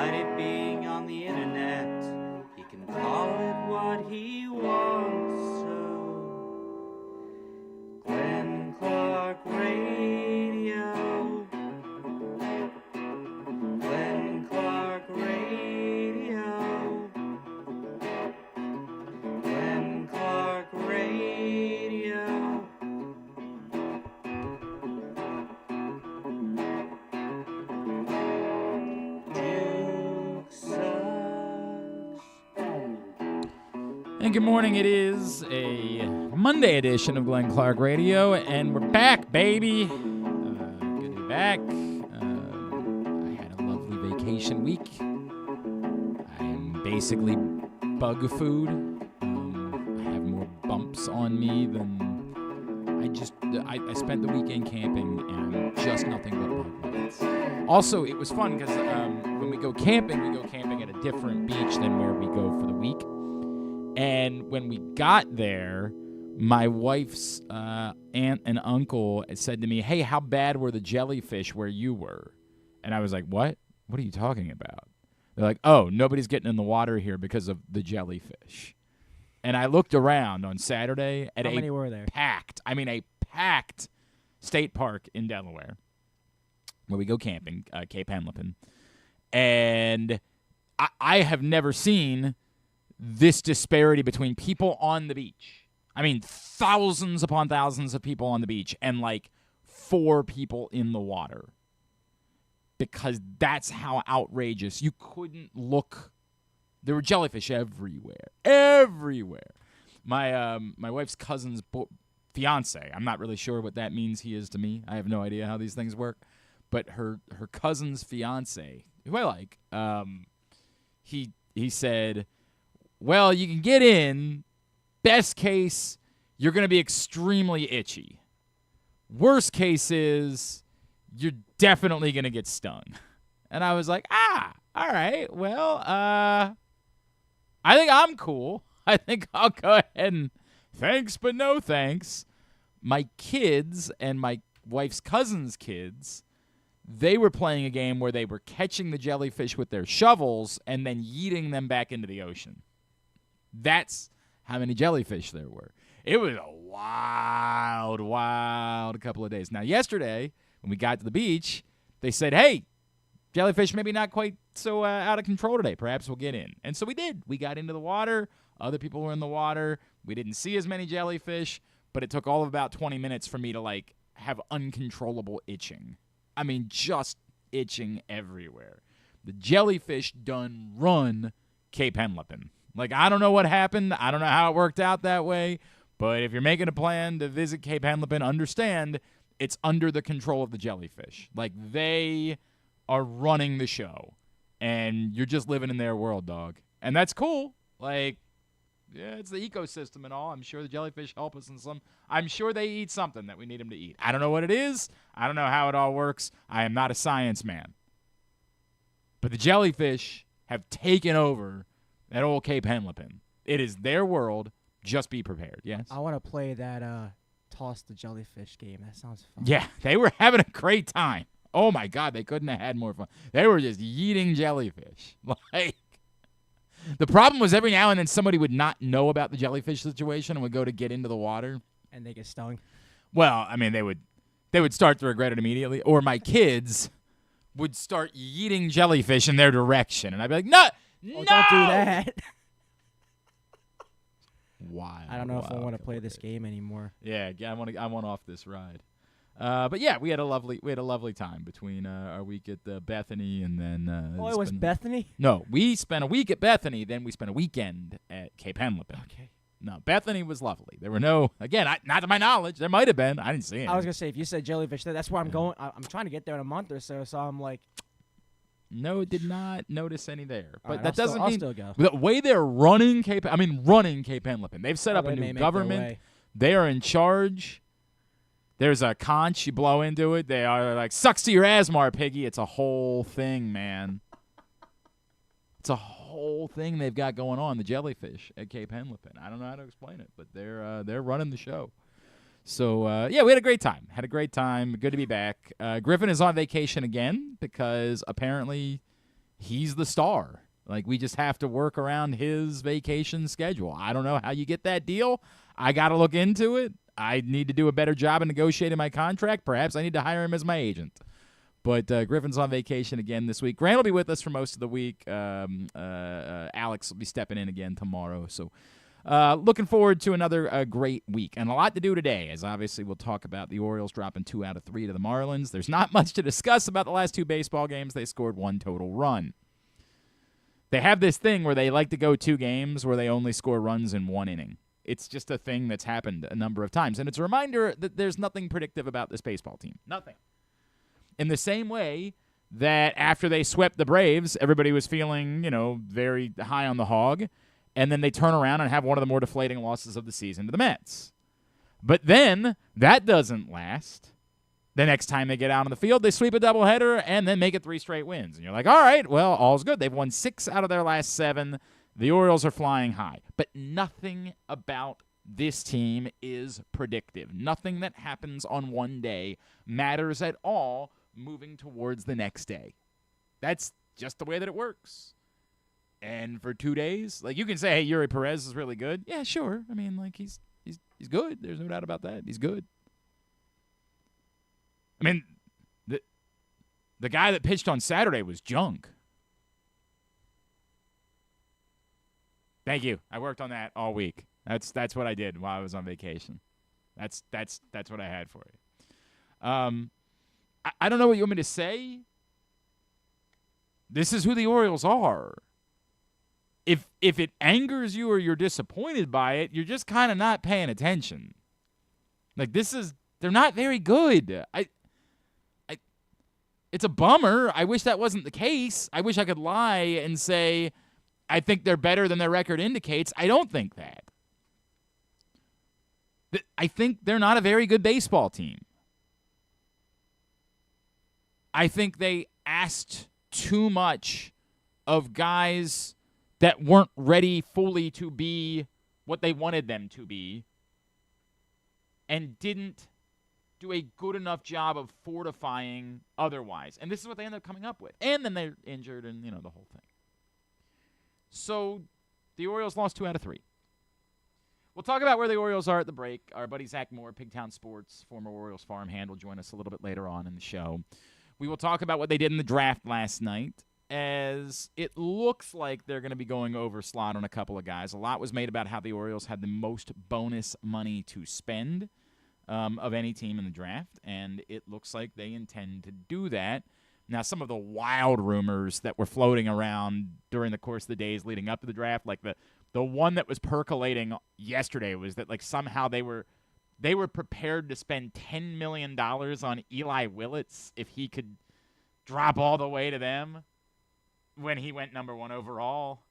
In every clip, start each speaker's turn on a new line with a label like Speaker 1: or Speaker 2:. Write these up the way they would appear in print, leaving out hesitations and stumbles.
Speaker 1: Despite it being on the internet, he can call it what he wants. So, Glenn Clark Radio. Glenn Clark Radio. Glenn Clark Radio. Duke sucks.
Speaker 2: And good morning. It is a Monday edition of Glenn Clark Radio, and we're back, baby. Good to be back. I had a lovely vacation week. I'm basically bug food. I have more bumps on me than I spent the weekend camping, and I'm just nothing but bug bites. Also, it was fun because when we go camping at a different beach than where we go for the week. And when we got there, my wife's aunt and uncle said to me, "Hey, how bad were the jellyfish where you were?" And I was like, "What? What are you talking about?" They're like, "Oh, nobody's getting in the water here because of the jellyfish." And I looked around on Saturday at
Speaker 3: How many were there?
Speaker 2: a packed state park in Delaware where we go camping, Cape Henlopen. And I have never seen this disparity between people on the beach. I mean, thousands upon thousands of people on the beach and like 4 people in the water. Because that's how outrageous. You couldn't look. There were jellyfish everywhere. Everywhere. My wife's cousin's fiance, I'm not really sure what that means he is to me. I have no idea how these things work. But her cousin's fiance, who I like, he said, "Well, you can get in. Best case, you're going to be extremely itchy. Worst case is you're definitely going to get stung." And I was like, all right. Well, I think I'm cool. I think I'll go ahead and thanks, but no thanks. My kids and my wife's cousin's kids, they were playing a game where they were catching the jellyfish with their shovels and then yeeting them back into the ocean. That's how many jellyfish there were. It was a wild, wild couple of days. Now, yesterday, when we got to the beach, they said, "Hey, jellyfish maybe not quite so out of control today. Perhaps we'll get in." And so we did. We got into the water. Other people were in the water. We didn't see as many jellyfish, but it took all of about 20 minutes for me to, like, have uncontrollable itching. I mean, just itching everywhere. The jellyfish done run Cape Henlopen. Like, I don't know what happened. I don't know how it worked out that way. But if you're making a plan to visit Cape Henlopen, understand it's under the control of the jellyfish. Like, they are running the show. And you're just living in their world, dog. And that's cool. Like, yeah, it's the ecosystem and all. I'm sure the jellyfish help us in some. I'm sure they eat something that we need them to eat. I don't know what it is. I don't know how it all works. I am not a science man. But the jellyfish have taken over that old Cape Henlopen. It is their world. Just be prepared. Yes?
Speaker 3: I want to play that toss the jellyfish game. That sounds fun.
Speaker 2: Yeah, they were having a great time. Oh, my God, they couldn't have had more fun. They were just eating jellyfish. Like, the problem was every now and then somebody would not know about the jellyfish situation and would go to get into the water.
Speaker 3: And they get stung.
Speaker 2: Well, I mean, they would start to regret it immediately. Or my kids would start eating jellyfish in their direction. And I'd be like, no!
Speaker 3: Don't do that.
Speaker 2: Wild.
Speaker 3: I don't know if I want to play this game anymore.
Speaker 2: Yeah, I want off this ride. But yeah, we had a lovely time between our week at Bethany and then.
Speaker 3: It was Bethany?
Speaker 2: No, we spent a week at Bethany, then we spent a weekend at Cape Henlopen.
Speaker 3: Okay.
Speaker 2: No, Bethany was lovely. There were no, again, not to my knowledge. There might have been. I didn't see it.
Speaker 3: I was gonna say if you said jellyfish, that's where I'm going. I'm trying to get there in a month or so. So I'm like.
Speaker 2: No, did not notice any there. But
Speaker 3: right,
Speaker 2: that doesn't mean
Speaker 3: I'll still go.
Speaker 2: The way they're running Cape Henlopen. They've set up a new government. They are in charge. There's a conch, you blow into it. They are like, sucks to your asthma, piggy. It's a whole thing, man. It's a whole thing they've got going on, the jellyfish at Cape Henlopen. I don't know how to explain it, but they're running the show. So, yeah, we had a great time. Had a great time. Good to be back. Griffin is on vacation again because apparently he's the star. Like, we just have to work around his vacation schedule. I don't know how you get that deal. I got to look into it. I need to do a better job of negotiating my contract. Perhaps I need to hire him as my agent. But Griffin's on vacation again this week. Grant will be with us for most of the week. Alex will be stepping in again tomorrow. So looking forward to another great week. And a lot to do today, as obviously we'll talk about the Orioles dropping 2 out of 3 to the Marlins. There's not much to discuss about the last 2 baseball games. They scored 1 total run. They have this thing where they like to go 2 games where they only score runs in 1 inning. It's just a thing that's happened a number of times. And it's a reminder that there's nothing predictive about this baseball team. Nothing. In the same way that after they swept the Braves, everybody was feeling, very high on the hog, and then they turn around and have one of the more deflating losses of the season to the Mets. But then that doesn't last. The next time they get out on the field, they sweep a doubleheader and then make it 3 straight wins. And you're like, all right, well, all's good. They've won 6 out of their last 7. The Orioles are flying high. But nothing about this team is predictive. Nothing that happens on one day matters at all moving towards the next day. That's just the way that it works. And for 2 days, like, you can say, hey, Yuri Perez is really good. Yeah, sure. I mean, like, he's good. There's no doubt about that. He's good. I mean, the guy that pitched on Saturday was junk. Thank you. I worked on that all week. That's what I did while I was on vacation. That's what I had for you. I don't know what you want me to say. This is who the Orioles are. If it angers you or you're disappointed by it, you're just kind of not paying attention. Like, they're not very good. It's a bummer. I wish that wasn't the case. I wish I could lie and say I think they're better than their record indicates. I don't think that. I think they're not a very good baseball team. I think they asked too much of guys that weren't ready fully to be what they wanted them to be and didn't do a good enough job of fortifying otherwise. And this is what they ended up coming up with. And then they're injured and, the whole thing. So the Orioles lost 2 out of 3. We'll talk about where the Orioles are at the break. Our buddy Zach Moore, Pigtown Sports, former Orioles farmhand, will join us a little bit later on in the show. We will talk about what they did in the draft last night, as it looks like they're going to be going over slot on a couple of guys. A lot was made about how the Orioles had the most bonus money to spend of any team in the draft, and it looks like they intend to do that. Now, some of the wild rumors that were floating around during the course of the days leading up to the draft, like the one that was percolating yesterday, was that, like, somehow they were prepared to spend $10 million on Eli Willits if he could drop all the way to them when he went number 1 overall.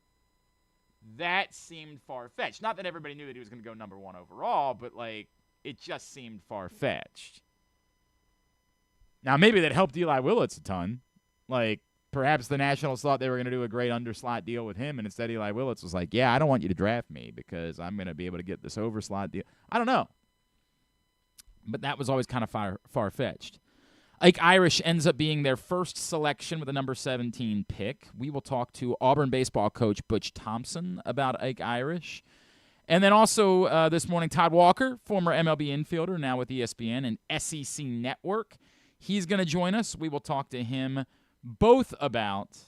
Speaker 2: That seemed far-fetched. Not that everybody knew that he was going to go number 1 overall, but, like, it just seemed far-fetched. Now, maybe that helped Eli Willits a ton. Like, perhaps the Nationals thought they were going to do a great underslot deal with him, and instead Eli Willits was like, yeah, I don't want you to draft me because I'm going to be able to get this overslot deal. I don't know. But that was always kind of far-fetched. Ike Irish ends up being their first selection with the number 17 pick. We will talk to Auburn baseball coach Butch Thompson about Ike Irish. And then also this morning, Todd Walker, former MLB infielder, now with ESPN and SEC Network. He's going to join us. We will talk to him both about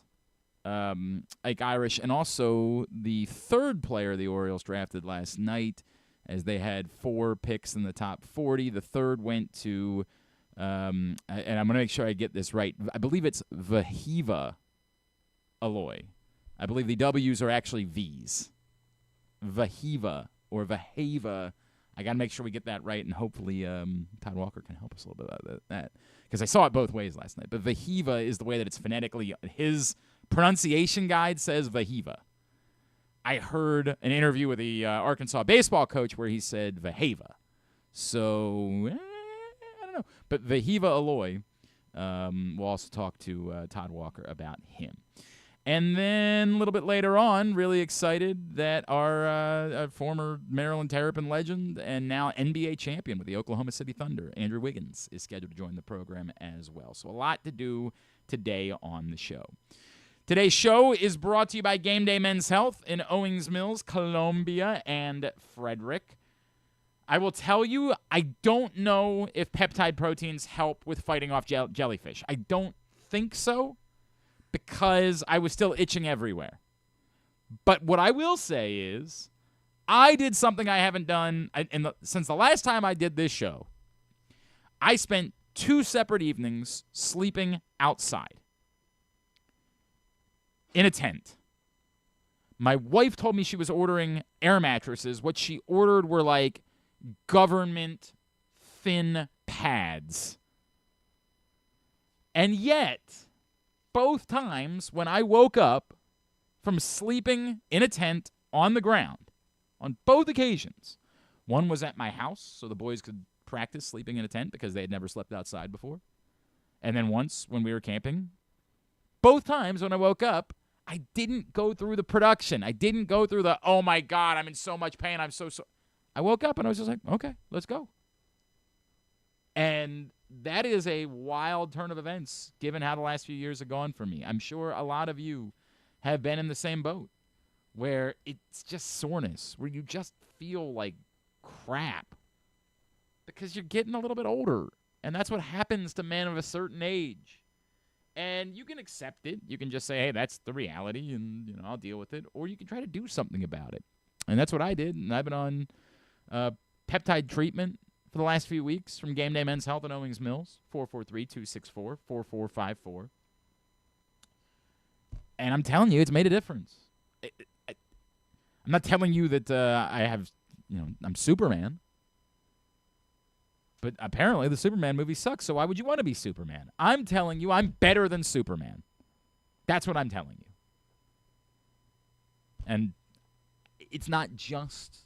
Speaker 2: Ike Irish and also the third player the Orioles drafted last night, as they had 4 picks in the top 40. The third went to, and I'm going to make sure I get this right, I believe it's Wehiwa Aloy. I believe the W's are actually V's. Wehiwa or Wehiwa. I got to make sure we get that right, and hopefully Todd Walker can help us a little bit about that, because I saw it both ways last night. But Wehiwa is the way that it's phonetically. His pronunciation guide says Wehiwa. I heard an interview with the Arkansas baseball coach where he said Wehiwa. So, I don't know. But Wehiwa Aloy, we'll also talk to Todd Walker about him. And then a little bit later on, really excited that our former Maryland Terrapin legend and now NBA champion with the Oklahoma City Thunder, Andrew Wiggins, is scheduled to join the program as well. So a lot to do today on the show. Today's show is brought to you by Game Day Men's Health in Owings Mills, Columbia, and Frederick. I will tell you, I don't know if peptide proteins help with fighting off jellyfish. I don't think so, because I was still itching everywhere. But what I will say is, I did something I haven't done since the last time I did this show. I spent 2 separate evenings sleeping outside in a tent. My wife told me she was ordering air mattresses. What she ordered were like government thin pads. And yet, both times when I woke up from sleeping in a tent on the ground, on both occasions, one was at my house so the boys could practice sleeping in a tent because they had never slept outside before. And then once when we were camping. Both times when I woke up, I didn't go through the production. I didn't go through the, oh my God, I'm in so much pain. I'm so. I woke up and I was just like, okay, let's go. And that is a wild turn of events given how the last few years have gone for me. I'm sure a lot of you have been in the same boat where it's just soreness, where you just feel like crap because you're getting a little bit older. And that's what happens to men of a certain age. And you can accept it. You can just say, hey, that's the reality, and I'll deal with it. Or you can try to do something about it. And that's what I did. And I've been on peptide treatment for the last few weeks from Game Day Men's Health in Owings Mills, 443-264-4454. And I'm telling you, it's made a difference. I'm not telling you that I'm Superman. But apparently the Superman movie sucks, so why would you want to be Superman? I'm telling you I'm better than Superman. That's what I'm telling you. And it's not just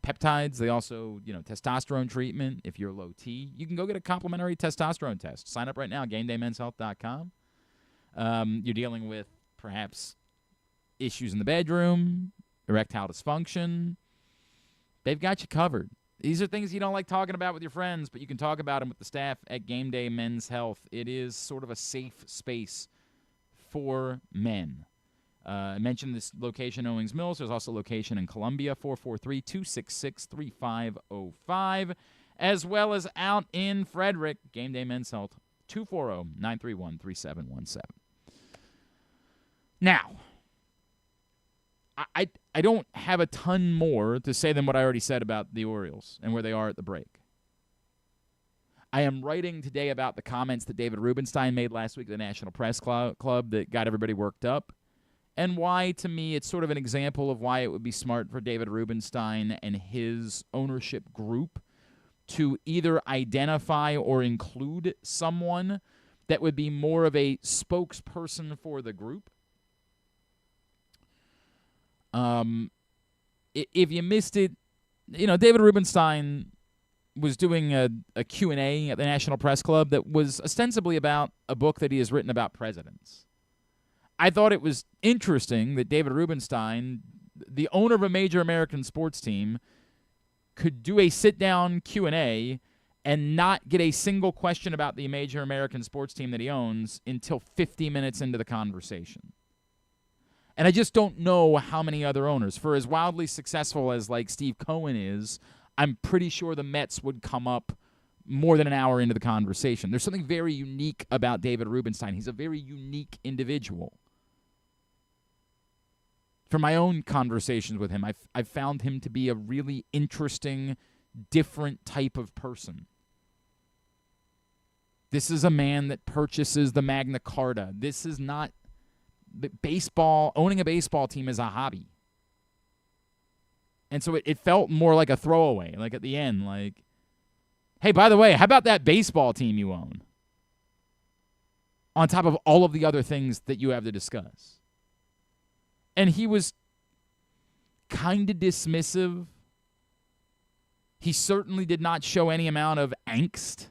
Speaker 2: peptides. They also, testosterone treatment if you're low T. You can go get a complimentary testosterone test. Sign up right now, GameDayMen'sHealth.com. You're dealing with perhaps issues in the bedroom, erectile dysfunction. They've got you covered. These are things you don't like talking about with your friends, but you can talk about them with the staff at Game Day Men's Health. It is sort of a safe space for men. I mentioned this location in Owings Mills. There's also a location in Columbia, 443-266-3505, as well as out in Frederick, Game Day Men's Health, 240-931-3717. Now, I don't have a ton more to say than what I already said about the Orioles and where they are at the break. I am writing today about the comments that David Rubenstein made last week at the National Press Club that got everybody worked up, and why, to me, it's sort of an example of why it would be smart for David Rubenstein and his ownership group to either identify or include someone that would be more of a spokesperson for the group. If you missed it, David Rubenstein was doing a Q&A at the National Press Club that was ostensibly about a book that he has written about presidents. I thought it was interesting that David Rubenstein, the owner of a major American sports team, could do a sit-down Q&A and not get a single question about the major American sports team that he owns until 50 minutes into the conversation. And I just don't know how many other owners. For as wildly successful as, Steve Cohen is, I'm pretty sure the Mets would come up more than an hour into the conversation. There's something very unique about David Rubenstein. He's a very unique individual. From my own conversations with him, I've found him to be a really interesting, different type of person. This is a man that purchases the Magna Carta. This is not... owning a baseball team is a hobby. And so it felt more like a throwaway, like at the end, like, hey, by the way, how about that baseball team you own? On top of all of the other things that you have to discuss. And he was kind of dismissive. He certainly did not show any amount of angst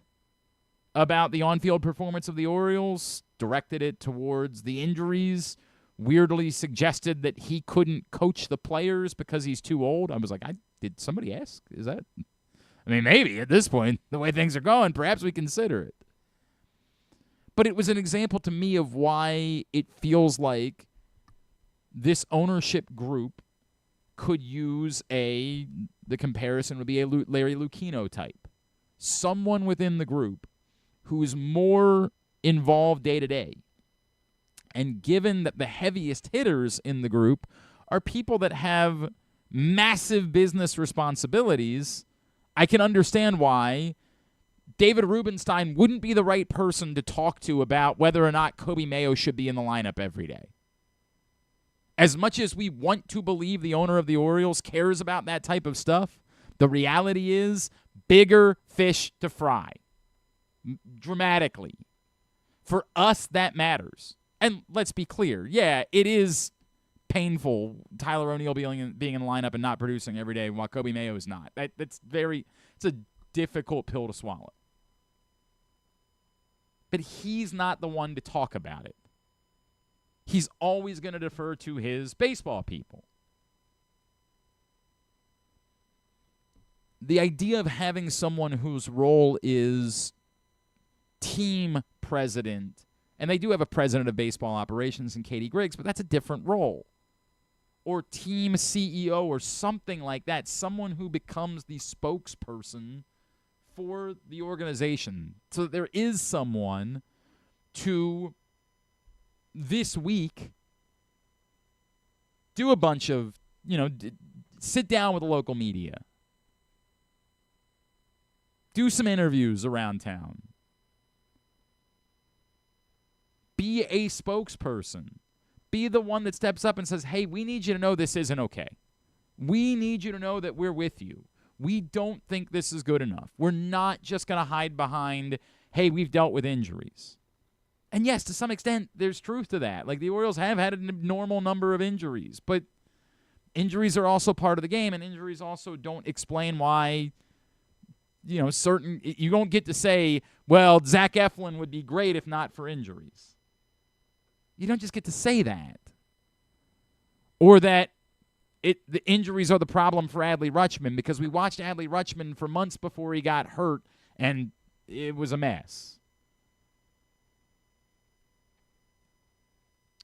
Speaker 2: about the on-field performance of the Orioles, directed it towards the injuries, weirdly suggested that he couldn't coach the players because he's too old. I was like, did somebody ask? Is that? I mean, maybe at this point, the way things are going, perhaps we consider it. But it was an example to me of why it feels like this ownership group could use the comparison would be a Larry Lucchino type. Someone within the group who is more involved day to day. And given that the heaviest hitters in the group are people that have massive business responsibilities, I can understand why David Rubenstein wouldn't be the right person to talk to about whether or not Kobe Mayo should be in the lineup every day. As much as we want to believe the owner of the Orioles cares about that type of stuff, the reality is bigger fish to fry. Dramatically. For us, that matters. And let's be clear. Yeah, it is painful Tyler O'Neill being in the lineup and not producing every day while Kobe Mayo is not. It's a difficult pill to swallow. But he's not the one to talk about it. He's always going to defer to his baseball people. The idea of having someone whose role is team president, and they do have a president of baseball operations in Katie Griggs, but that's a different role. Or team CEO or something like that, someone who becomes the spokesperson for the organization. So there is someone to this week do a bunch of, sit down with the local media. Do some interviews around town. Be a spokesperson. Be the one that steps up and says, hey, we need you to know this isn't okay. We need you to know that we're with you. We don't think this is good enough. We're not just going to hide behind, hey, we've dealt with injuries. And yes, to some extent, there's truth to that. Like, the Orioles have had an abnormal number of injuries, but injuries are also part of the game, and injuries also don't explain why, you don't get to say, well, Zach Eflin would be great if not for injuries. You don't just get to say that. Or that the injuries are the problem for Adley Rutschman, because we watched Adley Rutschman for months before he got hurt, and it was a mess.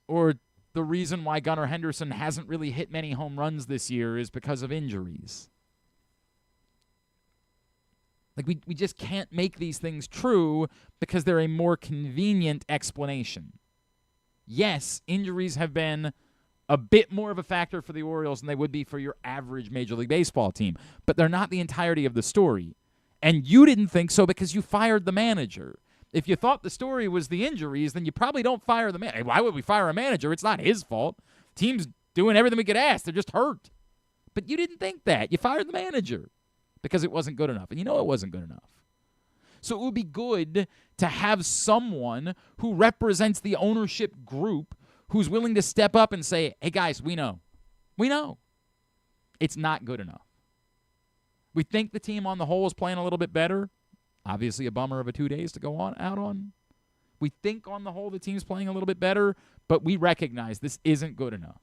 Speaker 2: Or the reason why Gunnar Henderson hasn't really hit many home runs this year is because of injuries. Like, we just can't make these things true because they're a more convenient explanation. Yes, injuries have been a bit more of a factor for the Orioles than they would be for your average Major League Baseball team, but they're not the entirety of the story. And you didn't think so because you fired the manager. If you thought the story was the injuries, then you probably don't fire the manager. Why would we fire a manager? It's not his fault. Team's doing everything we could ask. They're just hurt. But you didn't think that. You fired the manager because it wasn't good enough. And it wasn't good enough. So it would be good to have someone who represents the ownership group who's willing to step up and say, hey, guys, we know. We know. It's not good enough. We think the team on the whole is playing a little bit better. Obviously a bummer of a 2 days to go out on. We think on the whole the team's playing a little bit better, but we recognize this isn't good enough.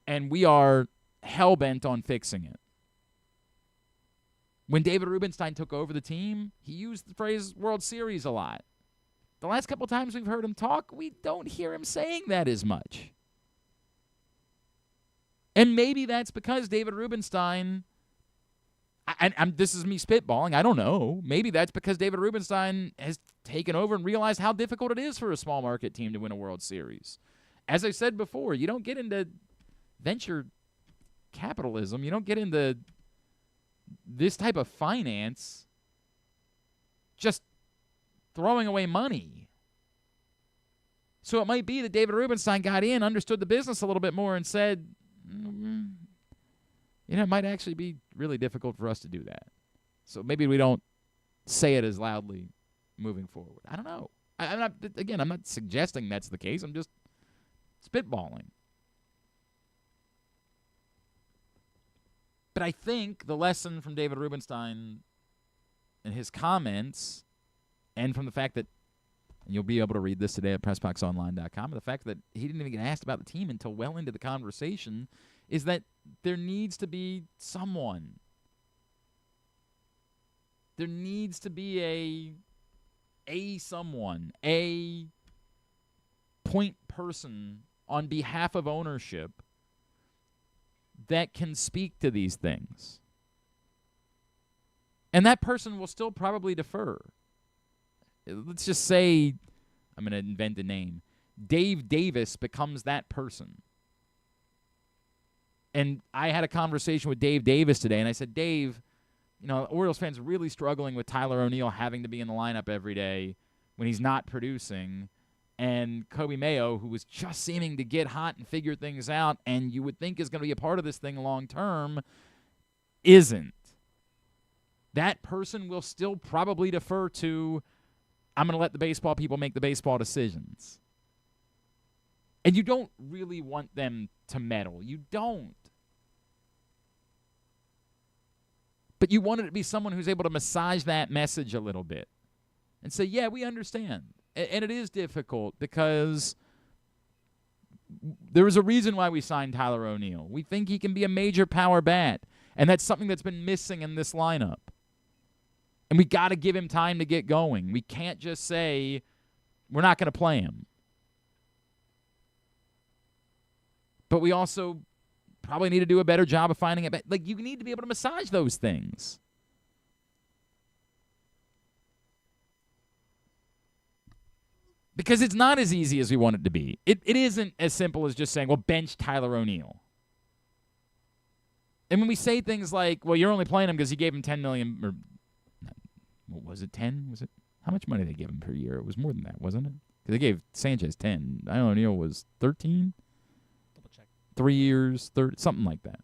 Speaker 2: And we are hell-bent on fixing it. When David Rubenstein took over the team, he used the phrase World Series a lot. The last couple times we've heard him talk, we don't hear him saying that as much. And maybe that's because David Rubenstein, and this is me spitballing, I don't know. Maybe that's because David Rubenstein has taken over and realized how difficult it is for a small market team to win a World Series. As I said before, you don't get into venture capitalism. You don't get into this type of finance just throwing away money. So it might be that David Rubenstein got in, understood the business a little bit more, and said, it might actually be really difficult for us to do that. So maybe we don't say it as loudly moving forward. I don't know. I'm not suggesting that's the case. I'm just spitballing. But I think the lesson from David Rubenstein and his comments, and from the fact that, and you'll be able to read this today at PressBoxOnline.com, the fact that he didn't even get asked about the team until well into the conversation, is that there needs to be someone. There needs to be someone, a point person on behalf of ownership that can speak to these things. And that person will still probably defer. Let's just say, I'm going to invent a name. Dave Davis becomes that person. And I had a conversation with Dave Davis today, and I said, Dave, Orioles fans are really struggling with Tyler O'Neill having to be in the lineup every day when he's not producing. And Kobe Mayo, who was just seeming to get hot and figure things out, and you would think is going to be a part of this thing long term, isn't. That person will still probably defer to, I'm going to let the baseball people make the baseball decisions. And you don't really want them to meddle. You don't. But you want it to be someone who's able to massage that message a little bit and say, yeah, we understand. And it is difficult because there is a reason why we signed Tyler O'Neill. We think he can be a major power bat, and that's something that's been missing in this lineup. And we got to give him time to get going. We can't just say we're not going to play him. But we also probably need to do a better job of finding it. Like, you need to be able to massage those things. Because it's not as easy as we want it to be. It isn't as simple as just saying, well, bench Tyler O'Neill. And when we say things like, well, you're only playing him because you gave him $10 million, or what was it, 10? Was it? How much money did they give him per year? It was more than that, wasn't it? Because they gave Sanchez 10. Tyler O'Neill was 13? 3 years, something like that.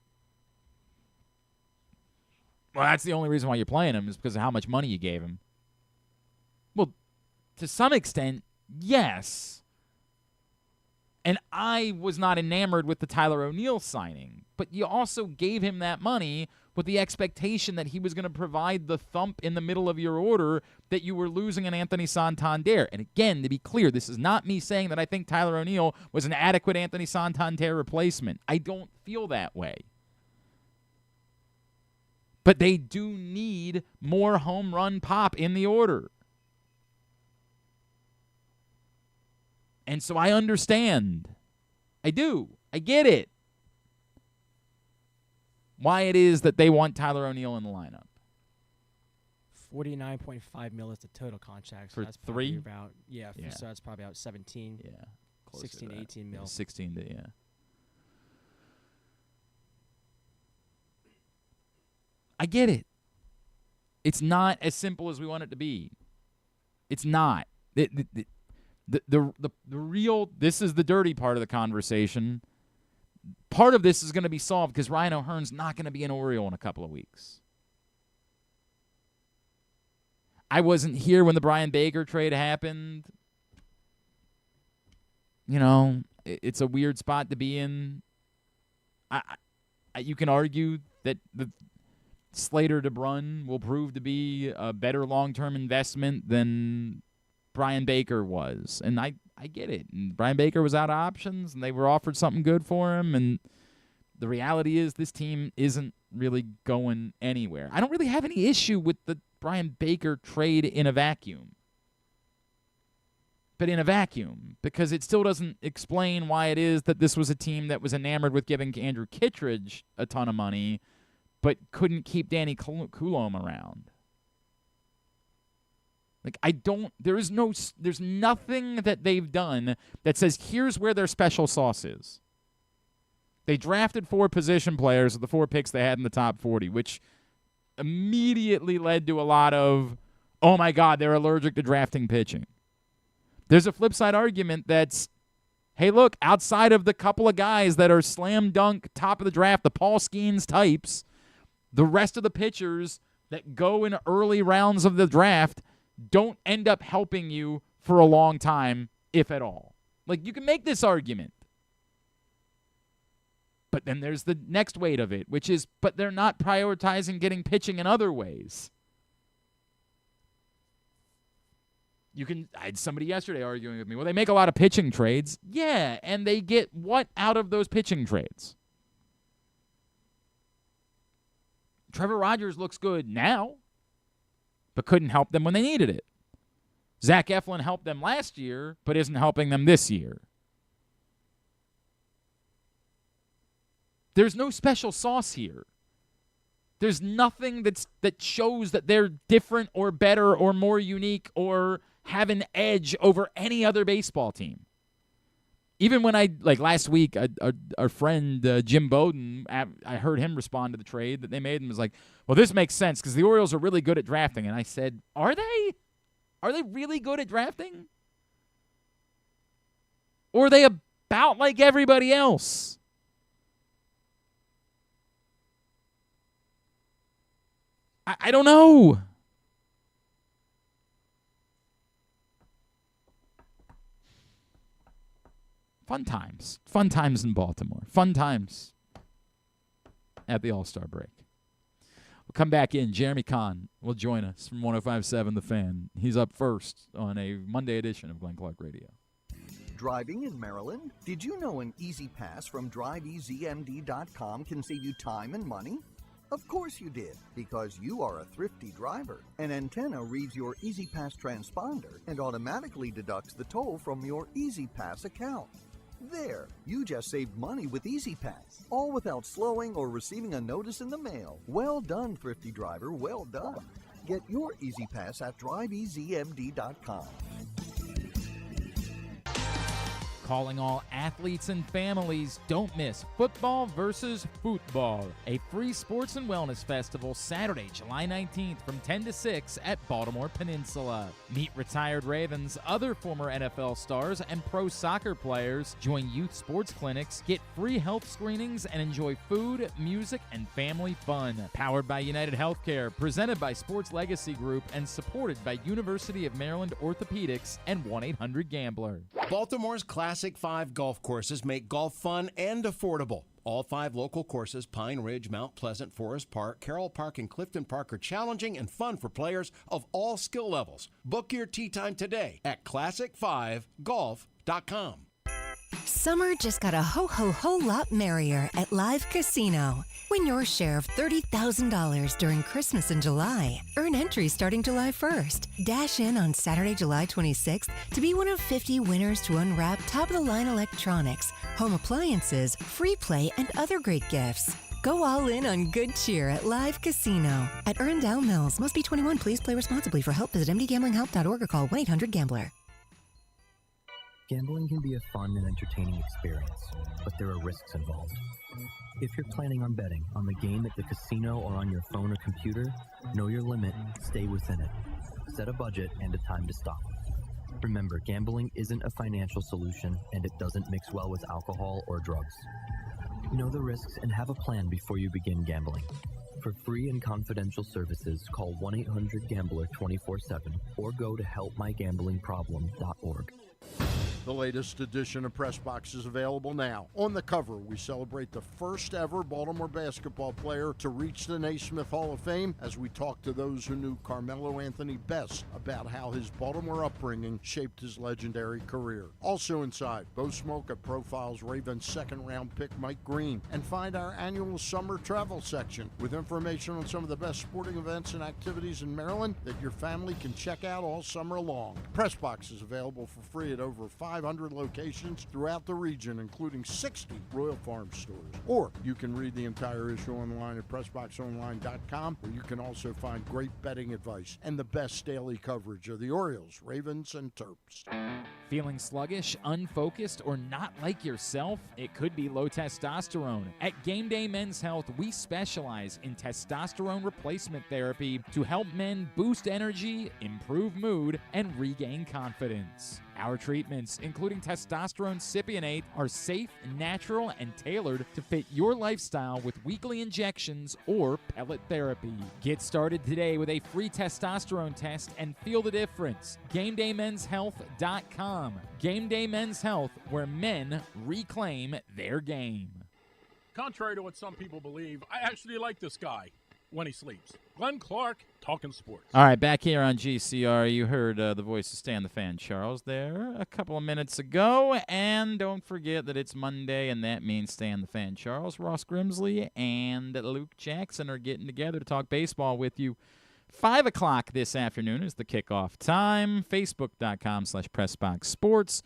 Speaker 2: Well, that's the only reason why you're playing him is because of how much money you gave him. Well, to some extent, yes. And I was not enamored with the Tyler O'Neill signing, but you also gave him that money with the expectation that he was going to provide the thump in the middle of your order that you were losing in Anthony Santander. And again, to be clear, this is not me saying that I think Tyler O'Neill was an adequate Anthony Santander replacement. I don't feel that way. But they do need more home run pop in the order. And so I understand. I do. I get it. Why it is that they want Tyler O'Neill in the lineup.
Speaker 3: $49.5 million is the total contract. So
Speaker 2: for
Speaker 3: that's
Speaker 2: three?
Speaker 3: About, so that's probably about 17.
Speaker 2: Yeah.
Speaker 3: 16 to 18 mil.
Speaker 2: 16 to, yeah. I get it. It's not as simple as we want it to be. It's not. The real, this is the dirty part of the conversation. Part of this is going to be solved because Ryan O'Hearn's not going to be an Oriole in a couple of weeks. I wasn't here when the Brian Baker trade happened. It's a weird spot to be in. You can argue that the Slater DeBrun will prove to be a better long-term investment than Brian Baker was. And I get it. And Brian Baker was out of options, and they were offered something good for him. And the reality is this team isn't really going anywhere. I don't really have any issue with the Brian Baker trade in a vacuum. But in a vacuum, because it still doesn't explain why it is that this was a team that was enamored with giving Andrew Kittredge a ton of money, but couldn't keep Danny Coulombe around. Like, there's nothing that they've done that says, here's where their special sauce is. They drafted 4 position players with the 4 picks they had in the top 40, which immediately led to a lot of, oh my God, they're allergic to drafting pitching. There's a flip side argument that's, hey, look, outside of the couple of guys that are slam dunk top of the draft, the Paul Skeens types, the rest of the pitchers that go in early rounds of the draft don't end up helping you for a long time, if at all. Like, you can make this argument. But then there's the next weight of it, which is, but they're not prioritizing getting pitching in other ways. I had somebody yesterday arguing with me, well, they make a lot of pitching trades. Yeah, and they get what out of those pitching trades? Trevor Rogers looks good now, but couldn't help them when they needed it. Zach Eflin helped them last year, but isn't helping them this year. There's no special sauce here. There's nothing that shows that they're different or better or more unique or have an edge over any other baseball team. Even when last week, our friend Jim Bowden, I heard him respond to the trade that they made and was like, well, this makes sense because the Orioles are really good at drafting. And I said, are they? Are they really good at drafting? Or are they about like everybody else? I don't know. Fun times. Fun times in Baltimore. Fun times at the All-Star break. We'll come back in. Jeremy Conn will join us from 105.7 The Fan. He's up first on a Monday edition of Glenn Clark Radio.
Speaker 4: Driving in Maryland? Did you know an Easy Pass from driveeasymd.com can save you time and money? Of course you did, because you are a thrifty driver. An antenna reads your Easy Pass transponder and automatically deducts the toll from your Easy Pass account. There, you just saved money with Easy Pass, all without slowing or receiving a notice in the mail. Well done, thrifty driver, well done. Get your Easy Pass at driveeasymd.com.
Speaker 2: Calling all athletes and families, don't miss Football versus Football, a free sports and wellness festival Saturday, July 19th from 10 to 6 at Baltimore Peninsula. Meet retired Ravens, other former NFL stars, and pro soccer players. Join youth sports clinics, get free health screenings, and enjoy food, music, and family fun. Powered by United Healthcare, presented by Sports Legacy Group, and supported by University of Maryland Orthopedics and 1-800-GAMBLER.
Speaker 5: Baltimore's Classic 5 golf courses make golf fun and affordable. All 5 local courses, Pine Ridge, Mount Pleasant, Forest Park, Carroll Park, and Clifton Park, are challenging and fun for players of all skill levels. Book your tee time today at classic5golf.com.
Speaker 6: Summer just got a whole lot merrier at Live Casino. Win your share of $30,000 during Christmas in July. Earn entries starting July 1st. Dash in on Saturday, July 26th to be one of 50 winners to unwrap top-of-the-line electronics, home appliances, free play, and other great gifts. Go all in on good cheer at Live Casino. At Erndale Mills. Must be 21. Please play responsibly. For help, visit mdgamblinghelp.org or call 1-800-GAMBLER.
Speaker 7: Gambling can be a fun and entertaining experience, but there are risks involved. If you're planning on betting on the game at the casino or on your phone or computer, know your limit, stay within it. Set a budget and a time to stop. Remember, gambling isn't a financial solution, and it doesn't mix well with alcohol or drugs. Know the risks and have a plan before you begin gambling. For free and confidential services, call 1-800-GAMBLER 24/7 or go to helpmygamblingproblem.org.
Speaker 8: The latest edition of Press Box is available now. On the cover, we celebrate the first ever Baltimore basketball player to reach the Naismith Hall of Fame as we talk to those who knew Carmelo Anthony best about how his Baltimore upbringing shaped his legendary career. Also inside, Bo Smolka profiles Ravens second-round pick Mike Green and find our annual summer travel section with information on some of the best sporting events and activities in Maryland that your family can check out all summer long. Press Box is available for free at over 500 locations throughout the region, including 60 Royal Farm stores. Or you can read the entire issue online at PressBoxOnline.com, where you can also find great betting advice and the best daily coverage of the Orioles, Ravens, and Terps.
Speaker 2: Feeling sluggish, unfocused, or not like yourself? It could be low testosterone. At Game Day Men's Health, we specialize in testosterone replacement therapy to help men boost energy, improve mood, and regain confidence. Our treatments, including testosterone cypionate, are safe, natural, and tailored to fit your lifestyle with weekly injections or pellet therapy. Get started today with a free testosterone test and feel the difference. GameDayMen'sHealth.com. Game Day Men's Health, where men reclaim their game.
Speaker 9: Contrary to what some people believe, I actually like this guy when he sleeps. Glenn Clark, talking sports.
Speaker 2: All right, back here on GCR, you heard the voice of Stan the Fan Charles there a couple of minutes ago. And don't forget that it's Monday, and that means Stan the Fan Charles, Ross Grimsley, and Luke Jackson are getting together to talk baseball with you 5 o'clock this afternoon is the kickoff time. Facebook.com/PressBoxSports.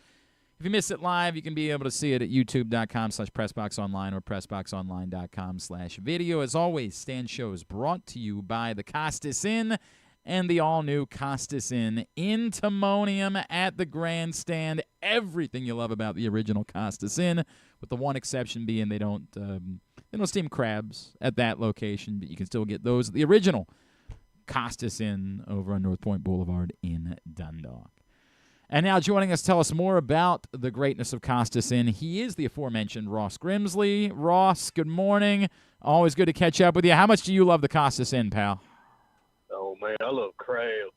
Speaker 2: If you miss it live, you can be able to see it at YouTube.com/PressBoxOnline or PressBoxOnline.com/video. As always, Stan Show is brought to you by the Costas Inn and the all-new Costas Inn in Timonium at the Grandstand. Everything you love about the original Costas Inn, with the one exception being they don't steam crabs at that location, but you can still get those at the original Costas Inn over on North Point Boulevard in Dundalk. And now joining us to tell us more about the greatness of Costas Inn, he is the aforementioned Ross Grimsley. Ross, good morning. Always good to catch up with you. How much do you love the Costas Inn, pal?
Speaker 10: Oh, man, I love crabs.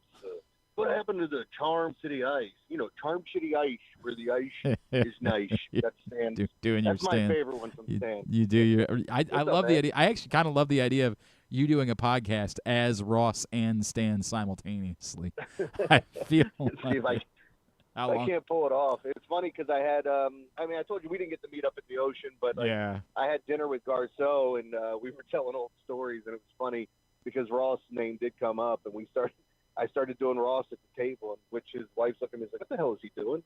Speaker 10: What happened to the Charm City Ice? You know, Charm City Ice, where the ice is nice. That's Stan.
Speaker 2: Doing
Speaker 10: That's
Speaker 2: your
Speaker 10: my
Speaker 2: Stan.
Speaker 10: favorite one from Stan.
Speaker 2: You do your. I love the
Speaker 10: man?
Speaker 2: idea. I actually kind of love the idea of you doing a podcast as Ross and Stan simultaneously. I feel
Speaker 10: See if I can't pull it off. It's funny because I had, I told you we didn't get to meet up at the ocean, but
Speaker 2: yeah.
Speaker 10: I had dinner with Garceau, and we were telling old stories, and it was funny because Ross' name did come up, and I started doing Ross at the table, which his wife's looking at me like, what the hell is he doing?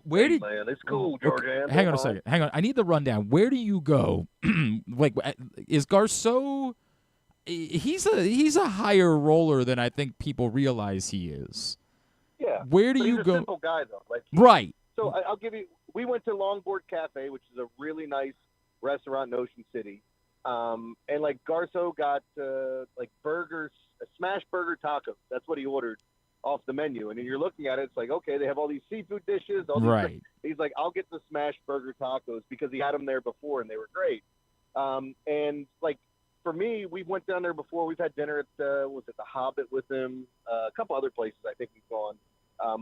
Speaker 2: Where did
Speaker 10: man, it's cool, Jordan.
Speaker 2: Hang on a second. Hang on. I need the rundown. Where do you go? Like, is Garceau? He's a higher roller than I think people realize he is.
Speaker 10: Yeah.
Speaker 2: Where do
Speaker 10: but
Speaker 2: you
Speaker 10: he's
Speaker 2: go?
Speaker 10: A simple guy though. Like
Speaker 2: right.
Speaker 10: So I'll give you. We went to Longboard Cafe, which is a really nice restaurant in Ocean City. And like Garceau got like burgers, smash burger tacos. That's what he ordered off the menu. And then you're looking at it, it's like, okay, they have all these seafood dishes. All these
Speaker 2: right.
Speaker 10: He's like, I'll get the smash burger tacos because he had them there before and they were great. And like for me, we went down there before. We've had dinner at the Hobbit with him, a couple other places I think we've gone.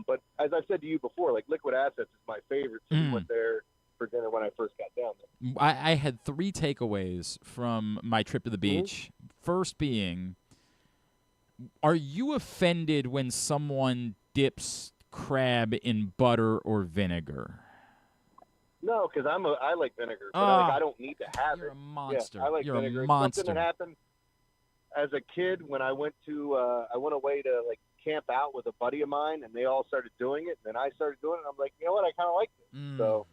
Speaker 10: But as I've said to you before, like Liquid Assets is my favorite. So we went there for dinner when I first got down there.
Speaker 2: I had 3 takeaways from my trip to the beach. First being, are you offended when someone dips crab in butter or vinegar?
Speaker 10: No, because I like vinegar, but I don't need to have
Speaker 2: you're
Speaker 10: it.
Speaker 2: A monster.
Speaker 10: Yeah, I like
Speaker 2: you're
Speaker 10: vinegar.
Speaker 2: A monster.
Speaker 10: Something that happened as a kid when I went away to like camp out with a buddy of mine, and they all started doing it, and then I started doing it. And I'm like, you know what? I kind of like it, so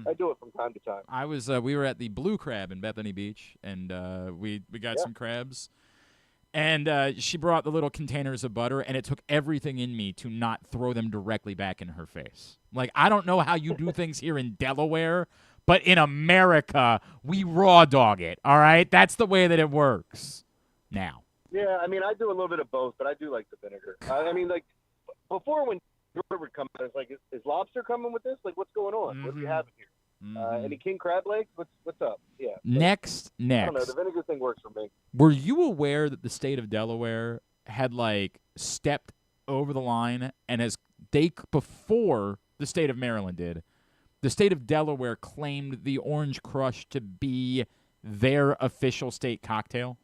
Speaker 10: I do it from time to time.
Speaker 2: I was we were at the Blue Crab in Bethany Beach, and we got some crabs. And she brought the little containers of butter, and it took everything in me to not throw them directly back in her face. Like, I don't know how you do things here in Delaware, but in America, we raw dog it, all right? That's the way that it works now.
Speaker 10: Yeah, I mean, I do a little bit of both, but I do like the vinegar. I mean, like, before when George would come out, it's like, is lobster coming with this? Like, what's going on? What do you have here? Any king crab legs? What's up? Yeah.
Speaker 2: Next.
Speaker 10: I don't know. The vinegar thing works for me.
Speaker 2: Were you aware that the state of Delaware had like stepped over the line and before the state of Maryland did, the state of Delaware claimed the Orange Crush to be their official state cocktail?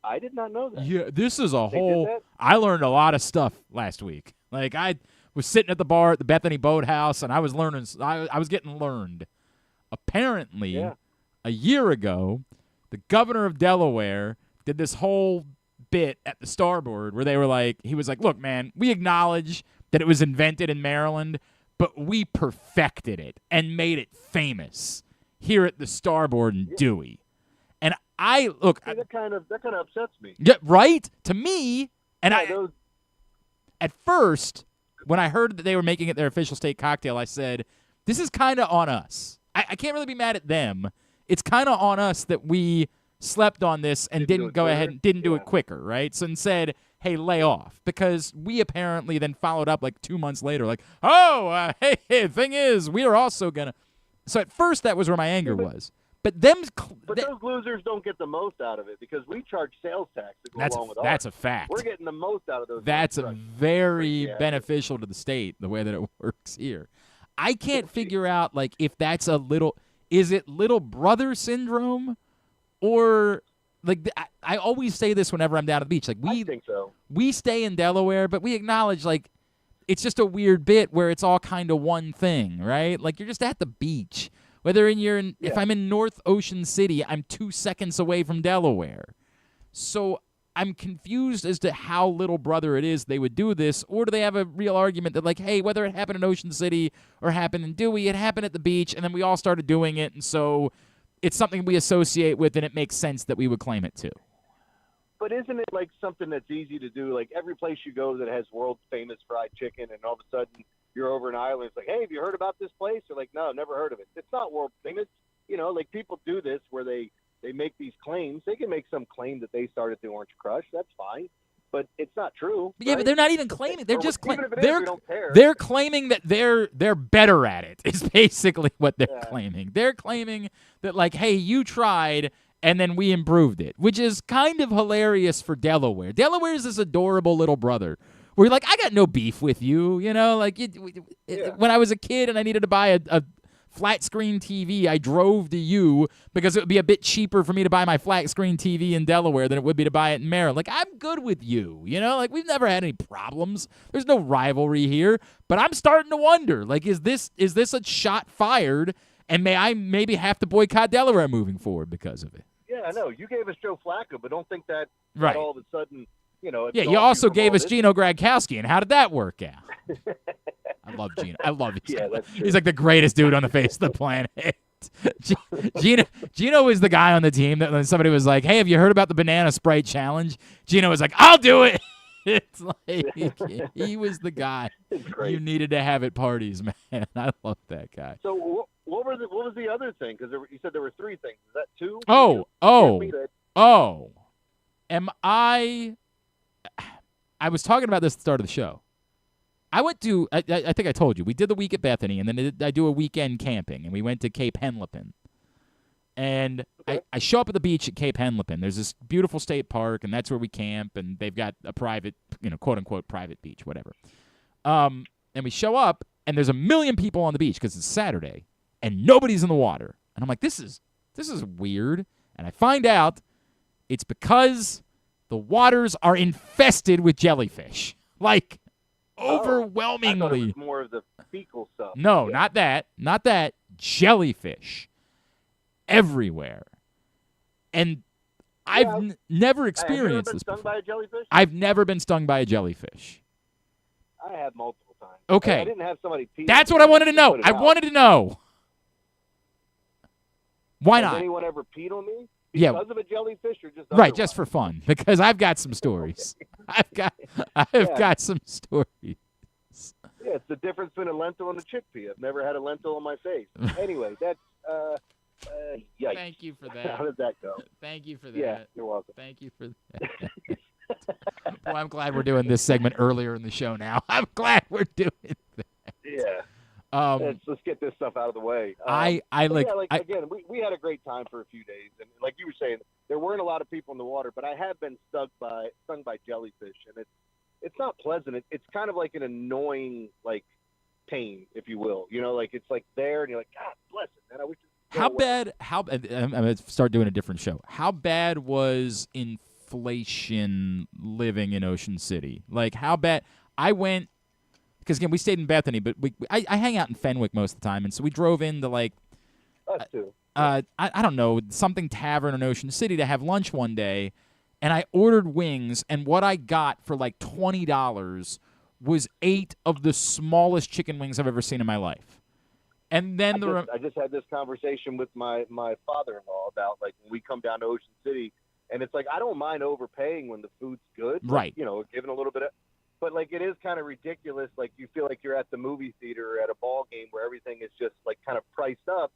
Speaker 10: I did not know that.
Speaker 2: Yeah, this is
Speaker 10: They
Speaker 2: whole.
Speaker 10: did that?
Speaker 2: I learned a lot of stuff last week. Like I was sitting at the bar at the Bethany Boathouse, and I was learning. I was getting learned. Apparently, a year ago, the governor of Delaware did this whole bit at the Starboard where he was like, "Look, man, we acknowledge that it was invented in Maryland, but we perfected it and made it famous here at the Starboard in Dewey." And
Speaker 10: that kind of upsets me.
Speaker 2: Yeah, right? To me, and
Speaker 10: those...
Speaker 2: at first, when I heard that they were making it their official state cocktail, I said, this is kind of on us. I can't really be mad at them. It's kind of on us that we slept on this and didn't go ahead and didn't do it quicker, right? So and said, hey, lay off. Because we apparently then followed up like 2 months later, like, hey, thing is, we are also going to. So at first, that was where my anger was. But
Speaker 10: those losers don't get the most out of it because we charge sales tax to go along with ours.
Speaker 2: That's a fact.
Speaker 10: We're getting the most out of those.
Speaker 2: That's very beneficial to the state, the way that it works here. I can't figure out, like, if that's is it little brother syndrome? Or, like, I always say this whenever I'm down at the beach. Like,
Speaker 10: I think so.
Speaker 2: We stay in Delaware, but we acknowledge, like, it's just a weird bit where it's all kind of one thing, right? Like, you're just at the beach. Whether if I'm in North Ocean City, I'm 2 seconds away from Delaware. So I'm confused as to how little brother it is they would do this, or do they have a real argument that, like, hey, whether it happened in Ocean City or happened in Dewey, it happened at the beach, and then we all started doing it, and so it's something we associate with, and it makes sense that we would claim it too.
Speaker 10: But isn't it like something that's easy to do? Like every place you go that has world famous fried chicken, and all of a sudden you're over in Ireland, it's like, hey, have you heard about this place? They're like, no, never heard of it. It's not world famous. You know, like people do this where they make these claims. They can make some claim that they started the Orange Crush. That's fine. But it's not true.
Speaker 2: Yeah, but they're not even claiming. They're just
Speaker 10: even if it is,
Speaker 2: they're
Speaker 10: we don't care.
Speaker 2: they're claiming that they're better at it. Is basically what they're claiming. They're claiming that, like, hey, you tried and then we improved it, which is kind of hilarious for Delaware. Delaware is this adorable little brother where you're like, I got no beef with you, you know, like when I was a kid and I needed to buy a flat screen TV, I drove to you because it would be a bit cheaper for me to buy my flat screen TV in Delaware than it would be to buy it in Maryland. Like, I'm good with you, you know? Like, we've never had any problems. There's no rivalry here. But I'm starting to wonder, like, is this a shot fired, and may I maybe have to boycott Delaware moving forward because of it?
Speaker 10: Yeah, I know. You gave us Joe Flacco, but don't think that
Speaker 2: Right.
Speaker 10: all of a sudden, you know.
Speaker 2: Yeah, you also gave us Gino Gradkowski, and how did that work out? I love Gino. I love him.
Speaker 10: Yeah, that's true.
Speaker 2: He's like the greatest dude on the face of the planet. Gino was the guy on the team that when somebody was like, hey, have you heard about the Banana Sprite Challenge? Gino was like, I'll do it. It's like he was the guy you needed to have at parties, man. I love that guy.
Speaker 10: So what was the other thing? Because you said there were three things. Is that two?
Speaker 2: Am I was talking about this at the start of the show. I went to, I think I told you, we did the week at Bethany, and then I do a weekend camping, and we went to Cape Henlopen. And I show up at the beach at Cape Henlopen. There's this beautiful state park, and that's where we camp, and they've got a private, you know, quote-unquote private beach, whatever. And we show up, and there's 1 million people on the beach because it's Saturday, and nobody's in the water. And I'm like, this is weird. And I find out it's because the waters are infested with jellyfish. Like, overwhelmingly.
Speaker 10: I thought it was more of the fecal stuff.
Speaker 2: No, not that. Not that. Jellyfish. Everywhere. And I've never experienced this before.
Speaker 10: Have you ever been stung by a jellyfish?
Speaker 2: I've never been stung by a jellyfish.
Speaker 10: I have multiple times.
Speaker 2: Okay.
Speaker 10: I didn't have somebody pee.
Speaker 2: That's what I wanted to know. I wanted to know. Why not?
Speaker 10: Has anyone ever peed on me?
Speaker 2: Yeah.
Speaker 10: Because of a jellyfish or just
Speaker 2: Right, just for fun. Because I've got some stories. I've got some stories.
Speaker 10: Yeah, it's the difference between a lentil and a chickpea. I've never had a lentil on my face. Anyway, that's yikes.
Speaker 2: Thank you for that.
Speaker 10: How did that go?
Speaker 2: Thank you for that.
Speaker 10: Yeah, you're welcome.
Speaker 2: Thank you for that. Boy, I'm glad we're doing this segment earlier in the show now. I'm glad we're doing that.
Speaker 10: Yeah. Let's get this stuff out of the way. Again, we had a great time for a few days, and like you were saying, there weren't a lot of people in the water, but I have been stung by jellyfish, and it's not pleasant. It's kind of like an annoying pain, if you will. You know, like it's like there, and you're like, God bless it, man. I wish. How bad?
Speaker 2: I'm gonna start doing a different show. How bad was inflation living in Ocean City? Like how bad? I went. Because, again, we stayed in Bethany, but I hang out in Fenwick most of the time, and so we drove into,
Speaker 10: us too.
Speaker 2: I don't know, something tavern in Ocean City to have lunch one day, and I ordered wings, and what I got for, $20 was 8 of the smallest chicken wings I've ever seen in my life. And then
Speaker 10: I just had this conversation with my father-in-law about, when we come down to Ocean City, and it's I don't mind overpaying when the food's good.
Speaker 2: Right.
Speaker 10: Giving a little bit of... But, it is kind of ridiculous. You feel like you're at the movie theater or at a ball game where everything is just, kind of priced up.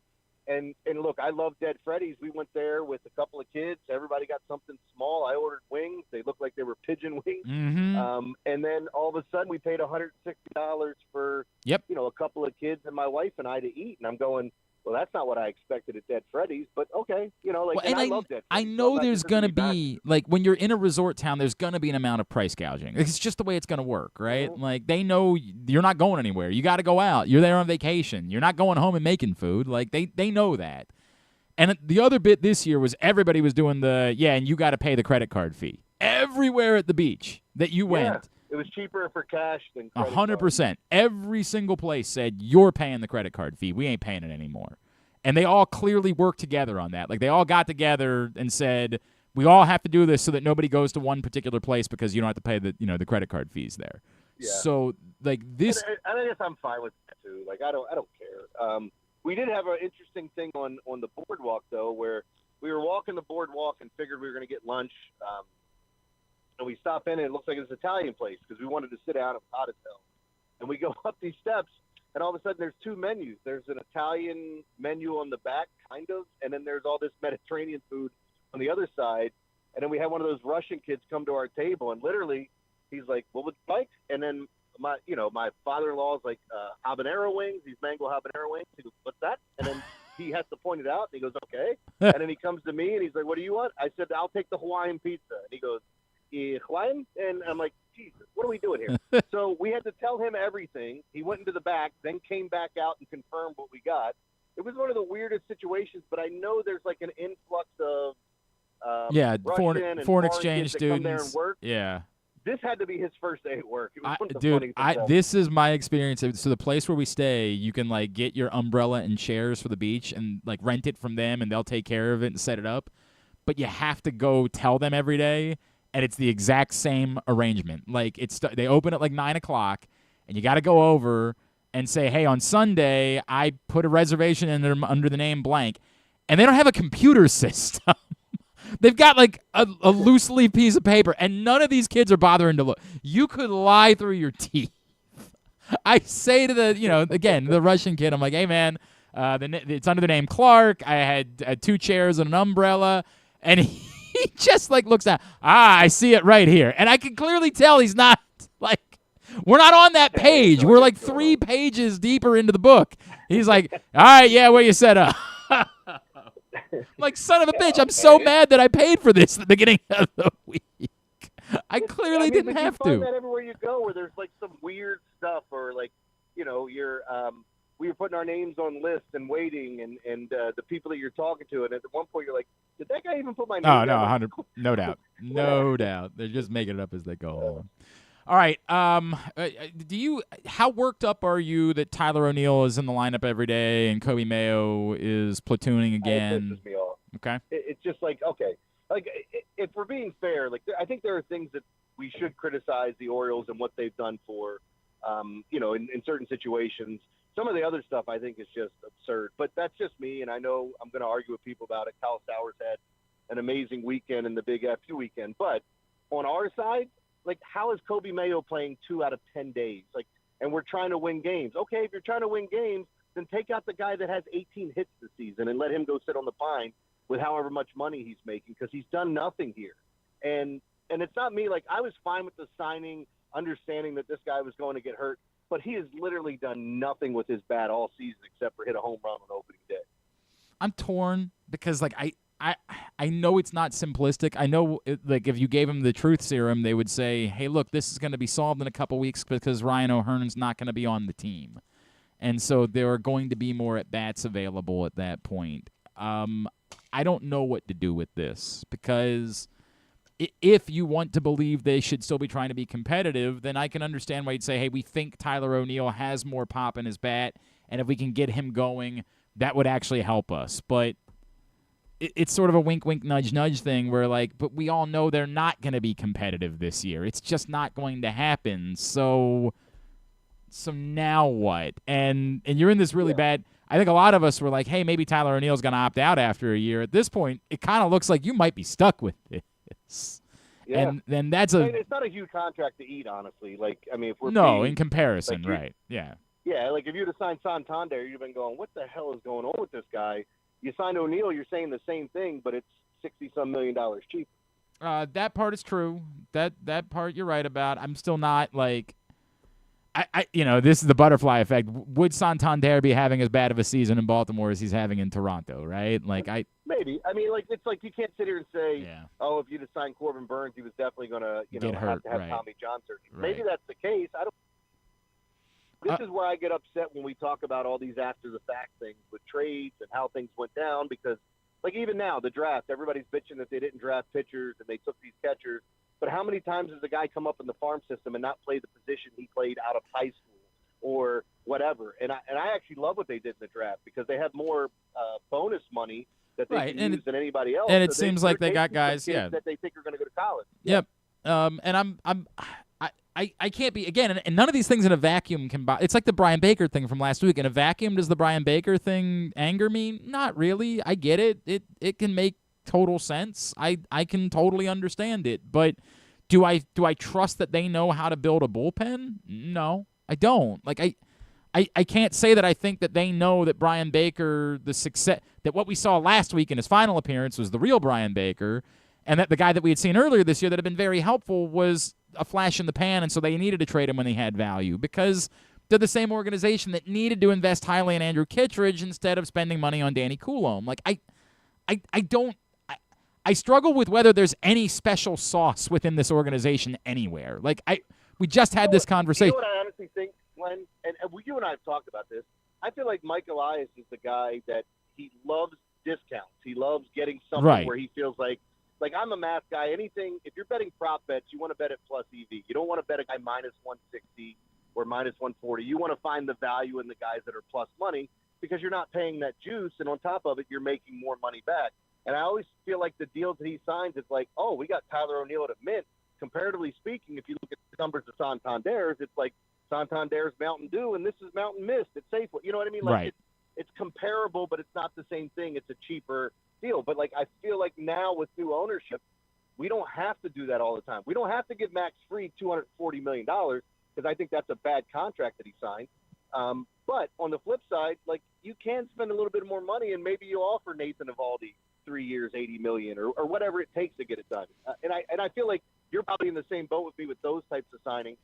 Speaker 10: And look, I love Dead Freddy's. We went there with a couple of kids. Everybody got something small. I ordered wings. They looked like they were pigeon wings.
Speaker 2: Mm-hmm.
Speaker 10: And then all of a sudden we paid $160 for, a couple of kids and my wife and I to eat. And I'm going, well, that's not what I expected at Dead Freddy's, but okay, and I love Dead Freddy's.
Speaker 2: I know there's going to be, when you're in a resort town, there's going to be an amount of price gouging. It's just the way it's going to work, right?
Speaker 10: Mm-hmm.
Speaker 2: They know you're not going anywhere. You got to go out. You're there on vacation. You're not going home and making food. They know that. And the other bit this year was everybody was doing and you got to pay the credit card fee. Everywhere at the beach that you went.
Speaker 10: It was cheaper for cash than credit
Speaker 2: 100%. Every single place said, you're paying the credit card fee. We ain't paying it anymore. And they all clearly worked together on that. They all got together and said, We all have to do this so that nobody goes to one particular place because you don't have to pay the credit card fees there.
Speaker 10: Yeah.
Speaker 2: So like this,
Speaker 10: and I guess I'm fine with that too. Like I don't care. We did have an interesting thing on the boardwalk though, where we were walking the boardwalk and figured we were going to get lunch. And we stop in and it looks like it's an Italian place because we wanted to sit down at Todd. And we go up these steps and all of a sudden there's two menus. There's an Italian menu on the back, kind of, and then there's all this Mediterranean food on the other side. And then we had one of those Russian kids come to our table and literally he's like, what would you like? And then my father-in-law is like, habanero wings, these mango habanero wings. He goes, what's that? And then he has to point it out and he goes, okay. And then he comes to me and he's like, what do you want? I said, I'll take the Hawaiian pizza. And he goes, Hawaiian? And I'm like, Jesus, what are we doing here? So we had to tell him everything. He went into the back, then came back out and confirmed what we got. It was one of the weirdest situations, but I know there's like an influx of
Speaker 2: foreign exchange students. Yeah.
Speaker 10: This had to be his first day at work. It was one of the
Speaker 2: dude,
Speaker 10: funniest things ever.
Speaker 2: this is my experience. So the place where we stay, you can like get your umbrella and chairs for the beach and like rent it from them, and they'll take care of it and set it up. But you have to go tell them every day, and it's the exact same arrangement. Like they open at like 9:00, and you got to go over and say, hey, on Sunday I put a reservation in there under the name blank, and they don't have a computer system. They've got like a loose leaf piece of paper, and none of these kids are bothering to look. You could lie through your teeth. I say to the Russian kid, I'm like, hey, man, it's under the name Clark. I had 2 chairs and an umbrella, and he just like looks at, I see it right here. And I can clearly tell he's not like, we're not on that page. We're like 3 pages deeper into the book. He's like, all right, yeah, where you set up. Like, son of a bitch, I'm so mad that I paid for this at the beginning of the week. I clearly didn't have to.
Speaker 10: You find that everywhere you go where there's like some weird stuff or like, we were putting our names on lists and waiting and the people that you're talking to. And at one point you're like, did that guy even put my name down?
Speaker 2: Oh, no, 100, no doubt. No doubt. They're just making it up as they go along. All right. How worked up are you that Tyler O'Neill is in the lineup every day and Kobe Mayo is platooning again?
Speaker 10: It pisses me off.
Speaker 2: Okay.
Speaker 10: It's just like, okay. Like, if we're being fair, like, I think there are things that we should criticize the Orioles and what they've done for, in certain situations. Some of the other stuff I think is just absurd. But that's just me, and I know I'm going to argue with people about it. Kyle Sowers had an amazing weekend in the Big FU weekend. But on our side, like, how is Kobe Mayo playing 2 out of 10 days? Like, and we're trying to win games. Okay, if you're trying to win games, then take out the guy that has 18 hits this season and let him go sit on the pine with however much money he's making, because he's done nothing here. And it's not me. Like, I was fine with the signing, understanding that this guy was going to get hurt, but he has literally done nothing with his bat all season except for hit a home run on opening day.
Speaker 2: I'm torn because, like, I know it's not simplistic. I know, like, if you gave him the truth serum, they would say, hey, look, this is going to be solved in a couple weeks because Ryan O'Hearn's not going to be on the team. And so there are going to be more at-bats available at that point. I don't know what to do with this because if you want to believe they should still be trying to be competitive, then I can understand why you'd say, hey, we think Tyler O'Neill has more pop in his bat, and if we can get him going, that would actually help us. But it's sort of a wink, wink, nudge, nudge thing where, like, but we all know they're not going to be competitive this year. It's just not going to happen. So now what? And you're in this really bad – I think a lot of us were like, hey, maybe Tyler O'Neill's going to opt out after a year. At this point, it kind of looks like you might be stuck with this. Yeah. And then that's
Speaker 10: it's not a huge contract to eat, honestly. Like, I mean, if we're
Speaker 2: in comparison, like, right? Yeah.
Speaker 10: Yeah, like if you'd have signed Santander, you'd have been going, what the hell is going on with this guy? You signed O'Neill, you're saying the same thing, but it's $60-some million cheaper.
Speaker 2: That part is true. That part you're right about. I'm still not like. This is the butterfly effect. Would Santander be having as bad of a season in Baltimore as he's having in Toronto, right? Like
Speaker 10: maybe. I mean, like, it's like you can't sit here and say, oh, if you'd have signed Corbin Burns, he was definitely going to, have to have Tommy John surgery. Right. Maybe that's the case. I don't. This is where I get upset when we talk about all these after-the-fact things with trades and how things went down because, like, even now, the draft, everybody's bitching that they didn't draft pitchers and they took these catchers. But how many times has the guy come up in the farm system and not play the position he played out of high school or whatever? And I actually love what they did in the draft because they have more bonus money that they
Speaker 2: Right,
Speaker 10: can use than anybody else.
Speaker 2: and it
Speaker 10: So
Speaker 2: seems like
Speaker 10: they're
Speaker 2: they got
Speaker 10: taking some
Speaker 2: guys,
Speaker 10: kids
Speaker 2: yeah.
Speaker 10: that they think are going to go to college.
Speaker 2: Yep. And I can't be, again, and none of these things in a vacuum can buy. It's like the Brian Baker thing from last week. In a vacuum, does the Brian Baker thing anger me? Not really. I get it. It can make total sense. I can totally understand it. But do I trust that they know how to build a bullpen? No, I don't. Like, I can't say that I think that they know that Brian Baker, the success, that what we saw last week in his final appearance was the real Brian Baker, and that the guy that we had seen earlier this year that had been very helpful was a flash in the pan, and so they needed to trade him when they had value because they're the same organization that needed to invest highly in Andrew Kittredge instead of spending money on Danny Coulomb. Like, I struggle with whether there's any special sauce within this organization anywhere. Like, we just had this conversation.
Speaker 10: You know what I honestly think, Glenn, and you and I have talked about this. I feel like Mike Elias is the guy that he loves discounts. He loves getting something where he feels like I'm a math guy. Anything, if you're betting prop bets, you want to bet at plus EV. You don't want to bet a guy minus 160 or minus 140. You want to find the value in the guys that are plus money because you're not paying that juice, and on top of it, you're making more money back. And I always feel like the deals that he signs, it's like, oh, we got Tyler O'Neill at mint. Comparatively speaking, if you look at the numbers of Santander's, it's like Santander's Mountain Dew, and this is Mountain Mist. It's safe. You know what I mean? Like, it's comparable, but it's not the same thing. It's a cheaper deal. But, like, I feel like now with new ownership, we don't have to do that all the time. We don't have to give Max Fried $240 million because I think that's a bad contract that he signed. But on the flip side, like, you can spend a little bit more money, and maybe you offer Nathan Eovaldi 3 years, $80 million, or whatever it takes to get it done. And I feel like you're probably in the same boat with me with those types of signings.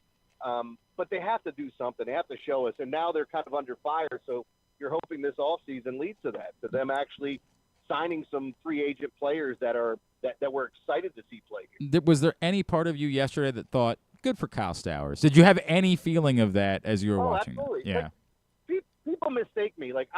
Speaker 10: But they have to do something. They have to show us. And now they're kind of under fire. So you're hoping this offseason leads to that, to them actually signing some free agent players that we're excited to see play here.
Speaker 2: Was there any part of you yesterday that thought, good for Kyle Stowers? Did you have any feeling of that as you were watching?
Speaker 10: Absolutely.
Speaker 2: Yeah.
Speaker 10: Like, people mistake me. Like,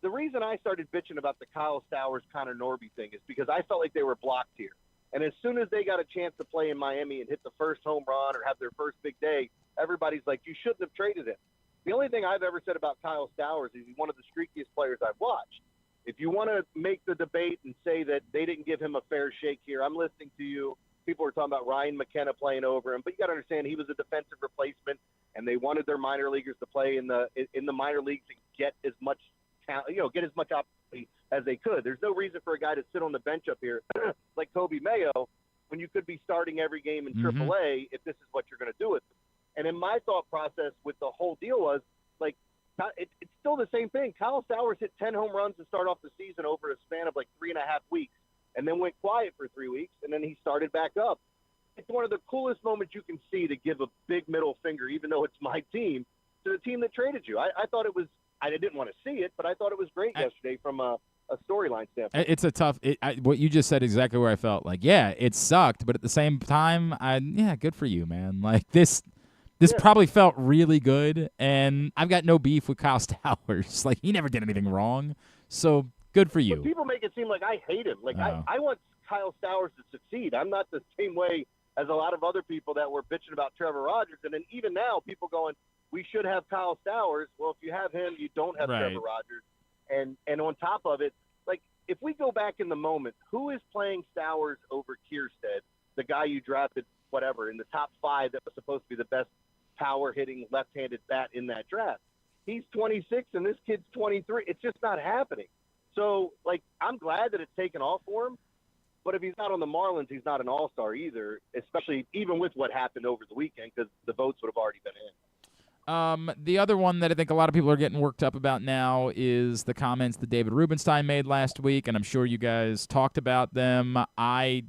Speaker 10: the reason I started bitching about the Kyle Stowers, Connor Norby thing is because I felt like they were blocked here. And as soon as they got a chance to play in Miami and hit the first home run or have their first big day, everybody's like, you shouldn't have traded him. The only thing I've ever said about Kyle Stowers is he's one of the streakiest players I've watched. If you want to make the debate and say that they didn't give him a fair shake here, I'm listening to you. People were talking about Ryan McKenna playing over him, but you got to understand he was a defensive replacement, and they wanted their minor leaguers to play in the minor leagues and get as much opportunity as they could. There's no reason for a guy to sit on the bench up here like Kobe Mayo when you could be starting every game in AAA if this is what you're going to do with him. And in my thought process with the whole deal was, like, it's still the same thing. Kyle Stowers hit 10 home runs to start off the season over a span of like 3.5 weeks and then went quiet for 3 weeks, and then he started back up. It's one of the coolest moments you can see to give a big middle finger, even though it's my team, to the team that traded you. I thought it was – I didn't want to see it, but I thought it was great yesterday from a storyline standpoint.
Speaker 2: It's a tough what you just said exactly where I felt. Like, yeah, it sucked, but at the same time, good for you, man. Like, this probably felt really good, and I've got no beef with Kyle Stowers. Like, he never did anything wrong, so good for you.
Speaker 10: But people make it seem like I hate him. Like, I want Kyle Stowers to succeed. I'm not the same way as a lot of other people that were bitching about Trevor Rogers, and then even now people going, we should have Kyle Stowers. Well, if you have him, you don't have Trevor Rogers. And on top of it, like, if we go back in the moment, who is playing Stowers over Kierstead, the guy you drafted, whatever, in the top 5 that was supposed to be the best power-hitting left-handed bat in that draft? He's 26, and this kid's 23. It's just not happening. So, like, I'm glad that it's taken off for him, but if he's not on the Marlins, he's not an all-star either, especially even with what happened over the weekend, because the votes would have already been in.
Speaker 2: The other one that I think a lot of people are getting worked up about now is the comments that David Rubenstein made last week, and I'm sure you guys talked about them. I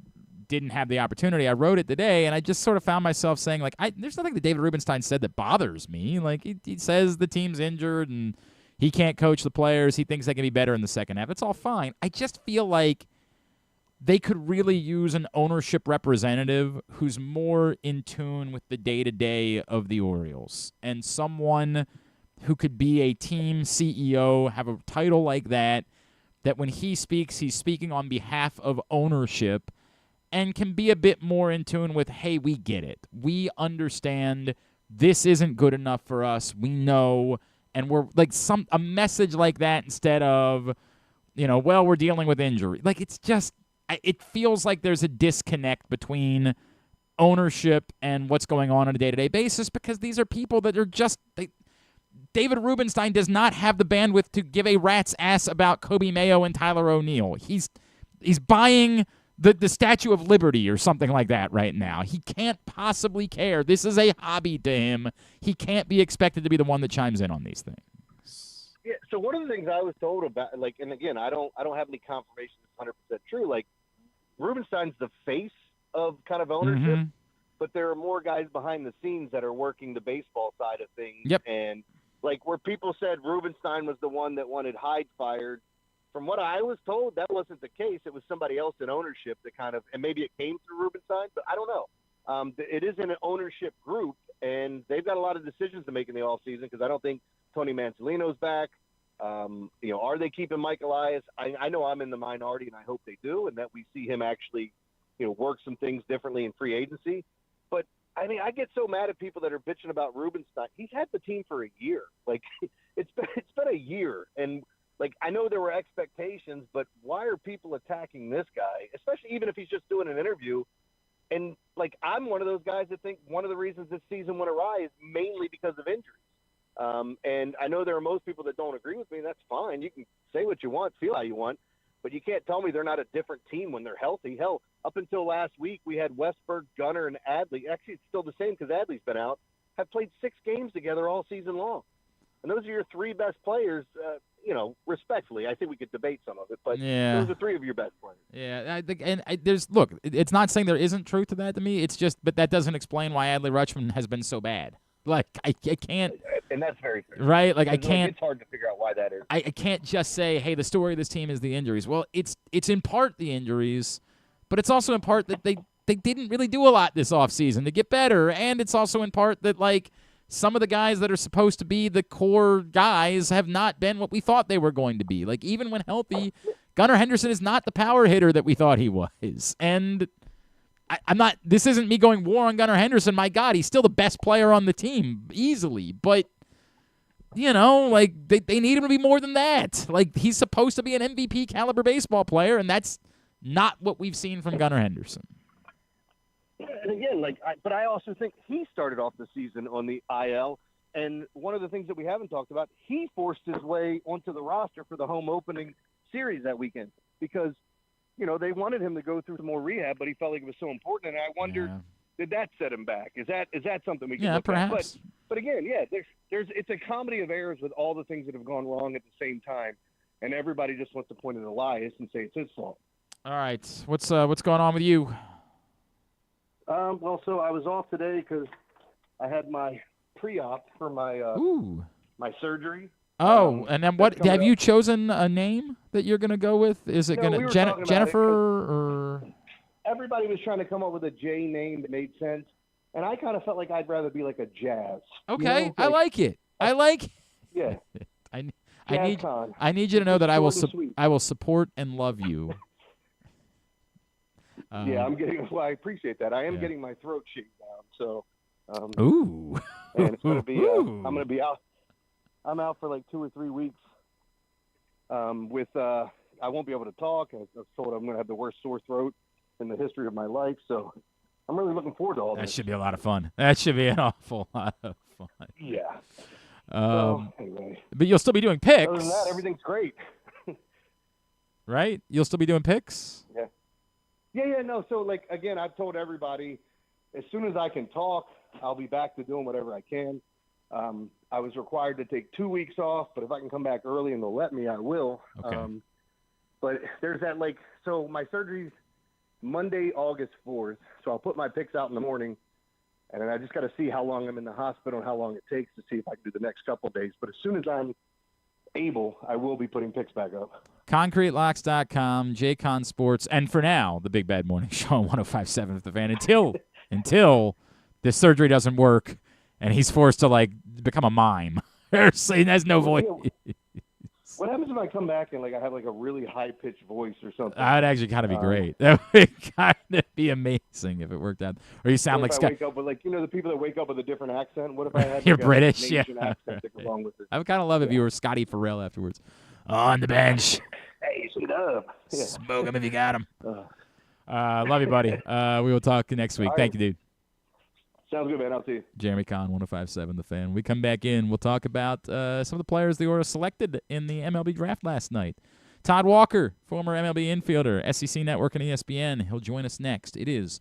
Speaker 2: didn't have the opportunity. I wrote it today, and I just sort of found myself saying, like, there's nothing that David Rubenstein said that bothers me. Like, he says the team's injured and he can't coach the players. He thinks they can be better in the second half. It's all fine. I just feel like they could really use an ownership representative who's more in tune with the day-to-day of the Orioles, and someone who could be a team CEO, have a title like that when he speaks, he's speaking on behalf of ownership and can be a bit more in tune with, hey, we get it. We understand this isn't good enough for us. We know, and we're like a message like that instead of, well, we're dealing with injury. Like, it's just, it feels like there's a disconnect between ownership and what's going on a day-to-day basis, because these are people that are just, David Rubenstein does not have the bandwidth to give a rat's ass about Kobe Mayo and Tyler O'Neill. He's buying the Statue of Liberty or something like that right now. He can't possibly care. This is a hobby to him. He can't be expected to be the one that chimes in on these things.
Speaker 10: Yeah. So one of the things I was told about, like, and again, I don't have any confirmation it's 100% true. Like, Rubenstein's the face of kind of ownership, but there are more guys behind the scenes that are working the baseball side of things.
Speaker 2: Yep.
Speaker 10: And like where people said Rubenstein was the one that wanted Hyde fired, from what I was told, that wasn't the case. It was somebody else in ownership that kind of, and maybe it came through Rubenstein, but I don't know. It is in an ownership group, and they've got a lot of decisions to make in the offseason, because I don't think Tony Mansolino's back. Are they keeping Mike Elias? I know I'm in the minority, and I hope they do, and that we see him actually, work some things differently in free agency. But I mean, I get so mad at people that are bitching about Rubenstein. He's had the team for a year. Like, it's been a year, and like, I know there were expectations, but why are people attacking this guy, especially even if he's just doing an interview? And like, I'm one of those guys that think one of the reasons this season went awry is mainly because of injuries. And I know there are most people that don't agree with me, and that's fine. You can say what you want, feel how you want, but you can't tell me they're not a different team when they're healthy. Hell, up until last week, we had Westberg, Gunnar, and Adley. Actually, it's still the same because Adley's been out. Have played 6 games together all season long. And those are your 3 best players, respectfully. I think we could debate some of it, but those are 3 of your best players.
Speaker 2: Yeah, I think, and it's not saying there isn't truth to that to me. It's just, but that doesn't explain why Adley Rutschman has been so bad. Like, I can't.
Speaker 10: And that's very fair.
Speaker 2: Right? Like, I can't.
Speaker 10: It's hard to figure out why that is.
Speaker 2: I can't just say, hey, the story of this team is the injuries. Well, it's in part the injuries, but it's also in part that they didn't really do a lot this offseason to get better, and it's also in part that, like, some of the guys that are supposed to be the core guys have not been what we thought they were going to be. Like, even when healthy, Gunnar Henderson is not the power hitter that we thought he was. And I'm not – this isn't me going war on Gunnar Henderson. My God, he's still the best player on the team, easily. But, like, they need him to be more than that. Like, he's supposed to be an MVP caliber baseball player, and that's not what we've seen from Gunnar Henderson.
Speaker 10: And again, but I also think he started off the season on the IL, and one of the things that we haven't talked about, he forced his way onto the roster for the home opening series that weekend because, they wanted him to go through some more rehab, but he felt like it was so important, and I wondered, did that set him back? Is that something we can look
Speaker 2: perhaps.
Speaker 10: at? But again, it's a comedy of errors with all the things that have gone wrong at the same time, and everybody just wants to point at Elias and say it's his fault.
Speaker 2: All right, what's going on with you?
Speaker 10: Well, so I was off today because I had my pre-op for my my surgery.
Speaker 2: Oh, and then what? Have you chosen a name that you're going to go with? Is it going to Jennifer or?
Speaker 10: Everybody was trying to come up with a J name that made sense, and I kind of felt like I'd rather be like a Jazz.
Speaker 2: Okay, I like it. I like.
Speaker 10: Yeah.
Speaker 2: I need you to know that I will support and love you.
Speaker 10: Yeah, I'm getting. Well, I appreciate that. I am getting my throat shaved down, so.
Speaker 2: Ooh.
Speaker 10: And it's gonna be. I'm gonna be out. I'm out for like 2 or 3 weeks. With I won't be able to talk. I was told I'm gonna have the worst sore throat in the history of my life. So, I'm really looking forward to all this.
Speaker 2: That should be a lot of fun. That should be an awful lot of fun.
Speaker 10: Yeah. Anyway.
Speaker 2: But you'll still be doing picks.
Speaker 10: Other than that, everything's great.
Speaker 2: Right? You'll still be doing picks?
Speaker 10: Yeah. Yeah, no. So, like, again, I've told everybody, as soon as I can talk, I'll be back to doing whatever I can. I was required to take 2 weeks off, but if I can come back early and they'll let me, I will.
Speaker 2: Okay.
Speaker 10: But there's that, like, so my surgery's Monday, August 4th, so I'll put my picks out in the morning, and then I just got to see how long I'm in the hospital and how long it takes to see if I can do the next couple of days. But as soon as I'm able, I will be putting picks back up.
Speaker 2: ConcreteLocks.com, JCon Sports, and for now, the Big Bad Morning Show on 105.7 The Fan until this surgery doesn't work and he's forced to, like, become a mime. He has no voice.
Speaker 10: What happens if I come back and, like, I have, like, a really high-pitched voice or something?
Speaker 2: That would actually kind of be great. That would kind of be amazing if it worked out. Or you sound like
Speaker 10: Scott. Wake up with, like, the people that wake up with a different accent? What if I had
Speaker 2: You're
Speaker 10: like,
Speaker 2: British,
Speaker 10: a Asian accent to go along with it?
Speaker 2: I would kind of love if you were Scotty Farrell afterwards. On the bench,
Speaker 11: Hey, sweet up. Yeah.
Speaker 2: Smoke him if you got him. Love you, buddy. We will talk next week.
Speaker 11: All
Speaker 2: Thank
Speaker 11: right.
Speaker 2: you, dude.
Speaker 11: Sounds good, man. I'll see you.
Speaker 2: Jeremy Conn, 105.7 The Fan. We come back in. We'll talk about some of the players the Orioles selected in the MLB Draft last night. Todd Walker, former MLB infielder, SEC Network and ESPN. He'll join us next. It is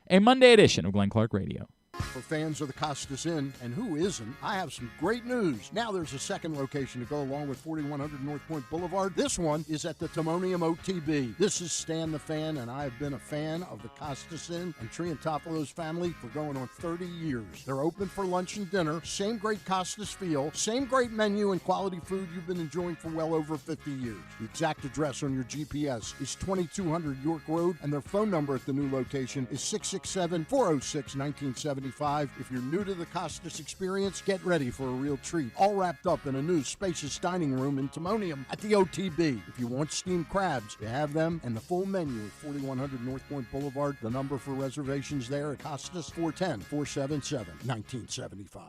Speaker 2: a Monday edition of Glenn Clark Radio.
Speaker 8: For fans of the Costas Inn, and who isn't, I have some great news. Now there's a second location to go along with 4100 North Point Boulevard. This one is at the Timonium OTB. This is Stan the Fan, and I have been a fan of the Costas Inn and Triantafalo's family for going on 30 years. They're open for lunch and dinner, same great Costas feel, same great menu and quality food you've been enjoying for well over 50 years. The exact address on your GPS is 2200 York Road, and their phone number at the new location is 667-406-1970. If you're new to the Costas experience, get ready for a real treat. All wrapped up in a new spacious dining room in Timonium at the OTB. If you want steamed crabs, you have them, and the full menu at 4100 North Point Boulevard. The number for reservations there at Costas, 410-477-1975.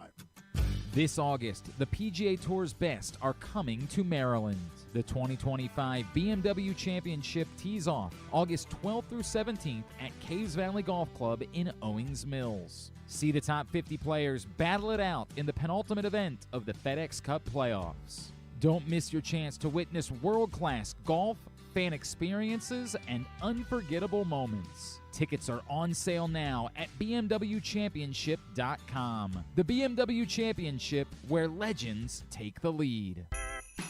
Speaker 2: This August, the PGA Tour's best are coming to Maryland. The 2025 BMW Championship tees off August 12th through 17th at Caves Valley Golf Club in Owings Mills. See the top 50 players battle it out in the penultimate event of the FedEx Cup playoffs. Don't miss your chance to witness world-class golf, fan experiences, and unforgettable moments. Tickets are on sale now at bmwchampionship.com. The BMW Championship, where legends take the lead.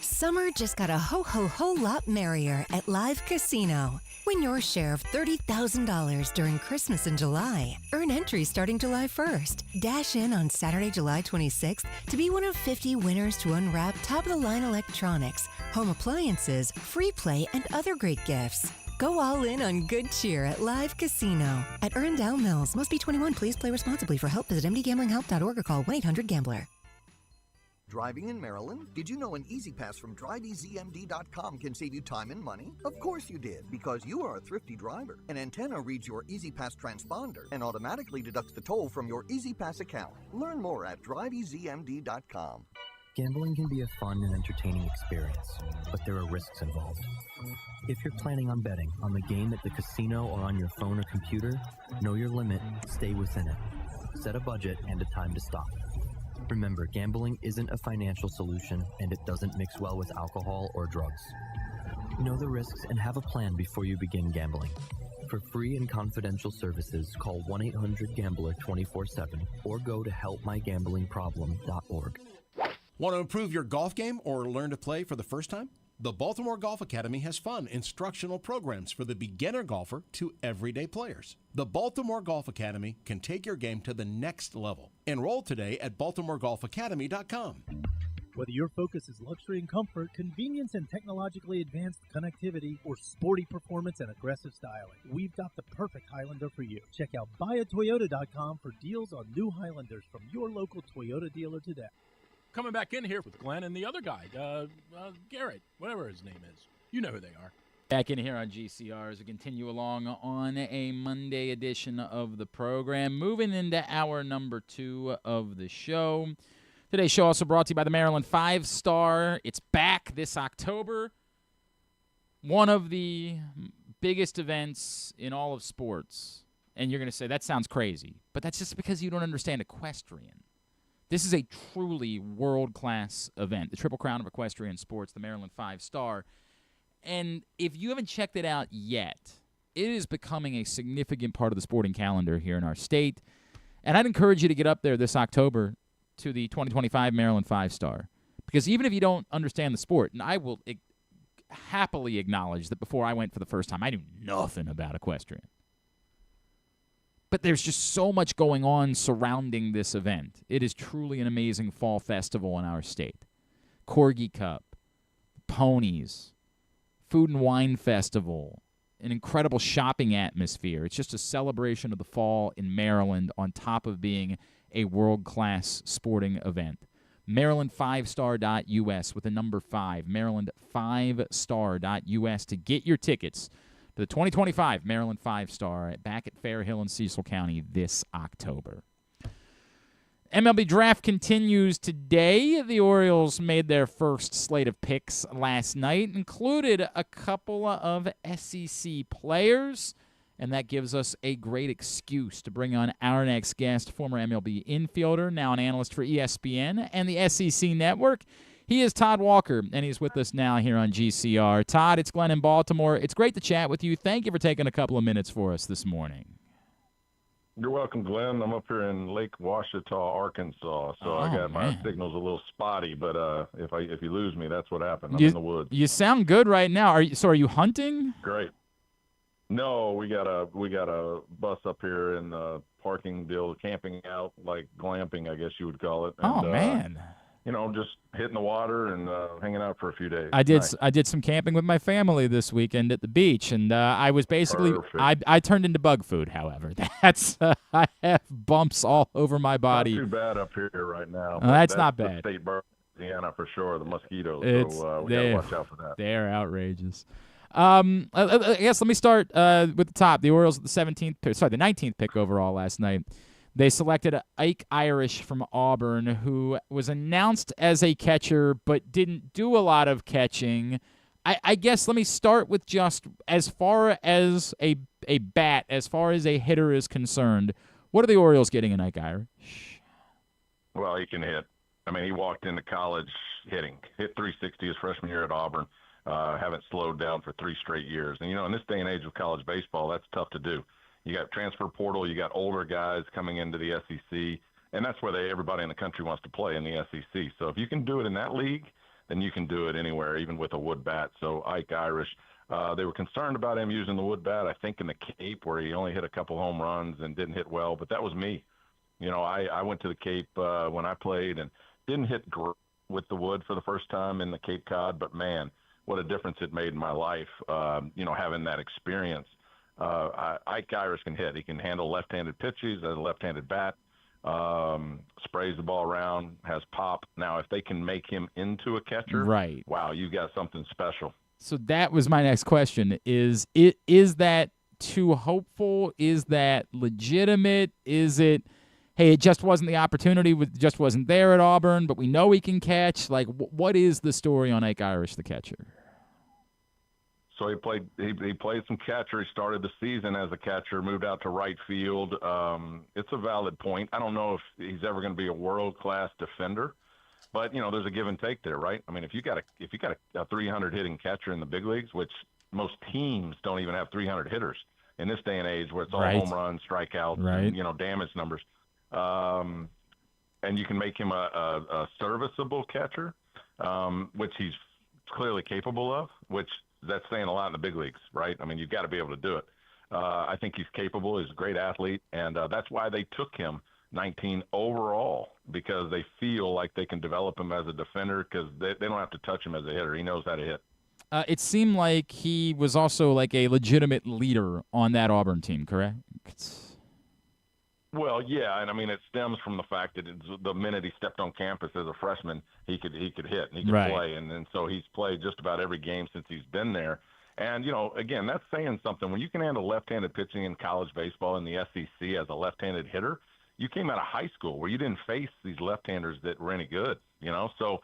Speaker 6: Summer just got a whole lot merrier at Live Casino. Win your share of $30,000 during Christmas in July. Earn entries starting July 1st. Dash in on Saturday, July 26th to be one of 50 winners to unwrap top-of-the-line electronics, home appliances, free play, and other great gifts. Go all in on good cheer at Live Casino. At Erndale Mills. Must be 21. Please play responsibly. For help, visit mdgamblinghelp.org or call 1-800-GAMBLER.
Speaker 4: Driving in Maryland? Did you know an Easy Pass from driveeasymd.com can save you time and money? Of course you did, because you are a thrifty driver. An antenna reads your Easy Pass transponder and automatically deducts the toll from your Easy Pass account. Learn more at driveeasymd.com.
Speaker 7: Gambling can be a fun and entertaining experience, but there are risks involved. If you're planning on betting on the game at the casino or on your phone or computer, know your limit, stay within it. Set a budget and a time to stop. Remember, gambling isn't a financial solution, and it doesn't mix well with alcohol or drugs. Know the risks and have a plan before you begin gambling. For free and confidential services, call 1-800-GAMBLER 24/7 or go to helpmygamblingproblem.org.
Speaker 5: Want to improve your golf game or learn to play for the first time? The Baltimore Golf Academy has fun, instructional programs for the beginner golfer to everyday players. The Baltimore Golf Academy can take your game to the next level. Enroll today at baltimoregolfacademy.com.
Speaker 12: Whether your focus is luxury and comfort, convenience and technologically advanced connectivity, or sporty performance and aggressive styling, we've got the perfect Highlander for you. Check out buyatoyota.com for deals on new Highlanders from your local Toyota dealer today.
Speaker 9: Coming back in here with Glenn and the other guy, Garrett, whatever his name is. You know who they are.
Speaker 2: Back in here on GCR as we continue along on a Monday edition of the program. Moving into hour number 2 of the show. Today's show also brought to you by the Maryland 5-Star. It's back this October. One of the biggest events in all of sports. And you're going to say, that sounds crazy. But that's just because you don't understand equestrian. This is a truly world-class event, the Triple Crown of Equestrian Sports, the Maryland 5-Star. And if you haven't checked it out yet, it is becoming a significant part of the sporting calendar here in our state. And I'd encourage you to get up there this October to the 2025 Maryland 5-Star. Because even if you don't understand the sport, and I will happily acknowledge that before I went for the first time, I knew nothing about equestrian. But there's just so much going on surrounding this event. It is truly an amazing fall festival in our state. Corgi Cup, ponies, food and wine festival, an incredible shopping atmosphere. It's just a celebration of the fall in Maryland on top of being a world-class sporting event. Maryland5star.us with the number 5, Maryland5star.us to get your tickets to the 2025 Maryland 5-Star back at Fair Hill in Cecil County this October. MLB Draft continues today. The Orioles made their first slate of picks last night, included a couple of SEC players, and that gives us a great excuse to bring on our next guest, former MLB infielder, now an analyst for ESPN and the SEC Network. He is Todd Walker, and he's with us now here on GCR. Todd, it's Glenn in Baltimore. It's great to chat with you. Thank you for taking a couple of minutes for us this morning.
Speaker 13: You're welcome, Glenn. I'm up here in Lake Ouachita, Arkansas, so I got my signal's a little spotty. But if you lose me, that's what happened. I'm in the woods.
Speaker 2: You sound good right now. Are you hunting?
Speaker 13: Great. No, we got a bus up here in the parking deal, camping out, like glamping, I guess you would call it. And,
Speaker 2: man.
Speaker 13: Just hitting the water and hanging out for a few days.
Speaker 2: I did some camping with my family this weekend at the beach, and I was basically I turned into bug food. However, that's I have bumps all over my body.
Speaker 13: Not too bad up here right now.
Speaker 2: That's not bad.
Speaker 13: The state bird, Indiana for sure. The mosquitoes. So we gotta watch out for that.
Speaker 2: They're outrageous. I guess let me start with the top. The Orioles at the 19th pick overall last night. They selected Ike Irish from Auburn, who was announced as a catcher but didn't do a lot of catching. I guess let me start with just as far as a bat, as far as a hitter is concerned, what are the Orioles getting in Ike Irish?
Speaker 13: Well, he can hit. I mean, he walked into college hitting. Hit 360 his freshman year at Auburn. Haven't slowed down for 3 straight years. And, in this day and age of college baseball, that's tough to do. You got transfer portal, you got older guys coming into the SEC, and that's where everybody in the country wants to play, in the SEC. So if you can do it in that league, then you can do it anywhere, even with a wood bat. So Ike Irish, they were concerned about him using the wood bat, I think in the Cape, where he only hit a couple home runs and didn't hit well, but that was me. I went to the Cape when I played and didn't hit great with the wood for the first time in the Cape Cod, but man, what a difference it made in my life, having that experience. Ike Irish can hit. He can handle left-handed pitches, has a left-handed bat, sprays the ball around, has pop. Now, if they can make him into a catcher,
Speaker 2: right?
Speaker 13: Wow, you got something special.
Speaker 2: So that was my next question. Is that too hopeful? Is that legitimate? Is it, hey, it just wasn't the opportunity, just wasn't there at Auburn, but we know he can catch? Like, what is the story on Ike Irish, the catcher?
Speaker 13: So he played some catcher. He started the season as a catcher, moved out to right field. It's a valid point. I don't know if he's ever going to be a world-class defender, but there's a give and take there, right? I mean, if you got a 300 hitting catcher in the big leagues, which most teams don't even have 300 hitters in this day and age, where it's all home runs, strikeouts, and, damage numbers, and you can make him a serviceable catcher, which he's clearly capable of, which that's saying a lot in the big leagues, right? I mean, you've got to be able to do it. I think he's capable. He's a great athlete, and that's why they took him 19 overall, because they feel like they can develop him as a defender, because they don't have to touch him as a hitter. He knows how to hit.
Speaker 2: It seemed like he was also like a legitimate leader on that Auburn team, correct?
Speaker 13: Well, yeah, and I mean it stems from the fact that the minute he stepped on campus as a freshman, he could hit and he could play, and so he's played just about every game since he's been there. And again, that's saying something. When you can handle left-handed pitching in college baseball in the SEC as a left-handed hitter, you came out of high school where you didn't face these left-handers that were any good. So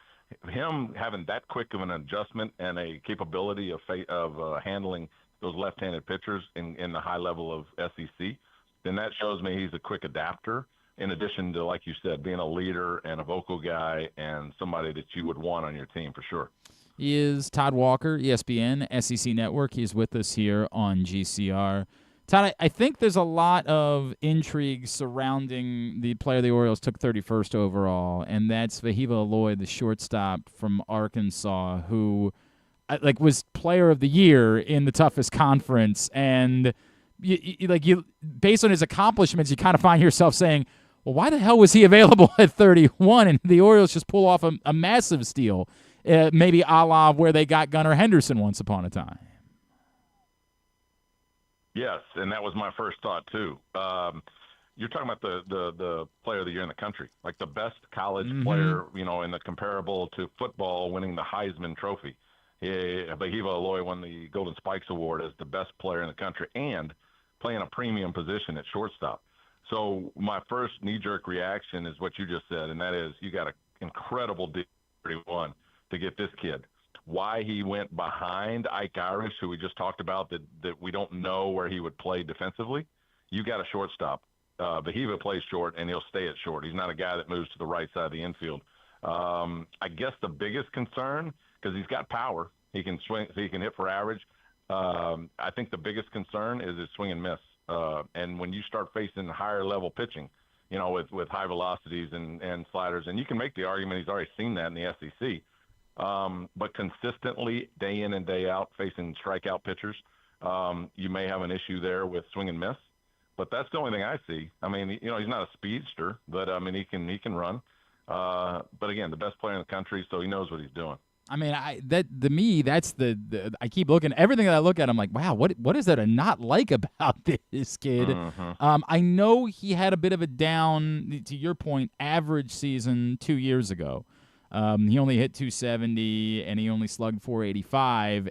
Speaker 13: him having that quick of an adjustment and a capability of handling those left-handed pitchers in the high level of SEC. Then that shows me he's a quick adapter, in addition to, like you said, being a leader and a vocal guy and somebody that you would want on your team for sure.
Speaker 2: He is Todd Walker, ESPN, SEC Network. He's with us here on GCR. Todd, I think there's a lot of intrigue surrounding the player the Orioles took 31st overall, and that's Wehiwa Aloy, the shortstop from Arkansas, who was player of the year in the toughest conference, and you based on his accomplishments, you kind of find yourself saying, well, why the hell was he available at 31? And the Orioles just pull off a massive steal, maybe a la where they got Gunnar Henderson once upon a time.
Speaker 13: Yes, and that was my first thought too. You're talking about the player of the year in the country, like the best college player, in the comparable to football, winning the Heisman Trophy. Wehiwa Aloy won the Golden Spikes Award as the best player in the country and playing a premium position at shortstop. So my first knee-jerk reaction is what you just said, and that is you got an incredible deal 31 to get this kid. Why he went behind Ike Irish, who we just talked about, that we don't know where he would play defensively. You got a shortstop. Wehiwa plays short, and he'll stay at short. He's not a guy that moves to the right side of the infield. I guess the biggest concern, because he's got power, he can swing, he can hit for average. I think the biggest concern is his swing and miss. And when you start facing higher level pitching, you know, with high velocities and sliders, and you can make the argument he's already seen that in the SEC. But consistently, day in and day out, facing strikeout pitchers, you may have an issue there with swing and miss. But that's the only thing I see. I mean, you know, he's not a speedster, but I mean, he can run. But again, the best player in the country, so he knows what he's doing.
Speaker 2: I mean, that's the I keep looking, everything that I look at, I'm like, wow, what is there to not like about this kid?
Speaker 13: Mm-hmm.
Speaker 2: I know he had a bit of a down, to your point, average season 2 years ago. He only hit 270 and he only slugged 485.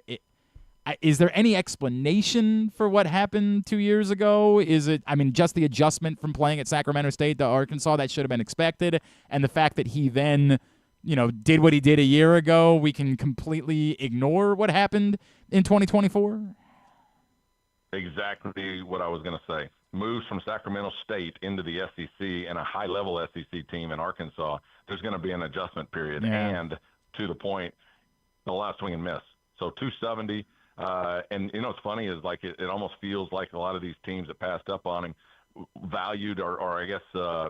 Speaker 2: Is there any explanation for what happened 2 years ago? Is it, I mean, just the adjustment from playing at Sacramento State to Arkansas that should have been expected, and the fact that he then, you know, did what he did a year ago, we can completely ignore what happened in 2024?
Speaker 13: Exactly what I was going to say. Moves from Sacramento State into the SEC and a high-level SEC team in Arkansas, there's going to be an adjustment period.
Speaker 2: Yeah.
Speaker 13: And to the point, a lot of swing and miss. So 270, and you know what's funny is like it almost feels like a lot of these teams that passed up on him valued or I guess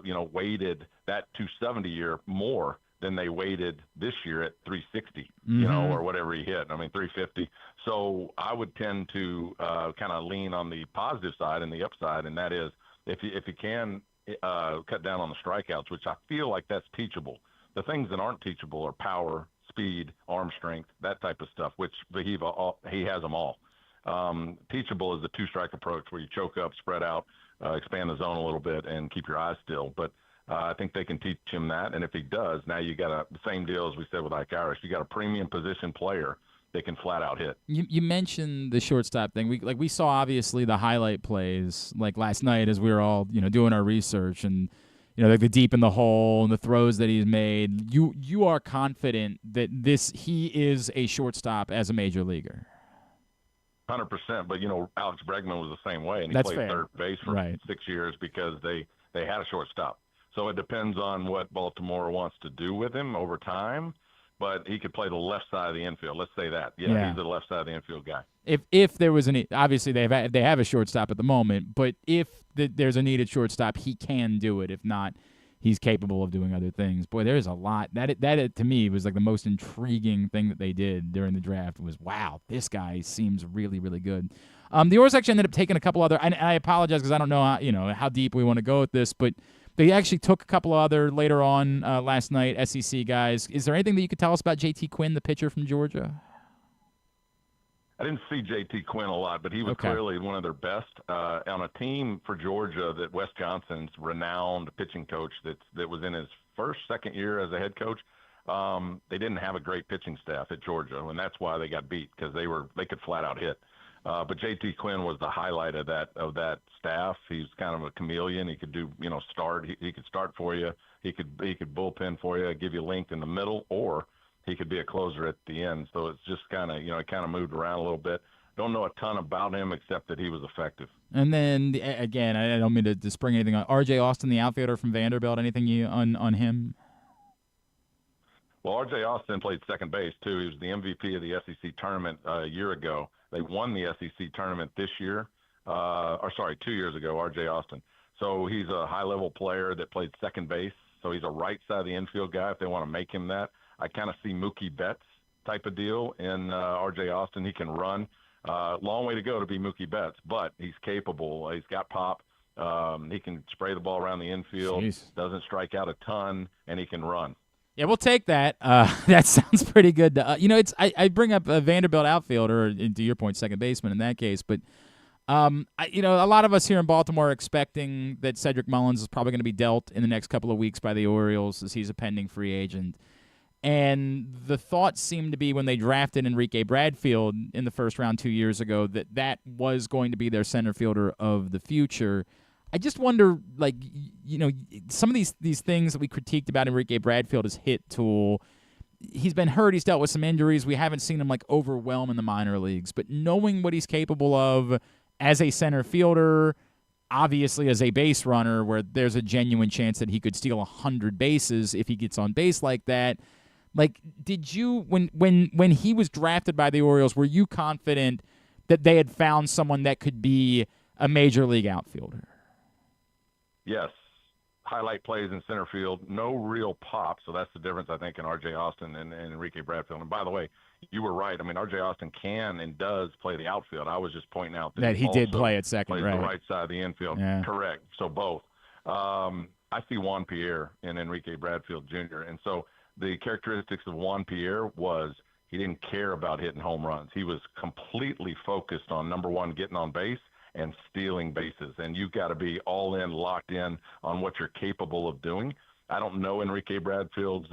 Speaker 13: you know, weighted that 270 year more than they weighted this year at 360, you know, or whatever he hit. I mean, 350. So I would tend to kind of lean on the positive side and the upside, and that is if you can cut down on the strikeouts, which I feel like that's teachable. The things that aren't teachable are power, speed, arm strength, that type of stuff, which Wehiwa, he has them all. Teachable is the two-strike approach where you choke up, spread out, expand the zone a little bit, and keep your eyes still. But I think they can teach him that, and if he does, now you got the same deal as we said with Ike Irish. You got a premium position player that can flat out hit.
Speaker 2: You mentioned the shortstop thing. We saw obviously the highlight plays like last night as we were all, you know, doing our research, and you know, like the deep in the hole and the throws that he's made. You are confident that he is a shortstop as a major leaguer.
Speaker 13: 100%. But you know, Alex Bregman was the same way, and he
Speaker 2: That's
Speaker 13: played
Speaker 2: fair.
Speaker 13: third base for
Speaker 2: Right.
Speaker 13: 6 years because they had a shortstop. So it depends on what Baltimore wants to do with him over time. But he could play the left side of the infield. Let's say that. Yeah. He's the left side of the infield guy.
Speaker 2: If there was obviously they have a shortstop at the moment, but if there's a needed shortstop, he can do it. If not, he's capable of doing other things. Boy, there's a lot. That to me was like the most intriguing thing that they did during the draft was, wow, this guy seems really, really good. The Orioles actually ended up taking a couple other, and I apologize because I don't know how deep we want to go with this, but they actually took a couple of other later on last night, SEC guys. Is there anything that you could tell us about J.T. Quinn, the pitcher from Georgia?
Speaker 13: I didn't see J.T. Quinn a lot, but he was clearly one of their best on a team for Georgia that Wes Johnson's renowned pitching coach that was in his second year as a head coach. They didn't have a great pitching staff at Georgia, and that's why they got beat because they could flat out hit. But J.T. Quinn was the highlight of that staff. He's kind of a chameleon. He could do start. He could start for you. He could bullpen for you, give you length in the middle, or he could be a closer at the end. So it's just kind of it kind of moved around a little bit. Don't know a ton about him except that he was effective.
Speaker 2: And then again, I don't mean to spring anything on R.J. Austin, the outfielder from Vanderbilt. Anything on him?
Speaker 13: Well, R.J. Austin played second base too. He was the MVP of the SEC tournament a year ago. They won the SEC tournament this year, 2 years ago, R.J. Austin. So he's a high-level player that played second base. So he's a right side of the infield guy if they want to make him that. I kind of see Mookie Betts type of deal in R.J. Austin. He can run. Long way to go to be Mookie Betts, but he's capable. He's got pop. He can spray the ball around the infield, doesn't strike out a ton, and he can run.
Speaker 2: Yeah, we'll take that. That sounds pretty good. I bring up a Vanderbilt outfielder, to your point, second baseman in that case. But, a lot of us here in Baltimore are expecting that Cedric Mullins is probably going to be dealt in the next couple of weeks by the Orioles as he's a pending free agent. And the thought seemed to be when they drafted Enrique Bradfield in the first round 2 years ago that was going to be their center fielder of the future. I just wonder, like, some of these things that we critiqued about Enrique Bradfield, his hit tool. He's been hurt. He's dealt with some injuries. We haven't seen him like overwhelm in the minor leagues. But knowing what he's capable of as a center fielder, obviously as a base runner, where there's a genuine chance that he could steal 100 bases if he gets on base like that. Like, did you when he was drafted by the Orioles, were you confident that they had found someone that could be a major league outfielder?
Speaker 13: Yes. Highlight plays in center field, no real pop. So that's the difference, I think, in R.J. Austin and Enrique Bradfield. And by the way, you were right. I mean, R.J. Austin can and does play the outfield. I was just pointing out that
Speaker 2: he did play at second,
Speaker 13: plays
Speaker 2: right?
Speaker 13: The right side of the infield.
Speaker 2: Yeah.
Speaker 13: Correct. So both. I see Juan Pierre in Enrique Bradfield Jr. And so the characteristics of Juan Pierre was he didn't care about hitting home runs. He was completely focused on, number one, getting on base and stealing bases. And you've got to be all in, locked in on what you're capable of doing. I don't know Enrique Bradfield's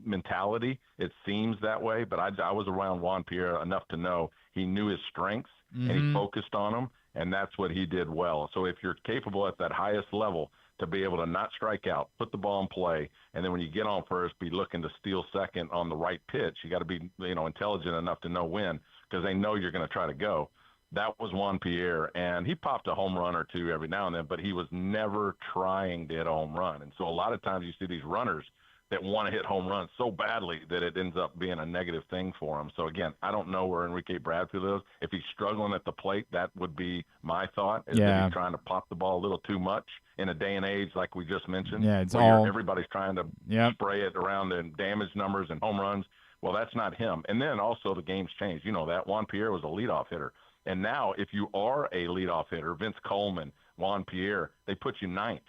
Speaker 13: mentality. It seems that way, but I was around Juan Pierre enough to know he knew his strengths and he focused on them, and that's what he did well. So if you're capable at that highest level to be able to not strike out, put the ball in play, and then when you get on first, be looking to steal second on the right pitch, you got to be intelligent enough to know when, because they know you're going to try to go. That was Juan Pierre, and he popped a home run or two every now and then, but he was never trying to hit a home run. And so a lot of times you see these runners that want to hit home runs so badly that it ends up being a negative thing for them. So, again, I don't know where Enrique Bradfield is. If he's struggling at the plate, that would be my thought, is that he's trying to pop the ball a little too much in a day and age like we just mentioned.
Speaker 2: Yeah, it's
Speaker 13: where everybody's trying to spray it around in damage numbers and home runs. Well, that's not him. And then also the game's changed. You know that. Juan Pierre was a leadoff hitter. And now, if you are a leadoff hitter, Vince Coleman, Juan Pierre, they put you ninth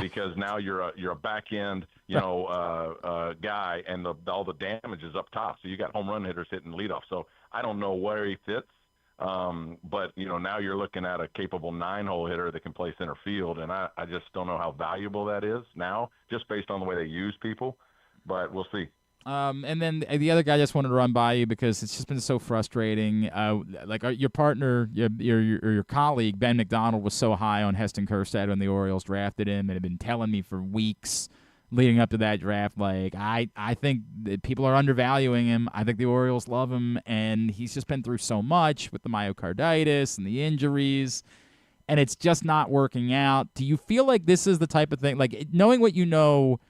Speaker 13: because now you're a back end, guy, and all the damage is up top. So you got home run hitters hitting leadoff. So I don't know where he fits, but now you're looking at a capable 9-hole hitter that can play center field, and I just don't know how valuable that is now, just based on the way they use people. But we'll see.
Speaker 2: And then the other guy I just wanted to run by you because it's just been so frustrating. Your partner, your colleague, Ben McDonald, was so high on Heston Kjerstad when the Orioles drafted him and had been telling me for weeks leading up to that draft, like, I think that people are undervaluing him. I think the Orioles love him, and he's just been through so much with the myocarditis and the injuries, and it's just not working out. Do you feel like this is the type of thing, like, knowing what you know,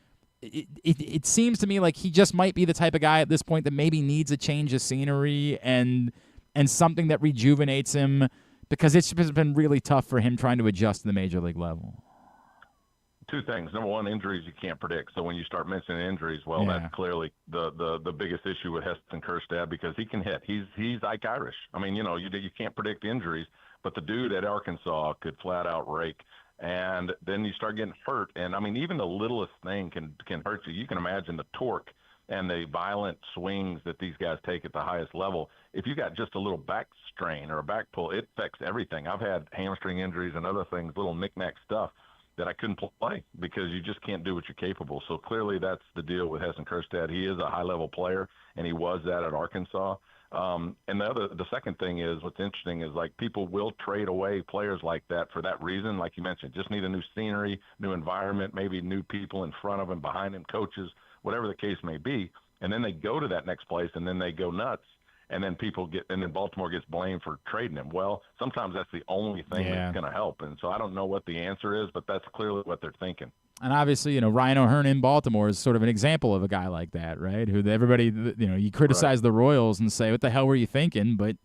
Speaker 2: it seems to me like he just might be the type of guy at this point that maybe needs a change of scenery and something that rejuvenates him, because it's been really tough for him trying to adjust to the major league level?
Speaker 13: Two things. Number one, injuries you can't predict. So when you start mentioning injuries, well, that's clearly the biggest issue with Heston Kjerstad, because he can hit. He's Ike Irish. I mean, you can't predict injuries, but the dude at Arkansas could flat out rake. And then you start getting hurt. And, I mean, even the littlest thing can hurt you. You can imagine the torque and the violent swings that these guys take at the highest level. If you got just a little back strain or a back pull, it affects everything. I've had hamstring injuries and other things, little knick-knack stuff that I couldn't play because you just can't do what you're capable. So clearly that's the deal with Heston Kjerstad. He is a high-level player, and he was that at Arkansas. And the second thing is, what's interesting is, like, people will trade away players like that for that reason. Like you mentioned, just need a new scenery, new environment, maybe new people in front of him, behind him, coaches, whatever the case may be. And then they go to that next place, and then they go nuts. And then and then Baltimore gets blamed for trading him. Well, sometimes that's the only thing that's going to help. And so I don't know what the answer is, but that's clearly what they're thinking.
Speaker 2: And obviously, Ryan O'Hearn in Baltimore is sort of an example of a guy like that, right? Who everybody, you criticize the Royals and say, what the hell were you thinking? But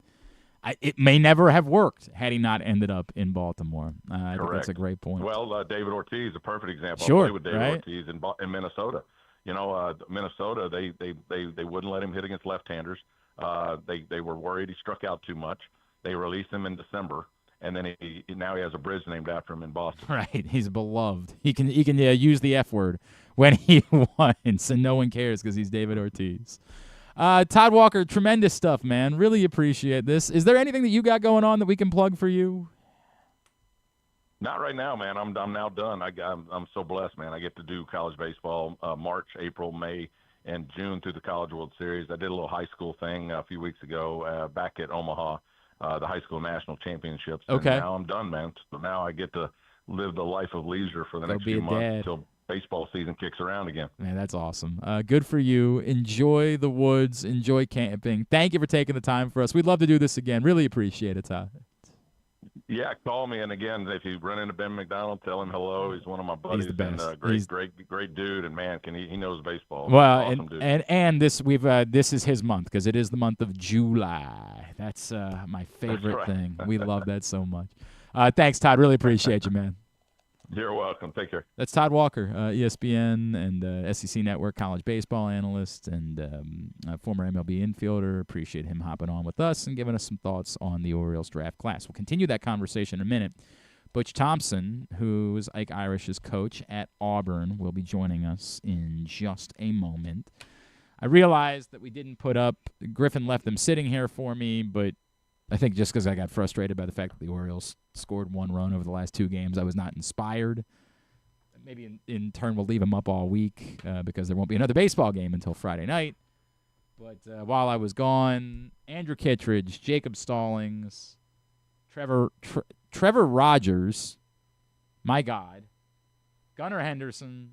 Speaker 2: it may never have worked had he not ended up in Baltimore. I think that's a great point.
Speaker 13: Well, David Ortiz, a perfect example.
Speaker 2: Sure,
Speaker 13: I played with David Ortiz in Minnesota. Minnesota, they wouldn't let him hit against left-handers. They were worried he struck out too much. They released him in December. And then now he has a bridge named after him in Boston.
Speaker 2: Right, he's beloved. He can use the F word when he wants, and no one cares because he's David Ortiz. Todd Walker, tremendous stuff, man. Really appreciate this. Is there anything that you got going on that we can plug for you?
Speaker 13: Not right now, man. I'm now done. I'm so blessed, man. I get to do college baseball March, April, May, and June through the College World Series. I did a little high school thing a few weeks ago back at Omaha. The high school national championships.
Speaker 2: Okay.
Speaker 13: And now I'm done, man. So now I get to live the life of leisure for the
Speaker 2: Go
Speaker 13: next
Speaker 2: be
Speaker 13: few
Speaker 2: a
Speaker 13: months
Speaker 2: dad.
Speaker 13: until baseball season kicks around again.
Speaker 2: Man, that's awesome. Good for you. Enjoy the woods. Enjoy camping. Thank you for taking the time for us. We'd love to do this again. Really appreciate it, Todd.
Speaker 13: Yeah, call me. And again, if you run into Ben McDonald, tell him hello. He's one of my buddies.
Speaker 2: He's the best.
Speaker 13: And great dude. And man, he knows baseball.
Speaker 2: Well,
Speaker 13: Awesome dude.
Speaker 2: and this this is his month because it is the month of July. That's my favorite
Speaker 13: right.
Speaker 2: thing. We love that so much. Thanks, Todd. Really appreciate you, man.
Speaker 13: You're welcome. Take care.
Speaker 2: That's Todd Walker, ESPN and SEC Network college baseball analyst and former MLB infielder. Appreciate him hopping on with us and giving us some thoughts on the Orioles draft class. We'll continue that conversation in a minute. Butch Thompson, who is Ike Irish's coach at Auburn, will be joining us in just a moment. I realized that we didn't put up – Griffin left them sitting here for me, but I think just because I got frustrated by the fact that the Orioles scored 1 run over the last 2 games, I was not inspired. Maybe in turn we'll leave them up all week because there won't be another baseball game until Friday night. But while I was gone, Andrew Kittredge, Jacob Stallings, Trevor Rogers, my God, Gunnar Henderson.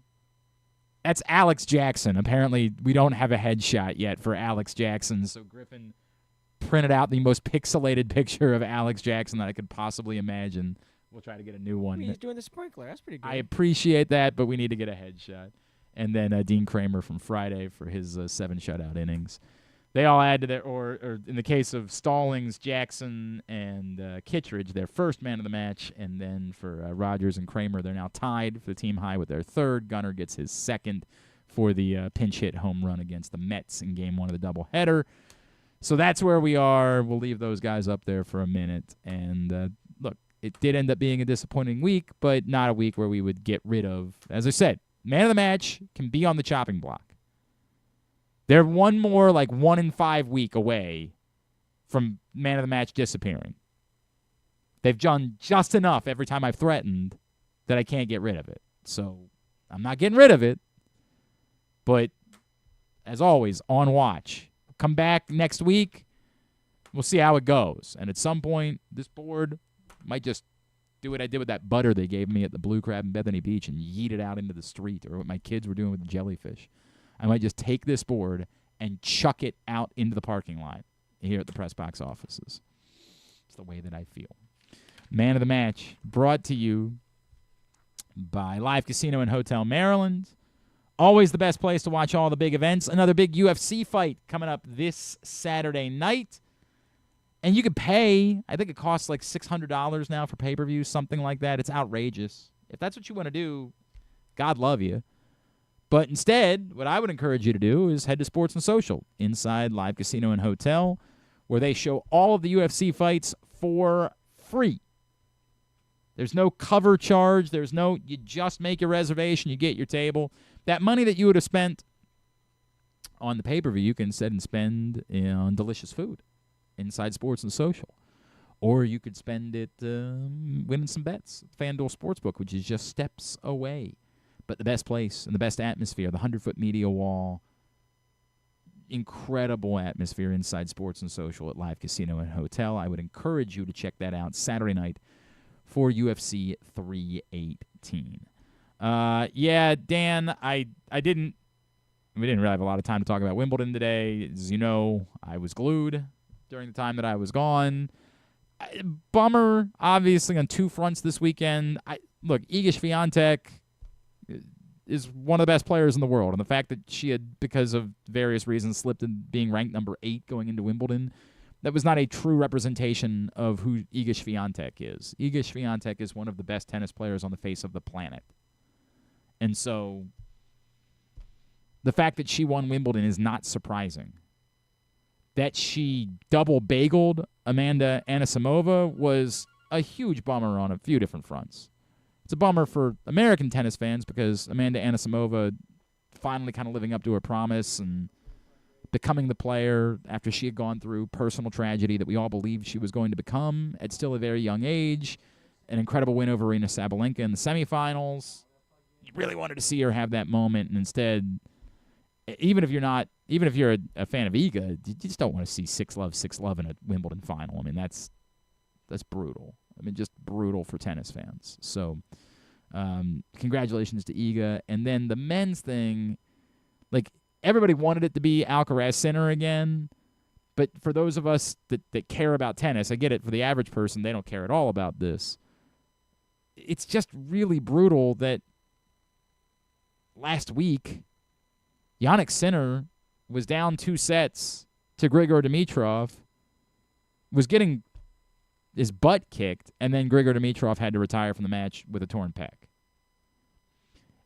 Speaker 2: That's Alex Jackson. Apparently we don't have a headshot yet for Alex Jackson, so Griffin printed out the most pixelated picture of Alex Jackson that I could possibly imagine. We'll try to get a new one.
Speaker 3: He's doing the sprinkler. That's pretty good.
Speaker 2: I appreciate that, but we need to get a headshot. And then Dean Kramer from Friday for his 7 shutout innings. They all add to their, or in the case of Stallings, Jackson, and Kittredge, their first man of the match. And then for Rogers and Kramer, they're now tied for the team high with their 3rd. Gunnar gets his 2nd for the pinch hit home run against the Mets in Game 1 of the doubleheader. So that's where we are. We'll leave those guys up there for a minute. And look, it did end up being a disappointing week, but not a week where we would get rid of, as I said, man of the match can be on the chopping block. They're one more 1 in 5 week away from man of the match disappearing. They've done just enough every time I've threatened that I can't get rid of it. So I'm not getting rid of it. But as always, on watch. Come back next week. We'll see how it goes. And at some point, this board might just do what I did with that butter they gave me at the Blue Crab in Bethany Beach and yeet it out into the street, or what my kids were doing with the jellyfish. I might just take this board and chuck it out into the parking lot here at the press box offices. It's the way that I feel. Man of the match brought to you by Live Casino and Hotel Maryland. Always the best place to watch all the big events. Another big UFC fight coming up this Saturday night. And you can pay, I think it costs $600 now for pay-per-view, something like that. It's outrageous. If that's what you want to do, God love you. But instead, what I would encourage you to do is head to Sports and Social inside Live Casino and Hotel, where they show all of the UFC fights for free. There's no cover charge. You just make your reservation, you get your table. That money that you would have spent on the pay-per-view, you can instead spend on delicious food inside Sports and Social. Or you could spend it winning some bets at FanDuel Sportsbook, which is just steps away. But the best place and the best atmosphere, the 100-foot media wall, incredible atmosphere inside Sports and Social at Live Casino and Hotel. I would encourage you to check that out Saturday night for UFC 318. Yeah, Dan, we didn't really have a lot of time to talk about Wimbledon today. As you know, I was glued during the time that I was gone. Bummer, obviously, on 2 fronts this weekend. Look, Iga Swiatek is one of the best players in the world, and the fact that she had, because of various reasons, slipped in being ranked number 8 going into Wimbledon, that was not a true representation of who Iga Swiatek is. Iga Swiatek is one of the best tennis players on the face of the planet. And so the fact that she won Wimbledon is not surprising. That she double-bageled Amanda Anisimova was a huge bummer on a few different fronts. It's a bummer for American tennis fans because Amanda Anisimova finally kind of living up to her promise and becoming the player after she had gone through personal tragedy that we all believed she was going to become at still a very young age. An incredible win over Arina Sabalenka in the semifinals. You really wanted to see her have that moment, and instead, even if you're a fan of Iga, you just don't want to see 6-love in a Wimbledon final. I mean, that's brutal. I mean, just brutal for tennis fans. So congratulations to Iga. And then the men's thing, like, everybody wanted it to be Alcaraz Sinner again. But for those of us that care about tennis, I get it. For the average person, they don't care at all about this. It's just really brutal that last week, Jannik Sinner was down 2 sets to Grigor Dimitrov, was getting his butt kicked, and then Grigor Dimitrov had to retire from the match with a torn pec.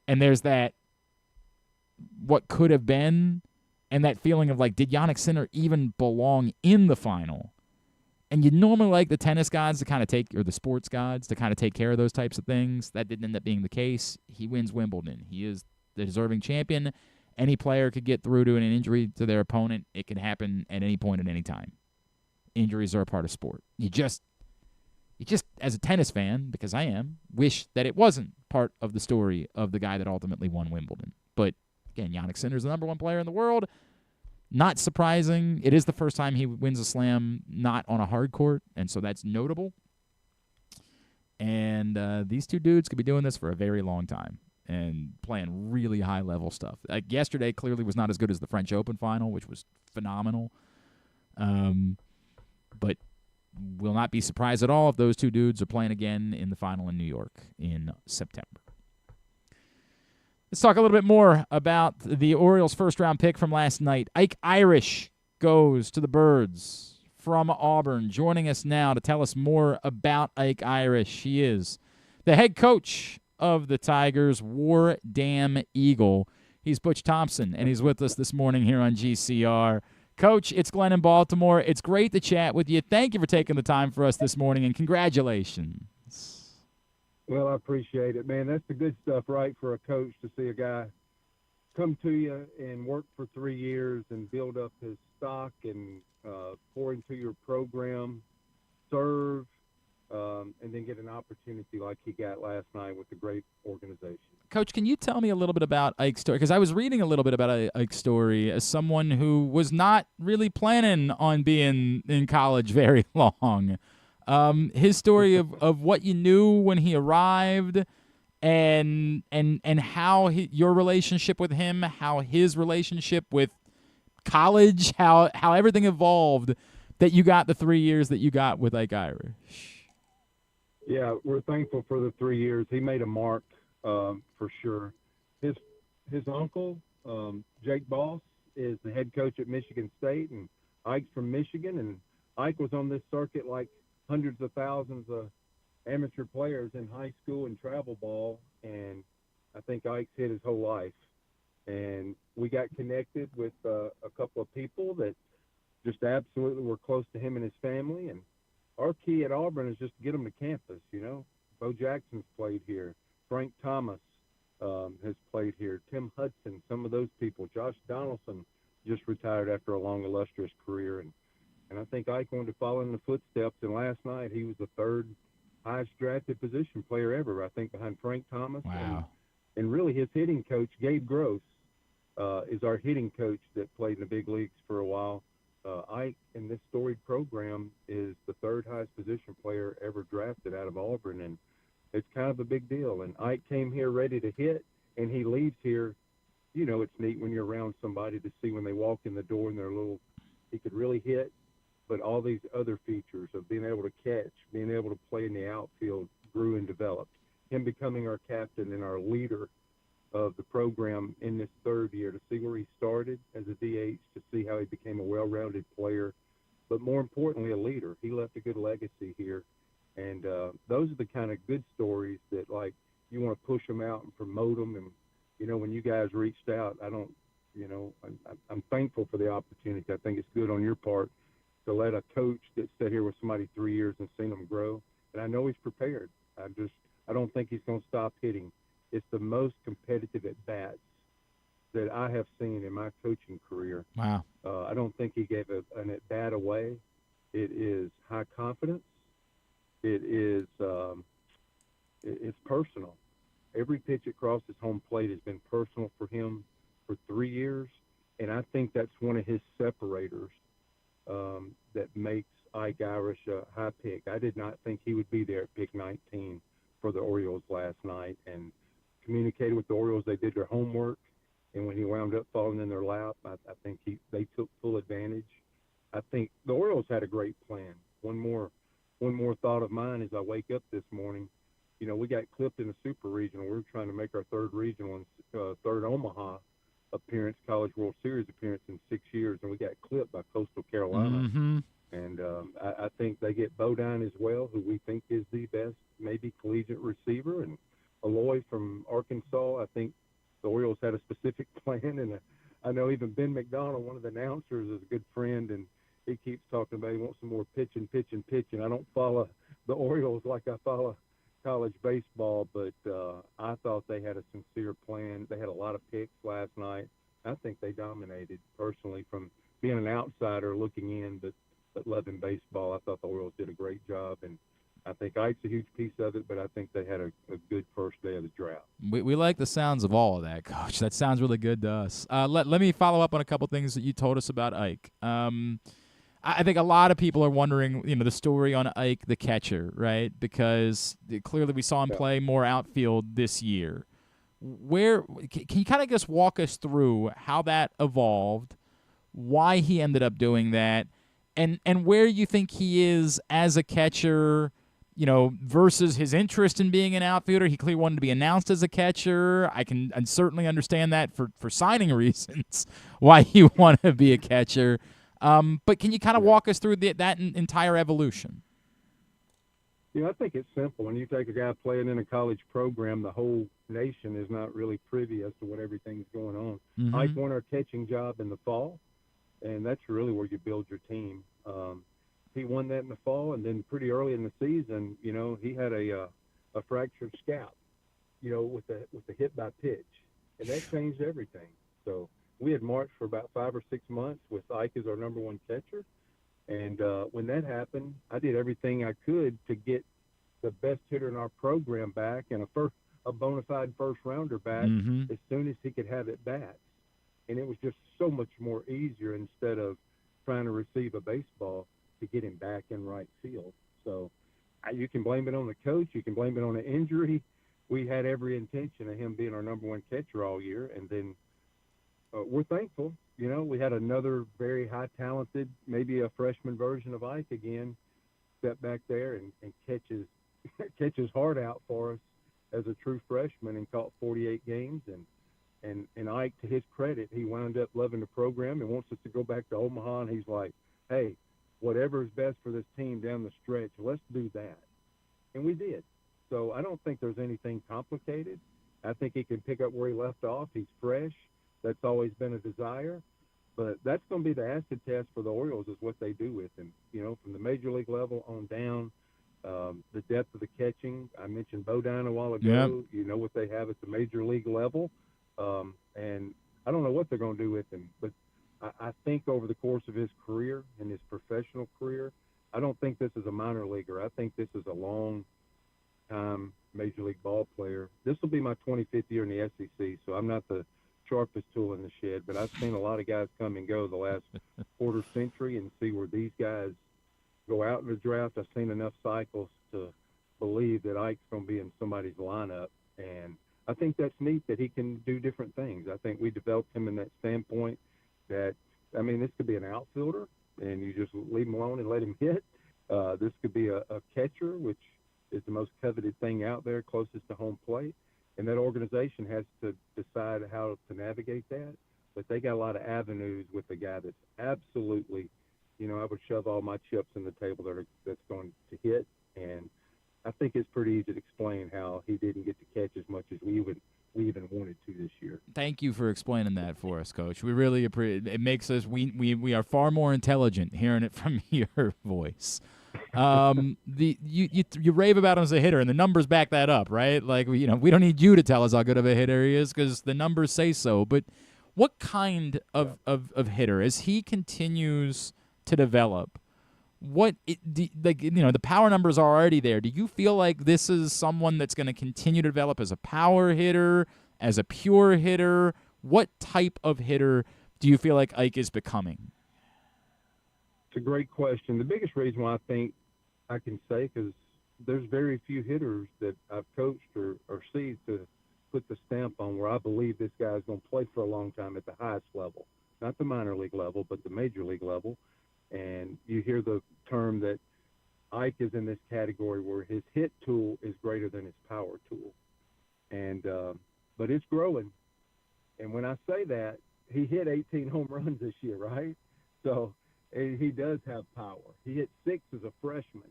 Speaker 2: And there's that what could have been, and that feeling of, like, did Jannik Sinner even belong in the final? And you normally like the tennis gods to kind of take, or the sports gods to kind of take care of those types of things. That didn't end up being the case. He wins Wimbledon. He is the deserving champion. Any player could get through to an injury to their opponent. It can happen at any point at any time. Injuries are a part of sport. You just, as a tennis fan, because I am, wish that it wasn't part of the story of the guy that ultimately won Wimbledon. But, again, Jannik Sinner is the number 1 player in the world. Not surprising. It is the first time he wins a slam not on a hard court, and so that's notable. And these two dudes could be doing this for a very long time and playing really high-level stuff. Like, yesterday clearly was not as good as the French Open final, which was phenomenal. But will not be surprised at all if those two dudes are playing again in the final in New York in September. Let's talk a little bit more about the Orioles' first-round pick from last night. Ike Irish goes to the Birds from Auburn. Joining us now to tell us more about Ike Irish. He is the head coach of the Tigers, War Damn Eagle. He's Butch Thompson, and he's with us this morning here on GCR. Coach, it's Glenn in Baltimore. It's great to chat with you. Thank you for taking the time for us this morning, and congratulations.
Speaker 14: Well, I appreciate it, man. That's the good stuff, right, for a coach to see a guy come to you and work for 3 years and build up his stock and pour into your program, serve, and then get an opportunity like he got last night with a great organization.
Speaker 2: Coach, can you tell me a little bit about Ike's story? Because I was reading a little bit about Ike's story as someone who was not really planning on being in college very long. His story of what you knew when he arrived and how your relationship with him, how his relationship with college, how everything evolved that you got the 3 years that you got with Ike Irish.
Speaker 14: Yeah, we're thankful for the 3 years. He made a mark for sure. His uncle, Jake Boss, is the head coach at Michigan State, and Ike's from Michigan, and Ike was on this circuit like hundreds of thousands of amateur players in high school and travel ball, and I think Ike's hit his whole life. And we got connected with a couple of people that just absolutely were close to him and his family, and our key at Auburn is just to get them to campus, you know. Bo Jackson's played here. Frank Thomas has played here. Tim Hudson, some of those people. Josh Donaldson just retired after a long, illustrious career, and I think Ike wanted to follow in the footsteps, and last night he was the 3rd highest drafted position player ever, I think, behind Frank Thomas.
Speaker 2: Wow.
Speaker 14: And really his hitting coach, Gabe Gross, is our hitting coach that played in the big leagues for a while. Ike, in this storied program, is the 3rd highest position player ever drafted out of Auburn, and it's kind of a big deal. And Ike came here ready to hit, and he leaves here. You know, it's neat when you're around somebody to see when they walk in the door and they're he could really hit. But all these other features of being able to catch, being able to play in the outfield grew and developed. Him becoming our captain and our leader of the program in this 3rd year, to see where he started as a DH, to see how he became a well-rounded player, but more importantly, a leader. He left a good legacy here. And those are the kind of good stories that, like, you want to push them out and promote them. And, you know, when you guys reached out, I'm thankful for the opportunity. I think it's good on your part to let a coach that sat here with somebody 3 years and seen them grow. And I know he's prepared. I don't think he's going to stop hitting. It's the most competitive at-bats that I have seen in my coaching career.
Speaker 2: Wow.
Speaker 14: I don't think he gave an at-bat away. It is high confidence. It is it's personal. Every pitch across his home plate has been personal for him for 3 years, and I think that's one of his separators that makes Ike Ike Irish a high pick. I did not think he would be there at pick 19 for the Orioles last night, and communicated with the Orioles. They did their homework, and when he wound up falling in their lap, I think they took full advantage. I think the Orioles had a great plan. One more thought of mine as I wake up this morning. You know, we got clipped in the Super Regional. We were trying to make our third regional and third Omaha appearance, College World Series appearance in 6 years, and we got clipped by Coastal Carolina.
Speaker 2: Mm-hmm.
Speaker 14: And I think they get Bodine as well, who we think is the best, maybe collegiate receiver, and Aloy from Arkansas. I think the Orioles had a specific plan, and I know even Ben McDonald, one of the announcers, is a good friend, and he keeps talking about he wants some more pitching. I don't follow the Orioles like I follow college baseball, but I thought they had a sincere plan. They had a lot of picks last night. I think they dominated, personally, from being an outsider looking in, but loving baseball. I thought the Orioles did a great job, and I think Ike's a huge piece of it, but I think they had a good first day of the draft.
Speaker 2: We like the sounds of all of that, Coach. That sounds really good to us. Let me follow up on a couple things that you told us about Ike. I think a lot of people are wondering, the story on Ike, the catcher, right? Because clearly we saw him play more outfield this year. Can you kind of just walk us through how that evolved, why he ended up doing that, and where you think he is as a catcher, versus his interest in being an outfielder? He clearly wanted to be announced as a catcher. I certainly understand that for signing reasons, why you want to be a catcher. But can you kind of walk us through that entire evolution?
Speaker 14: I think it's simple. When you take a guy playing in a college program, the whole nation is not really privy as to what everything's going on.
Speaker 2: Mm-hmm.
Speaker 14: Ike won our catching job in the fall, and that's really where you build your team. He won that in the fall, and then pretty early in the season, he had a fractured scalp, with the hit by pitch, and that changed everything. So we had marched for about 5 or 6 months with Ike as our number one catcher. And when that happened, I did everything I could to get the best hitter in our program back and a bona fide first rounder back as soon as he could have it back. And it was just so much more easier instead of trying to receive a baseball to get him back in right field. So you can blame it on the coach. You can blame it on an injury. We had every intention of him being our number one catcher all year. And then we're thankful. We had another very high talented, maybe a freshman version of Ike again, step back there and catches hard out for us as a true freshman and caught 48 games. And Ike, to his credit, he wound up loving the program and wants us to go back to Omaha. And he's like, hey, whatever is best for this team down the stretch, let's do that. And we did. So I don't think there's anything complicated. I think he can pick up where he left off. He's fresh. That's always been a desire, but that's going to be the acid test for the Orioles is what they do with him. From the major league level on down, the depth of the catching. I mentioned Bodine a while ago.
Speaker 2: Yep.
Speaker 14: You know what they have at the major league level, and I don't know what they're going to do with him, but I think over the course of his career and his professional career, I don't think this is a minor leaguer. I think this is a long-time major league ball player. This will be my 25th year in the SEC, so I'm not the sharpest tool in the shed, but I've seen a lot of guys come and go the last quarter century and see where these guys go out in the draft. I've seen enough cycles to believe that Ike's going to be in somebody's lineup, and I think that's neat that he can do different things. I think we developed him in that standpoint that, this could be an outfielder, and you just leave him alone and let him hit. This could be a catcher, which is the most coveted thing out there, closest to home plate. And that organization has to decide how to navigate that. But they got a lot of avenues with the guy that's absolutely, I would shove all my chips in the table that's going to hit. And I think it's pretty easy to explain how he didn't get to catch as much as we even wanted to this year.
Speaker 2: Thank you for explaining that for us, Coach. We really appreciate it. It makes us we are far more intelligent hearing it from your voice. You rave about him as a hitter, and the numbers back that up, right? Like we don't need you to tell us how good of a hitter he is because the numbers say so. But what kind of hitter, as he continues to develop, the power numbers are already there. Do you feel like this is someone that's going to continue to develop as a power hitter, as a pure hitter? What type of hitter do you feel like Ike is becoming?
Speaker 14: It's a great question. The biggest reason why I think I can say, because there's very few hitters that I've coached or seen to put the stamp on where I believe this guy's going to play for a long time at the highest level, not the minor league level, but the major league level. And you hear the term that Ike is in this category where his hit tool is greater than his power tool. And but it's growing. And when I say that, he hit 18 home runs this year, right? So he does have power. He hit 6 as a freshman,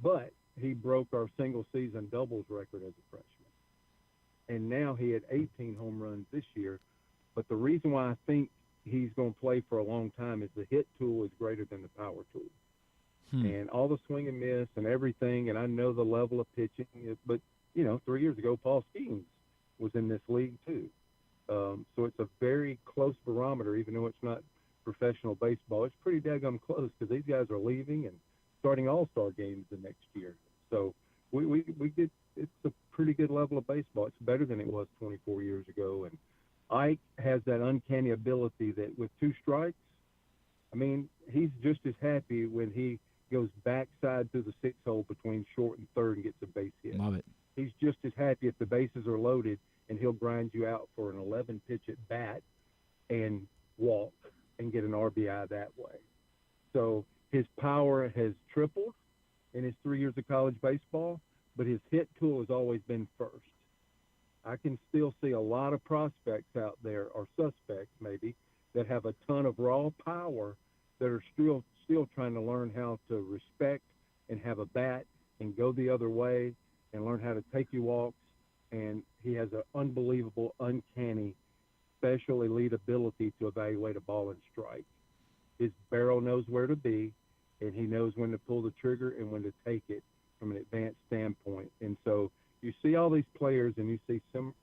Speaker 14: but he broke our single-season doubles record as a freshman. And now he had 18 home runs this year. But the reason why I think he's going to play for a long time is the hit tool is greater than the power tool. And all the swing and miss and everything, and I know the level of pitching, but, 3 years ago, Paul Skeens was in this league too. So it's a very close barometer, even though it's not professional baseball. It's pretty daggum close because these guys are leaving and starting all-star games the next year. So we get it's a pretty good level of baseball. It's better than it was 24 years ago. And Ike has that uncanny ability that with 2 strikes, I mean, he's just as happy when he goes backside to the 6 hole between short and third and gets a base hit.
Speaker 2: Love it.
Speaker 14: He's just as happy if the bases are loaded and he'll grind you out for an 11 pitch at bat and walk and get an RBI that way. So his power has tripled in his 3 years of college baseball, but his hit tool has always been first. I can still see a lot of prospects out there, or suspects maybe, that have a ton of raw power that are still trying to learn how to respect and have a bat and go the other way and learn how to take you walks. And he has an unbelievable, uncanny, special elite ability to evaluate a ball and strike. His barrel knows where to be, and he knows when to pull the trigger and when to take it from an advanced standpoint. And so you see all these players and you see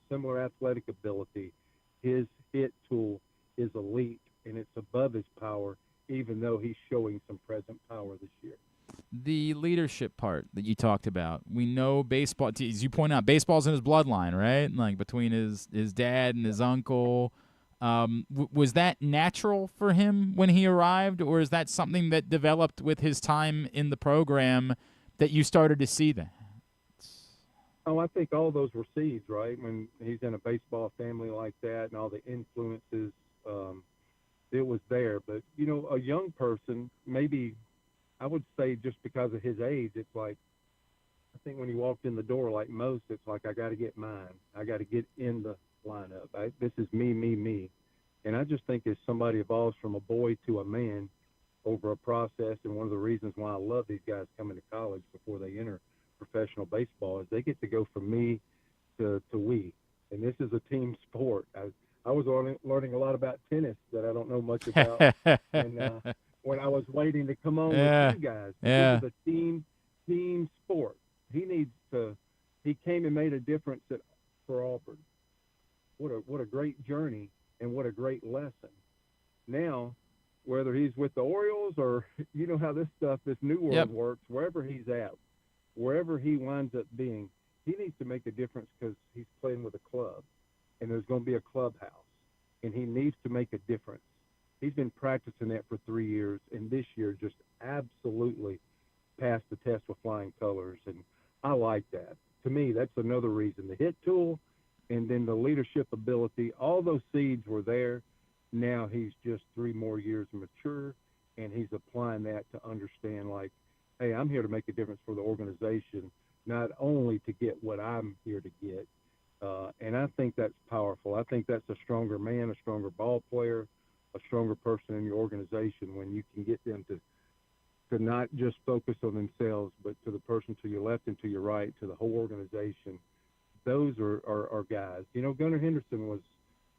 Speaker 14: similar athletic ability. His hit tool is elite, and it's above his power, even though he's showing some present power this year.
Speaker 2: The leadership part that you talked about, we know baseball, as you point out, baseball's in his bloodline, right? Like between his dad and his uncle. Was that natural for him when he arrived, or is that something that developed with his time in the program that you started to see that?
Speaker 14: Oh, I think all those were seeds, right? When he's in a baseball family like that and all the influences, it was there. But, a young person, maybe I would say just because of his age, it's like, I think when he walked in the door, like most, it's like, I got to get mine. I got to get in the lineup. This is me. And I just think as somebody evolves from a boy to a man over a process, and one of the reasons why I love these guys coming to college before they enter professional baseball is they get to go from me to we. And this is a team sport. I was learning a lot about tennis that I don't know much about. And when I was waiting to come on with you guys, this is a team sport. He came and made a difference for Auburn. What a great journey and what a great lesson. Now, whether he's with the Orioles or you know how this new world works, wherever he's at, wherever he winds up being, he needs to make a difference because he's playing with a club, and there's going to be a clubhouse, and he needs to make a difference. He's been practicing that for 3 years, and this year just absolutely passed the test with flying colors, and I like that. To me, that's another reason. The hit tool and then the leadership ability, all those seeds were there. Now he's just 3 more years mature, and he's applying that to understand, like, hey, I'm here to make a difference for the organization, not only to get what I'm here to get. And I think that's powerful. I think that's a stronger man, a stronger ball player, a stronger person in your organization when you can get them to not just focus on themselves, but to the person to your left and to your right, to the whole organization. Those are guys. Gunnar Henderson was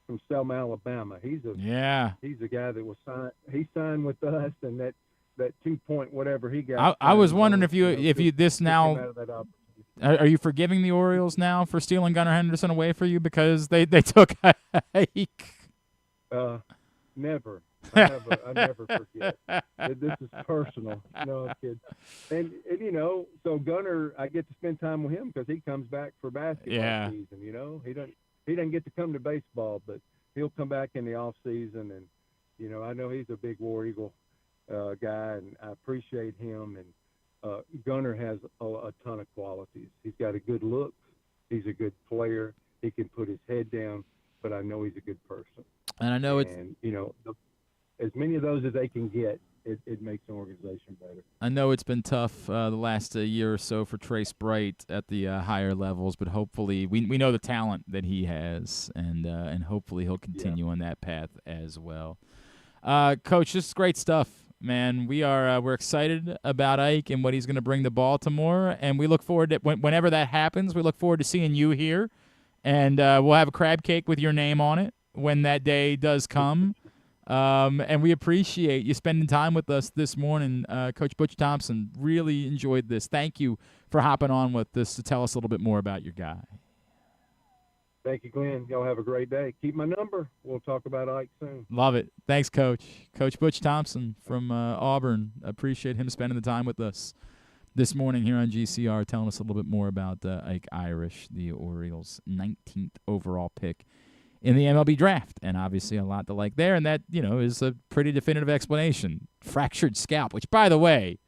Speaker 14: from Selma, Alabama. He's a guy that was signed. He signed with us, and that 2 point whatever he got.
Speaker 2: I was wondering if you this now. Are you forgiving the Orioles now for stealing Gunnar Henderson away for you because they took Ike?
Speaker 14: Never. I never forget. This is personal. No, kid. And so Gunnar, I get to spend time with him because he comes back for basketball season. He doesn't get to come to baseball, but he'll come back in the off season, and I know he's a big War Eagle guy, and I appreciate him. And Gunnar has a ton of qualities. He's got a good look. He's a good player. He can put his head down, but I know he's a good person.
Speaker 2: And I know
Speaker 14: as many of those as they can get, it makes an organization better.
Speaker 2: I know it's been tough the last year or so for Trace Bright at the higher levels, but hopefully we know the talent that he has, and hopefully he'll continue on that path as well. Coach, this is great stuff, man. We're excited about Ike and what he's going to bring to Baltimore, and we look forward to whenever that happens. We look forward to seeing you here, and we'll have a crab cake with your name on it when that day does come. And we appreciate you spending time with us this morning. Coach Butch Thompson, really enjoyed this. Thank you for hopping on with us to tell us a little bit more about your guy.
Speaker 14: Thank you, Glenn. Y'all have a great day. Keep my number. We'll talk about Ike soon.
Speaker 2: Love it. Thanks, Coach. Coach Butch Thompson from Auburn. Appreciate him spending the time with us this morning here on GCR, telling us a little bit more about Ike Irish, the Orioles' 19th overall pick in the MLB Draft, and obviously a lot to like there, and that, is a pretty definitive explanation. Fractured scalp, which, by the way,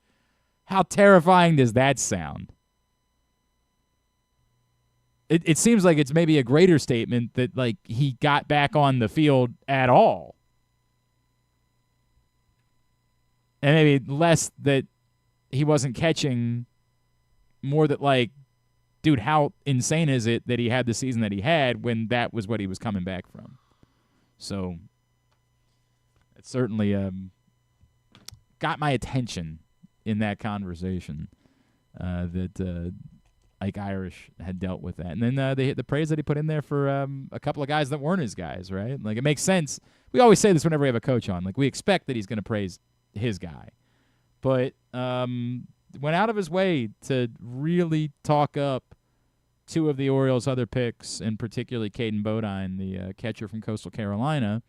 Speaker 2: how terrifying does that sound? It seems like it's maybe a greater statement that, like, he got back on the field at all. And maybe less that he wasn't catching, more that, like, dude, how insane is it that he had the season that he had when that was what he was coming back from? So it certainly got my attention in that conversation that Ike Irish had dealt with that. And then the praise that he put in there for a couple of guys that weren't his guys, right? Like, it makes sense. We always say this whenever we have a coach on. Like, we expect that he's going to praise his guy. But went out of his way to really talk up two of the Orioles' other picks, and particularly Caden Bodine, the catcher from Coastal Carolina.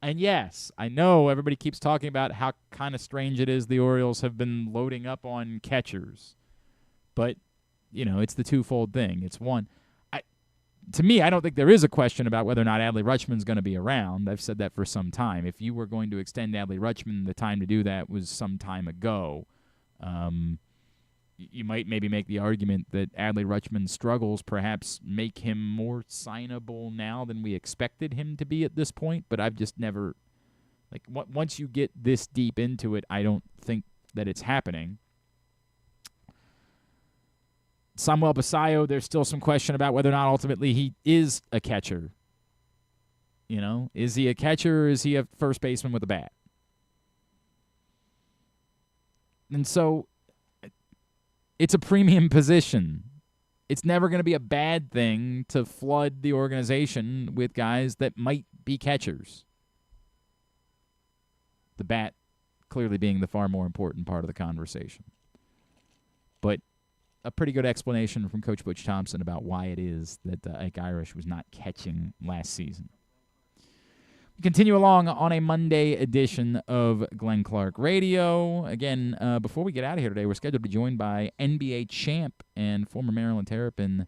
Speaker 2: And yes, I know everybody keeps talking about how kind of strange it is the Orioles have been loading up on catchers. But, it's the twofold thing. It's one, to me, I don't think there is a question about whether or not Adley Rutschman's going to be around. I've said that for some time. If you were going to extend Adley Rutschman, the time to do that was some time ago. You might maybe make the argument that Adley Rutschman's struggles perhaps make him more signable now than we expected him to be at this point, but I've just never, once you get this deep into it, I don't think that it's happening. Samuel Basayo, there's still some question about whether or not ultimately he is a catcher. Is he a catcher or is he a first baseman with a bat? And so it's a premium position. It's never going to be a bad thing to flood the organization with guys that might be catchers. The bat clearly being the far more important part of the conversation. But a pretty good explanation from Coach Butch Thompson about why it is that Ike Irish was not catching last season. We continue along on a Monday edition of Glenn Clark Radio. Again, before we get out of here today, we're scheduled to be joined by NBA champ and former Maryland Terrapin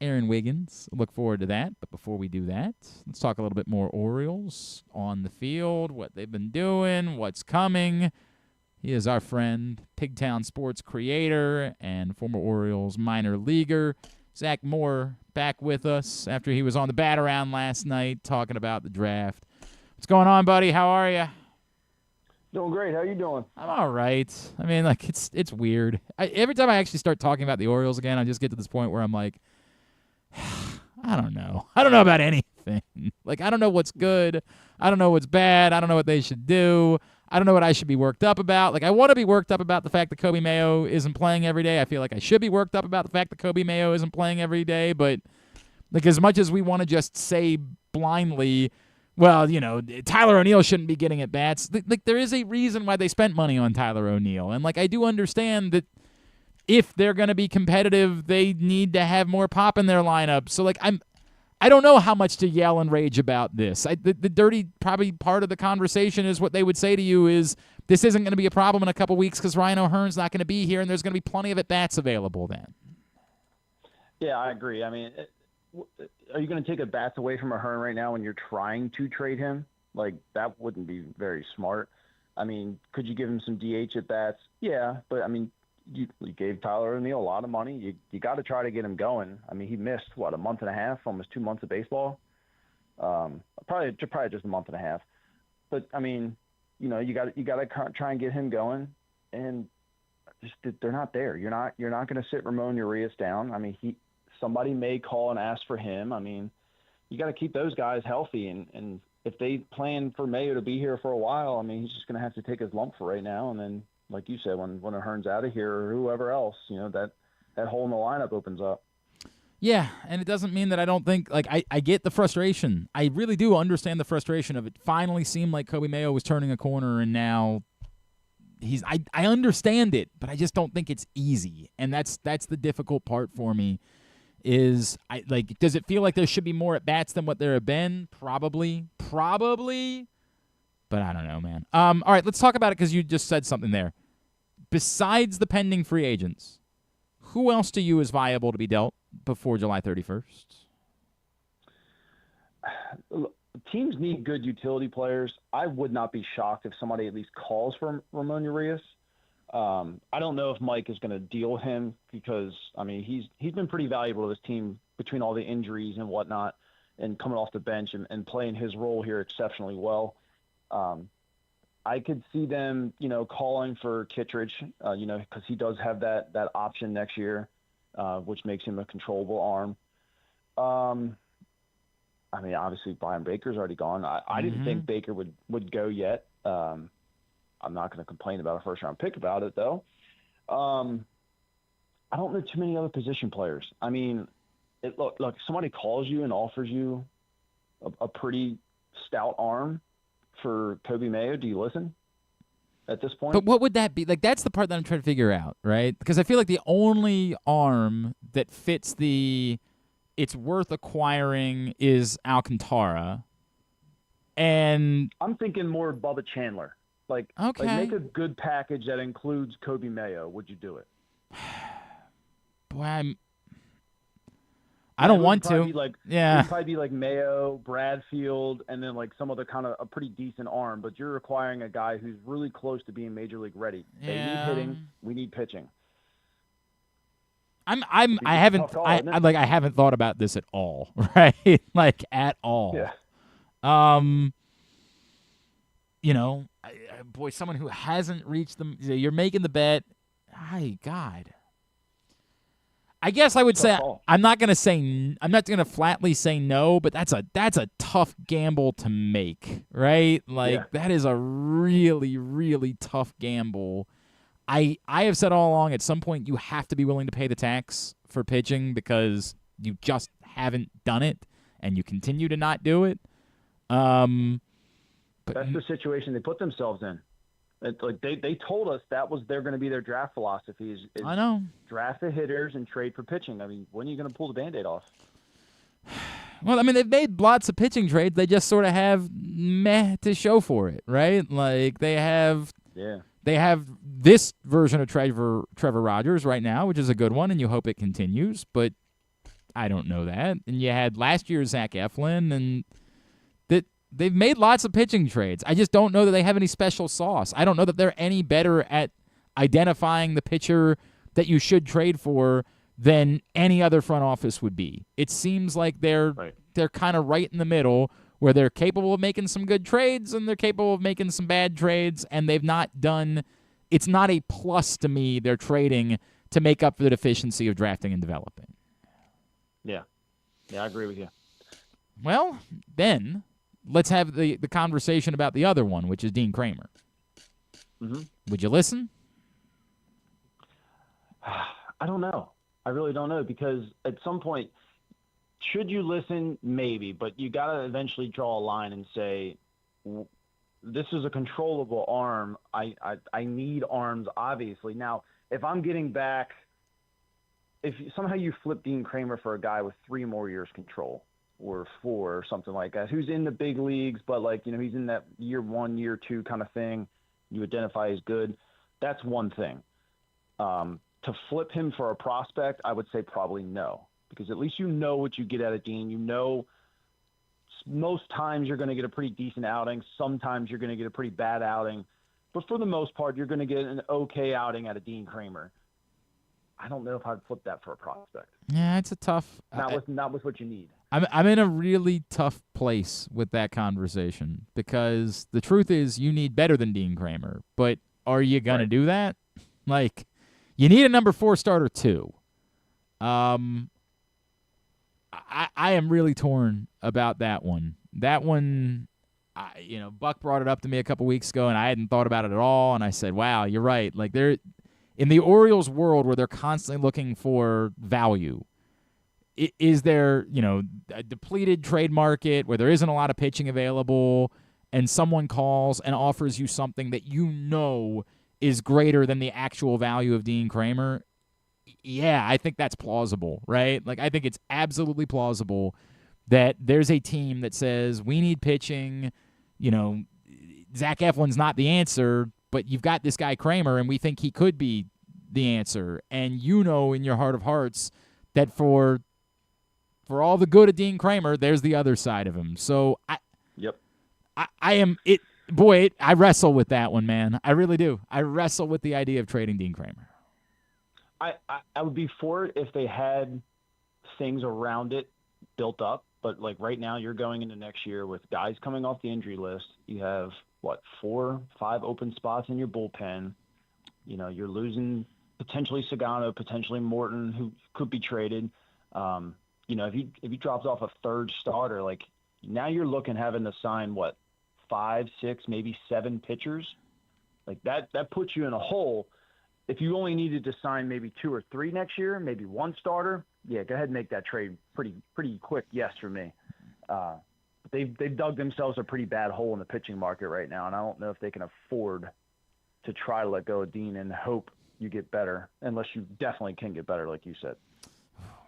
Speaker 2: Aaron Wiggins. Look forward to that. But before we do that, let's talk a little bit more Orioles on the field, what they've been doing, what's coming. He is our friend, Pigtown Sports creator and former Orioles minor leaguer, Zach Moore, back with us after he was on the bat-around last night talking about the draft. What's going on, buddy? How are you?
Speaker 11: Doing great. How you doing?
Speaker 2: I'm all right. I mean, it's weird. Every time I actually start talking about the Orioles again, I just get to this point where I'm like, I don't know. I don't know about anything. I don't know what's good. I don't know what's bad. I don't know what they should do. I don't know what I should be worked up about. I want to be worked up about the fact that Kobe Mayo isn't playing every day. I feel like I should be worked up about the fact that Kobe Mayo isn't playing every day. But, as much as we want to just say blindly, well, Tyler O'Neill shouldn't be getting at bats, there is a reason why they spent money on Tyler O'Neill. And, I do understand that if they're going to be competitive, they need to have more pop in their lineup. So, I don't know how much to yell and rage about this. The dirty probably part of the conversation is what they would say to you is this isn't going to be a problem in a couple weeks because Ryan O'Hearn's not going to be here and there's going to be plenty of at-bats available then.
Speaker 11: Yeah, I agree. I mean, are you going to take at-bats away from O'Hearn right now when you're trying to trade him? Like, that wouldn't be very smart. I mean, could you give him some DH at bats? Yeah, but I mean, you gave Tyler O'Neill a lot of money. You got to try to get him going. I mean, he missed a month and a half, almost 2 months of baseball. Probably just a month and a half. But I mean, you got to try and get him going, and just they're not there. You're not going to sit Ramon Urias down. I mean, somebody may call and ask for him. I mean, you got to keep those guys healthy, and if they plan for Mayo to be here for a while, I mean, he's just going to have to take his lump for right now, and then, like you said, when Hearn's out of here or whoever else, that hole in the lineup opens up.
Speaker 2: Yeah, and it doesn't mean that I don't think, like, I get the frustration. I really do understand the frustration of it. Finally seemed like Kobe Mayo was turning a corner, and now I understand it, but I just don't think it's easy. And that's the difficult part for me is, does it feel like there should be more at-bats than what there have been? Probably. But I don't know, man. All right, let's talk about it because you just said something there. Besides the pending free agents, who else to you is viable to be dealt before July 31st?
Speaker 11: Teams need good utility players. I would not be shocked if somebody at least calls for Ramon Urias. I don't know if Mike is going to deal with him because, I mean, he's been pretty valuable to this team between all the injuries and whatnot and coming off the bench and playing his role here exceptionally well. I could see them, calling for Kittredge, because he does have that option next year, which makes him a controllable arm. I mean, obviously Brian Baker's already gone. I didn't think Baker would go yet. I'm not going to complain about a first-round pick about it, though. I don't know too many other position players. I mean, look, if somebody calls you and offers you a pretty stout arm for Kobe Mayo, do you listen at this point?
Speaker 2: But what would that be? Like, that's the part that I'm trying to figure out, right? Because I feel like the only arm that fits it's worth acquiring is Alcantara. And
Speaker 11: I'm thinking more Bubba Chandler. Like make a good package that includes Kobe Mayo. Would you do it?
Speaker 2: Boy, I don't want to.
Speaker 11: It'd probably be like Mayo, Bradfield, and then like some other kind of a pretty decent arm. But you're requiring a guy who's really close to being major league ready. They need hitting. We need pitching.
Speaker 2: I haven't thought about this at all, right? Like at all.
Speaker 11: Yeah.
Speaker 2: Boy, someone who hasn't reached them. You're making the bet. God. I guess I would say I'm not going to flatly say no, but that's a tough gamble to make, right? That is a really, really tough gamble. I have said all along, at some point you have to be willing to pay the tax for pitching because you just haven't done it, and you continue to not do it. But
Speaker 11: that's the situation they put themselves in. It's like they told us they're going to be their draft philosophy is
Speaker 2: I know.
Speaker 11: Draft the hitters and trade for pitching. I mean, when are you going to pull the Band-Aid off?
Speaker 2: Well, I mean, they've made lots of pitching trades. They just sort of have meh to show for it, right? Like they have this version of Trevor Rogers right now, which is a good one, and you hope it continues. But I don't know that. And you had last year's Zach Eflin, and they've made lots of pitching trades. I just don't know that they have any special sauce. I don't know that they're any better at identifying the pitcher that you should trade for than any other front office would be. It seems like they're kind of right in the middle where they're capable of making some good trades and they're capable of making some bad trades, and they've not done – it's not a plus to me they're trading to make up for the deficiency of drafting and developing.
Speaker 11: Yeah. Yeah, I agree with you.
Speaker 2: Well, then – let's have the conversation about the other one, which is Dean Kramer.
Speaker 11: Mm-hmm.
Speaker 2: Would you listen?
Speaker 11: I don't know. I really don't know because at some point, should you listen? Maybe, but you got to eventually draw a line and say, this is a controllable arm. I need arms, obviously. Now, if I'm getting back, if somehow you flip Dean Kramer for a guy with 3 more years control, or 4 or something like that, who's in the big leagues, but he's in that year 1, year 2 kind of thing, you identify as good, that's one thing. To flip him for a prospect, I would say probably no, because at least you know what you get out of Dean. You know most times you're going to get a pretty decent outing. Sometimes you're going to get a pretty bad outing. But for the most part, you're going to get an okay outing out of Dean Kramer. I don't know if I'd flip that for a prospect.
Speaker 2: Yeah, it's a tough.
Speaker 11: Not with what you need.
Speaker 2: I'm in a really tough place with that conversation because the truth is you need better than Dean Kramer. But are you going to do that? Like, you need a number 4 starter too. I am really torn about that one. That one, Buck brought it up to me a couple weeks ago, and I hadn't thought about it at all. And I said, "Wow, you're right." Like they're in the Orioles world where they're constantly looking for value. Is there, a depleted trade market where there isn't a lot of pitching available, and someone calls and offers you something that is greater than the actual value of Dean Kramer? Yeah, I think that's plausible, right? Like, I think it's absolutely plausible that there's a team that says, we need pitching, Zach Eflin's not the answer, but you've got this guy Kramer, and we think he could be the answer. And in your heart of hearts that for all the good of Dean Kramer, there's the other side of him. So, I wrestle with that one, man. I really do. I wrestle with the idea of trading Dean Kramer.
Speaker 11: I would be for it if they had things around it built up. But, like, right now you're going into next year with guys coming off the injury list. You have, 4, 5 open spots in your bullpen. You're losing potentially Sagano, potentially Morton, who could be traded. If he drops off a third starter, like, now you're having to sign, 5, 6, maybe 7 pitchers. Like, that puts you in a hole. If you only needed to sign maybe 2 or 3 next year, maybe 1 starter, yeah, go ahead and make that trade pretty quick. Yes, for me. They've dug themselves a pretty bad hole in the pitching market right now, and I don't know if they can afford to try to let go of Dean and hope you get better, unless you definitely can get better, like you said.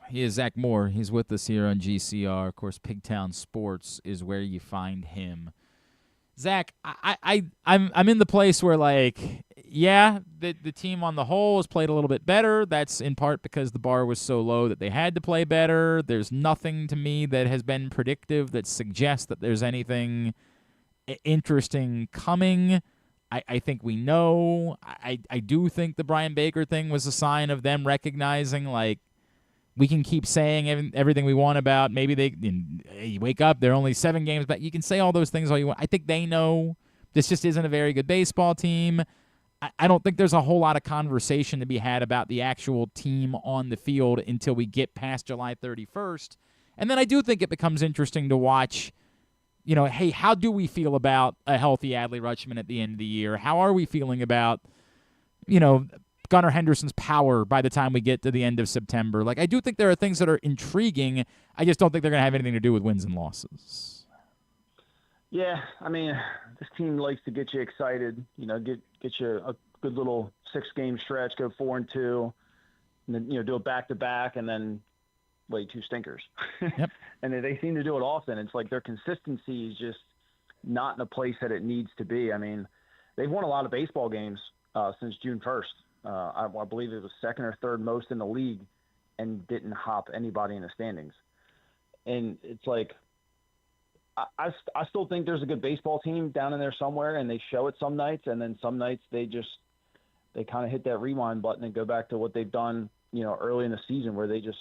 Speaker 2: He is Zach Moore. He's with us here on GCR. Of course, Pigtown Sports is where you find him. Zach, I'm in the place where, like, the team on the whole has played a little bit better. That's in part because the bar was so low that they had to play better. There's nothing to me that has been predictive that suggests that there's anything interesting coming. I think we know. I do think the Brian Baker thing was a sign of them recognizing, like, we can keep saying everything we want about maybe you wake up, they're only 7 games back. You can say all those things all you want. I think they know this just isn't a very good baseball team. I don't think there's a whole lot of conversation to be had about the actual team on the field until we get past July 31st. And then I do think it becomes interesting to watch, hey, how do we feel about a healthy Adley Rutschman at the end of the year? How are we feeling about, Gunnar Henderson's power by the time we get to the end of September? Like, I do think there are things that are intriguing. I just don't think they're going to have anything to do with wins and losses.
Speaker 11: Yeah, I mean, this team likes to get you excited. Get you a good little 6-game stretch, go 4-2, and then do a back-to-back, and then 2 stinkers.
Speaker 2: Yep.
Speaker 11: And they seem to do it often. It's like their consistency is just not in a place that it needs to be. I mean, they've won a lot of baseball games since June 1st. I believe it was 2nd or 3rd most in the league, and didn't hop anybody in the standings. And it's like, I still think there's a good baseball team down in there somewhere, and they show it some nights, and then some nights they kind of hit that rewind button and go back to what they've done, early in the season, where they just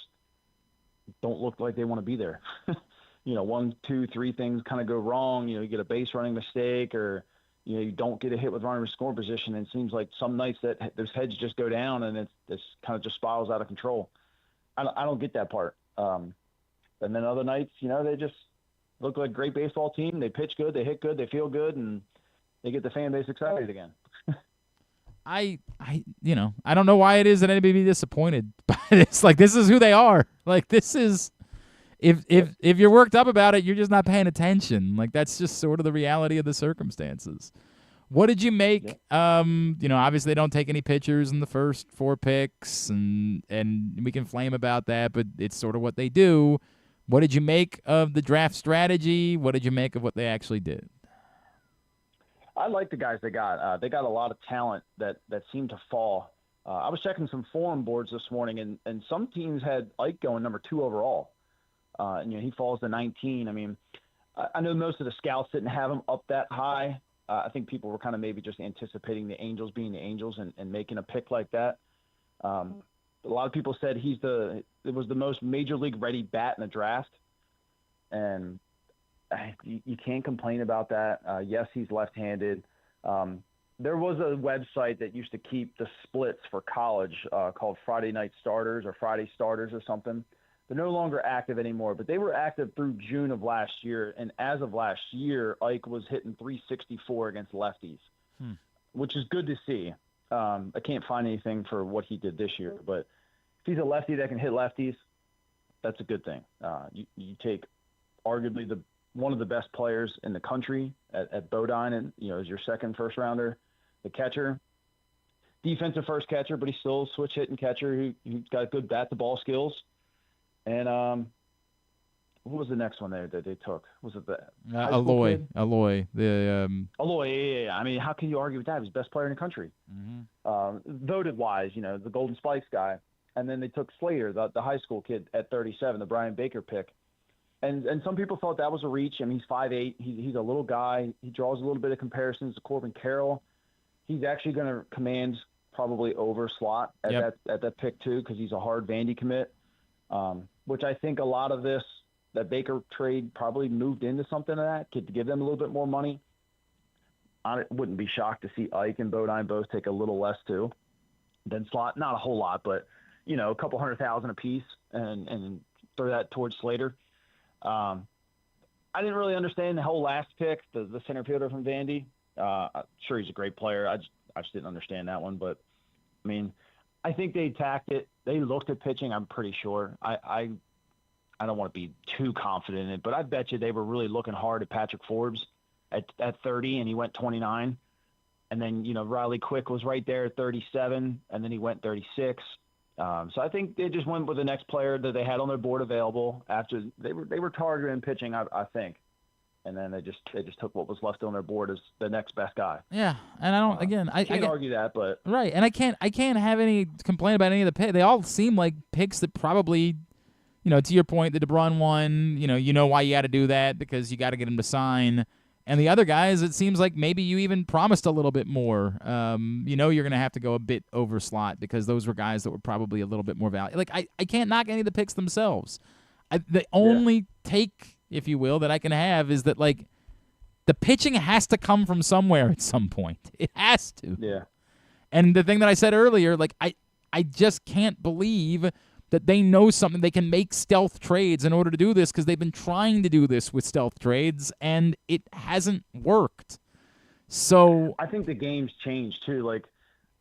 Speaker 11: don't look like they want to be there. 1, 2, 3 things kind of go wrong. You get a base running mistake, or you don't get a hit with runner in scoring position. And it seems like some nights that those heads just go down, and it's kind of just spirals out of control. I don't get that part. And then other nights, they just look like a great baseball team. They pitch good, they hit good, they feel good, and they get the fan base excited again.
Speaker 2: I don't know why it is that anybody be disappointed by this. Like, this is who they are. Like, this is, if you're worked up about it, you're just not paying attention. Like, that's just sort of the reality of the circumstances. What did you make? Yeah. Obviously they don't take any pitchers in the first 4 picks, and we can flame about that, but it's sort of what they do. What did you make of the draft strategy? What did you make of what they actually did?
Speaker 11: I like the guys they got. They got a lot of talent that seemed to fall. I was checking some forum boards this morning, and some teams had Ike going number 2 overall. And he falls to 19. I mean, I know most of the scouts didn't have him up that high. I think people were kind of maybe just anticipating the Angels being the Angels and making a pick like that. A lot of people said it was the most major league ready bat in the draft. And you can't complain about that. Yes, he's left-handed. There was a website that used to keep the splits for college called Friday Night Starters or Friday Starters or something. They're no longer active anymore, but they were active through June of last year. And as of last year, Ike was hitting 364 against lefties, which is good to see. I can't find anything for what he did this year, but if he's a lefty that can hit lefties, that's a good thing. You take arguably one of the best players in the country at Bodine, and as your second first rounder, the catcher, defensive first catcher, but he's still a switch hitting catcher who's got good bat to ball skills. And what was the next one there that they took? Was it the
Speaker 2: Aloy? Aloy.
Speaker 11: Aloy, yeah. I mean, how can you argue with that? He's the best player in the country. Voted wise, the Golden Spikes guy. And then they took Slater, the high school kid at 37, the Brian Baker pick. And some people thought that was a reach. I mean, he's 5'8". He's a little guy. He draws a little bit of comparisons to Corbin Carroll. He's actually going to command probably over slot at that pick too, because he's a hard Vandy commit. Which I think a lot of that Baker trade probably moved into something of that, to give them a little bit more money. I wouldn't be shocked to see Ike and Bodine both take a little less too than slot. Not a whole lot, but a couple $100,000 a piece, and throw that towards Slater. I didn't really understand the whole last pick, the center fielder from Vandy. I'm sure he's a great player. I just didn't understand that one, but I mean, I think they attacked it. They looked at pitching, I'm pretty sure. I don't want to be too confident in it, but I bet you they were really looking hard at Patrick Forbes at 30, and he went 29. And then, Riley Quick was right there at 37, and then he went 36. So I think they just went with the next player that they had on their board available after they were targeting pitching, I think. And then they just took what was left on their board as the next best guy.
Speaker 2: Yeah, and I
Speaker 11: can't argue that, but
Speaker 2: right, and I can't have any complaint about any of the picks. They all seem like picks that probably, to your point, the DeBrun one, you know why you got to do that, because you got to get him to sign. And the other guys, it seems like maybe you even promised a little bit more. You're going to have to go a bit over slot, because those were guys that were probably a little bit more valuable. Like, I can't knock any of the picks themselves. The only take, if you will, that I can have is that, like, the pitching has to come from somewhere at some point. It has to.
Speaker 11: Yeah.
Speaker 2: And the thing that I said earlier, like, I just can't believe that they know something. They can make stealth trades in order to do this, because they've been trying to do this with stealth trades, and it hasn't worked. So
Speaker 11: I think the game's changed too. Like,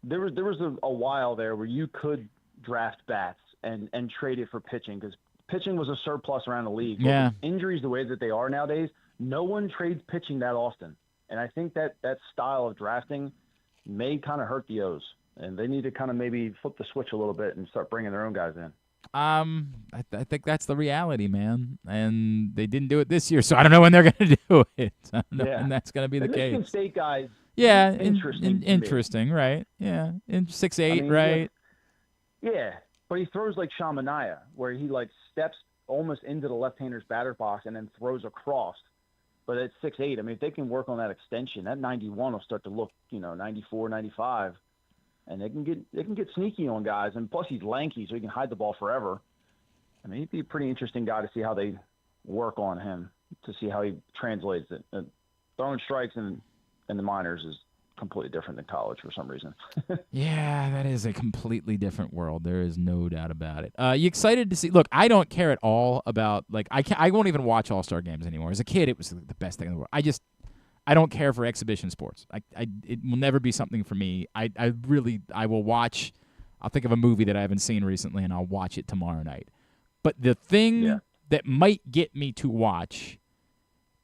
Speaker 11: there was a while there where you could draft bats and trade it for pitching, because pitching was a surplus around the league.
Speaker 2: Yeah.
Speaker 11: With injuries the way that they are nowadays, no one trades pitching that often. And I think that style of drafting may kind of hurt the O's. And they need to kind of maybe flip the switch a little bit and start bringing their own guys in.
Speaker 2: I think that's the reality, man. And they didn't do it this year, so I don't know when they're going to do it. I don't know when that's going to be the case.
Speaker 11: Michigan State guys,
Speaker 2: yeah,
Speaker 11: interesting,
Speaker 2: right? Yeah, 6'8", right?
Speaker 11: Yeah, but he throws like Shamanaya, where he like steps almost into the left-hander's batter box and then throws across. But at 6'8", I mean, if they can work on that extension, that 91 will start to look, 94, 95. And they can get sneaky on guys, and plus he's lanky, so he can hide the ball forever. I mean, he'd be a pretty interesting guy to see how they work on him, to see how he translates it. Throwing strikes in the minors is completely different than college for some reason.
Speaker 2: Yeah, that is a completely different world. There is no doubt about it. You excited to see? Look, I don't care at all about, like, I won't even watch All-Star games anymore. As a kid, it was the best thing in the world. I don't care for exhibition sports. It will never be something for me. I will watch. I'll think of a movie that I haven't seen recently, and I'll watch it tomorrow night. But the thing that might get me to watch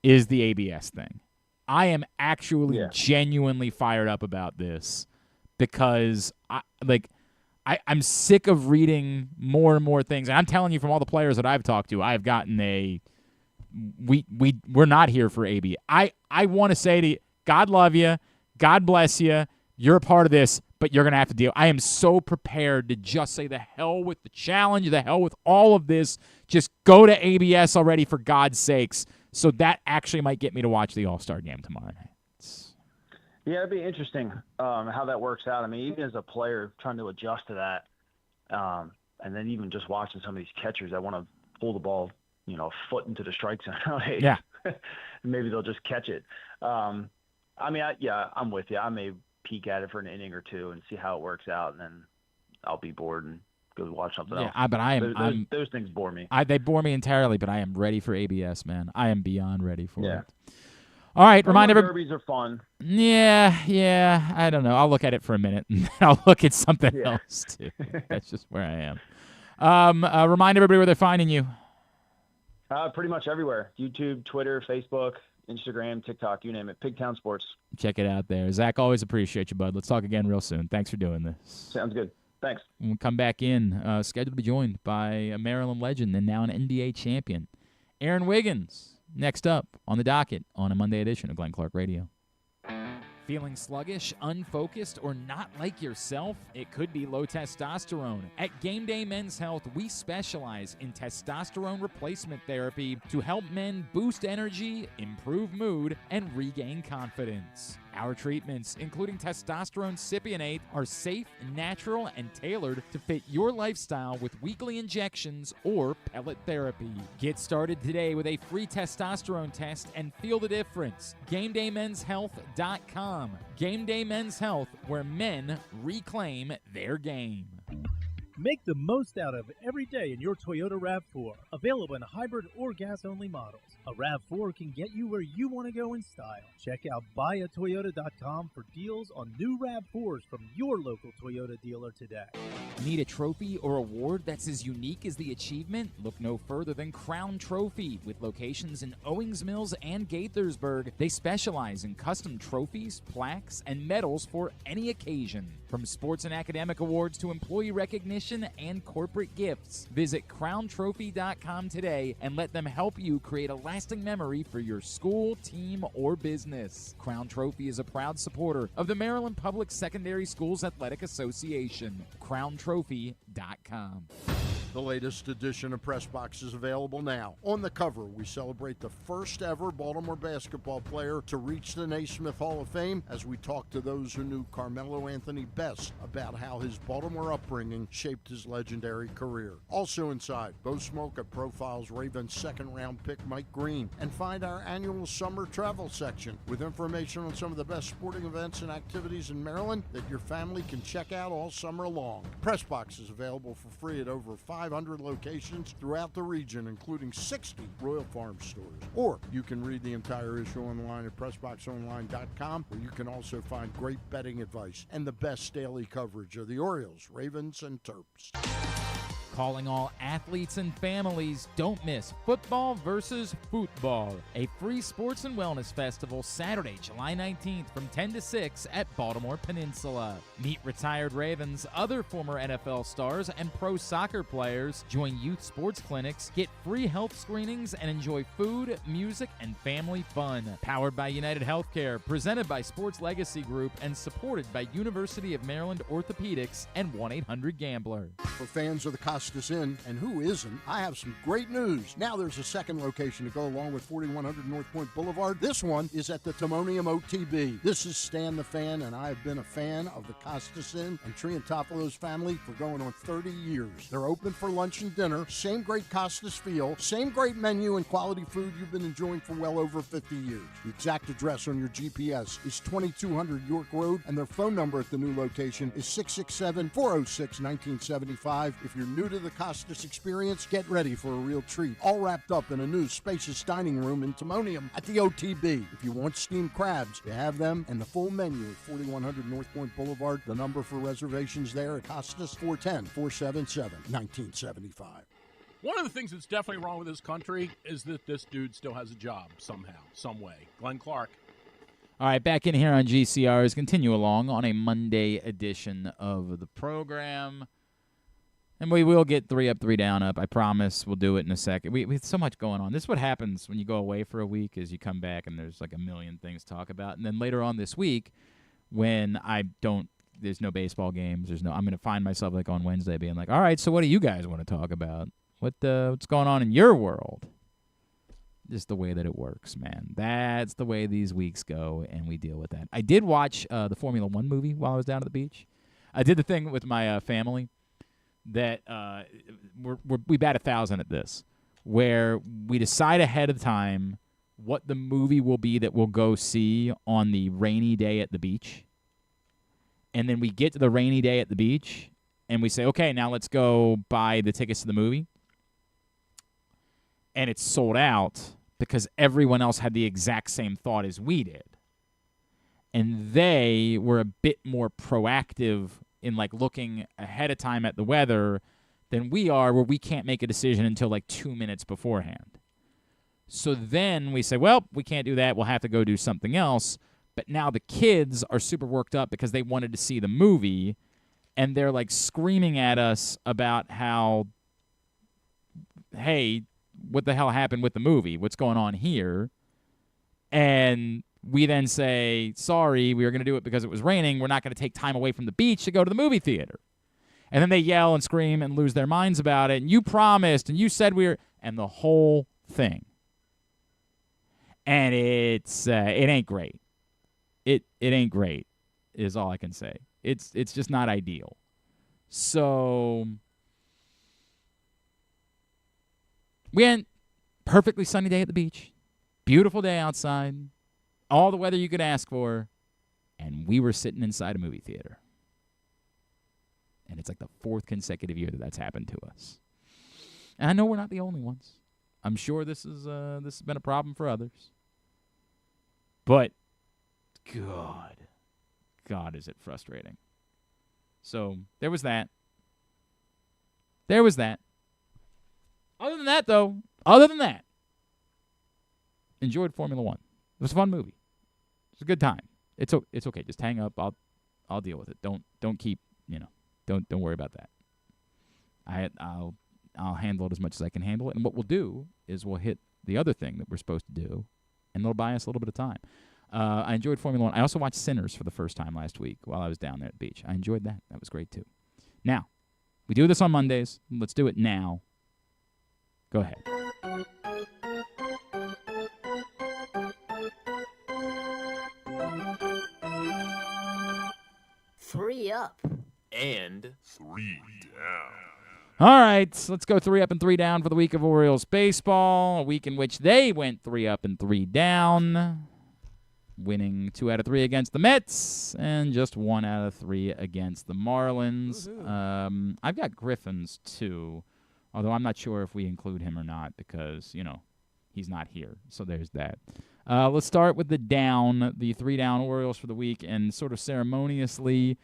Speaker 2: is the ABS thing. I am actually genuinely fired up about this, because I'm sick of reading more and more things. And I'm telling you, from all the players that I've talked to, I've gotten we're not here for AB. I want to say to you, God love you, God bless you. You're a part of this, but you're going to have to deal. I am so prepared to just say the hell with the challenge, the hell with all of this. Just go to ABS already, for God's sakes, So that actually might get me to watch the All-Star game tomorrow night.
Speaker 11: Yeah, it'd be interesting how that works out. I mean, even as a player trying to adjust to that, and then even just watching some of these catchers that want to pull the ball, a foot into the strike zone.
Speaker 2: Yeah.
Speaker 11: Maybe they'll just catch it. I'm with you. I may peek at it for an inning or two and see how it works out, and then I'll be bored and go watch something else.
Speaker 2: But I am.
Speaker 11: Those things bore me.
Speaker 2: They bore me entirely, but I am ready for ABS, man. I am beyond ready for it.
Speaker 11: All
Speaker 2: right, remind everybody.
Speaker 11: Derbies are fun.
Speaker 2: Yeah. I don't know. I'll look at it for a minute, and then I'll look at something else too. That's just where I am. Remind everybody where they're finding you.
Speaker 11: Pretty much everywhere: YouTube, Twitter, Facebook, Instagram, TikTok, you name it. Pigtown Sports.
Speaker 2: Check it out there. Zach, always appreciate you, bud. Let's talk again real soon. Thanks for doing this.
Speaker 11: Sounds good. Thanks.
Speaker 2: We'll come back in, scheduled to be joined by a Maryland legend and now an NBA champion, Aaron Wiggins. Next up on the docket on a Monday edition of Glenn Clark Radio. Feeling sluggish, unfocused, or not like yourself? It could be low testosterone. At Game Day Men's Health, we specialize in testosterone replacement therapy to help men boost energy, improve mood, and regain confidence. Our treatments, including testosterone cypionate, are safe, natural, and tailored to fit your lifestyle with weekly injections or pellet therapy. Get started today with a free testosterone test and feel the difference. GameDayMen'sHealth.com. Game Day Men's Health, where men reclaim their game.
Speaker 12: Make the most out of every day in your Toyota RAV4. Available in hybrid or gas-only models. A RAV4 can get you where you want to go in style. Check out buyatoyota.com for deals on new RAV4s from your local Toyota dealer today.
Speaker 2: Need a trophy or award that's as unique as the achievement? Look no further than Crown Trophy. With locations in Owings Mills and Gaithersburg, they specialize in custom trophies, plaques, and medals for any occasion. From sports and academic awards to employee recognition and corporate gifts, visit crowntrophy.com today and let them help you create a lasting memory for your school, team, or business. Crown Trophy is a proud supporter of the Maryland Public Secondary Schools Athletic Association. crowntrophy.com.
Speaker 8: The latest edition of Press Box is available now. On the cover, we celebrate the first ever Baltimore basketball player to reach the Naismith Hall of Fame as we talk to those who knew Carmelo Anthony best about how his Baltimore upbringing shaped his legendary career. Also inside, Bo Smoke profiles Ravens second-round pick Mike Green, and find our annual summer travel section with information on some of the best sporting events and activities in Maryland that your family can check out all summer long. Press Box is available for free at over 500 locations throughout the region, including 60 Royal Farm stores. Or you can read the entire issue online at PressBoxOnline.com, where you can also find great betting advice and the best daily coverage of the Orioles, Ravens, and Terps.
Speaker 2: Calling all athletes and families, don't miss Football versus Football, a free sports and wellness festival Saturday, July 19th from 10 to 6 at Baltimore Peninsula. Meet retired Ravens, other former NFL stars, and pro soccer players. Join youth sports clinics, get free health screenings, and enjoy food, music, and family fun. Powered by United Healthcare, presented by Sports Legacy Group, and supported by University of Maryland Orthopedics and 1-800-GAMBLER.
Speaker 8: For fans of the Costas Inn, and who isn't, I have some great news. Now there's a second location to go along with 4100 North Point Boulevard. This one is at the Timonium OTB. This is Stan the Fan, and I have been a fan of the Costas Inn and Triantafalo's family for going on 30 years. They're open for lunch and dinner, same great Costas feel, same great menu and quality food you've been enjoying for well over 50 years. The exact address on your GPS is 2200 York Road, and their phone number at the new location is 667-406-1975. If you're new to the Costas experience, get ready for a real treat. All wrapped up in a new spacious dining room in Timonium at the OTB. If you want steamed crabs, you have them, and the full menu at 4100 North Point Boulevard. The number for reservations there at Costas, 410-477-1975.
Speaker 9: One of the things that's definitely wrong with this country is that this dude still has a job somehow, some way. Glenn Clark.
Speaker 2: All right, back in here on GCRs. Continue along on a Monday edition of the program. And we will get 3 up, 3 down up. I promise we'll do it in a second. We have so much going on. This is what happens when you go away for a week is you come back and there's like a million things to talk about. And then later on this week when there's no baseball games, I'm going to find myself like on Wednesday being like, all right, so what do you guys want to talk about? What's going on in your world? just the way that it works, man. That's the way these weeks go, and we deal with that. I did watch the Formula One movie while I was down at the beach. I did the thing with my family that we bat 1,000 at this, where we decide ahead of time what the movie will be that we'll go see on the rainy day at the beach. And then we get to the rainy day at the beach, and we say, okay, now let's go buy the tickets to the movie. And it's sold out because everyone else had the exact same thought as we did. And they were a bit more proactive in like looking ahead of time at the weather than we are, where we can't make a decision until like 2 minutes beforehand. So then we say, well, we can't do that. We'll have to go do something else. But now the kids are super worked up because they wanted to see the movie, and they're like screaming at us about how, hey, what the hell happened with the movie? What's going on here? And we then say, sorry, we were going to do it because it was raining. We're not going to take time away from the beach to go to the movie theater. And then they yell and scream and lose their minds about it. And you promised, and you said we were, and the whole thing. And it ain't great. It ain't great, is all I can say. It's just not ideal. So we had perfectly sunny day at the beach, beautiful day outside, all the weather you could ask for, and we were sitting inside a movie theater. And it's like the 4th consecutive year that that's happened to us. And I know we're not the only ones. I'm sure this has been a problem for others. But God, is it frustrating. So there was that. Other than that, though, enjoyed Formula One. It was a fun movie. It was a good time. It's okay. Just hang up. I'll deal with it. Don't keep, don't worry about that. I'll handle it as much as I can handle it. And what we'll do is we'll hit the other thing that we're supposed to do, and it'll buy us a little bit of time. I enjoyed Formula One. I also watched Sinners for the first time last week while I was down there at the beach. I enjoyed that. That was great, too. Now, we do this on Mondays. Let's do it now. Go ahead.
Speaker 15: Three up.
Speaker 16: And 3 down.
Speaker 2: All right, let's go 3 up and 3 down for the week of Orioles baseball, a week in which they went 3 up and 3 down, winning 2 out of 3 against the Mets and just 1 out of 3 against the Marlins. I've got Griffin's too, although I'm not sure if we include him or not because, he's not here. So there's that. Let's start with the 3 down Orioles for the week, and sort of ceremoniously,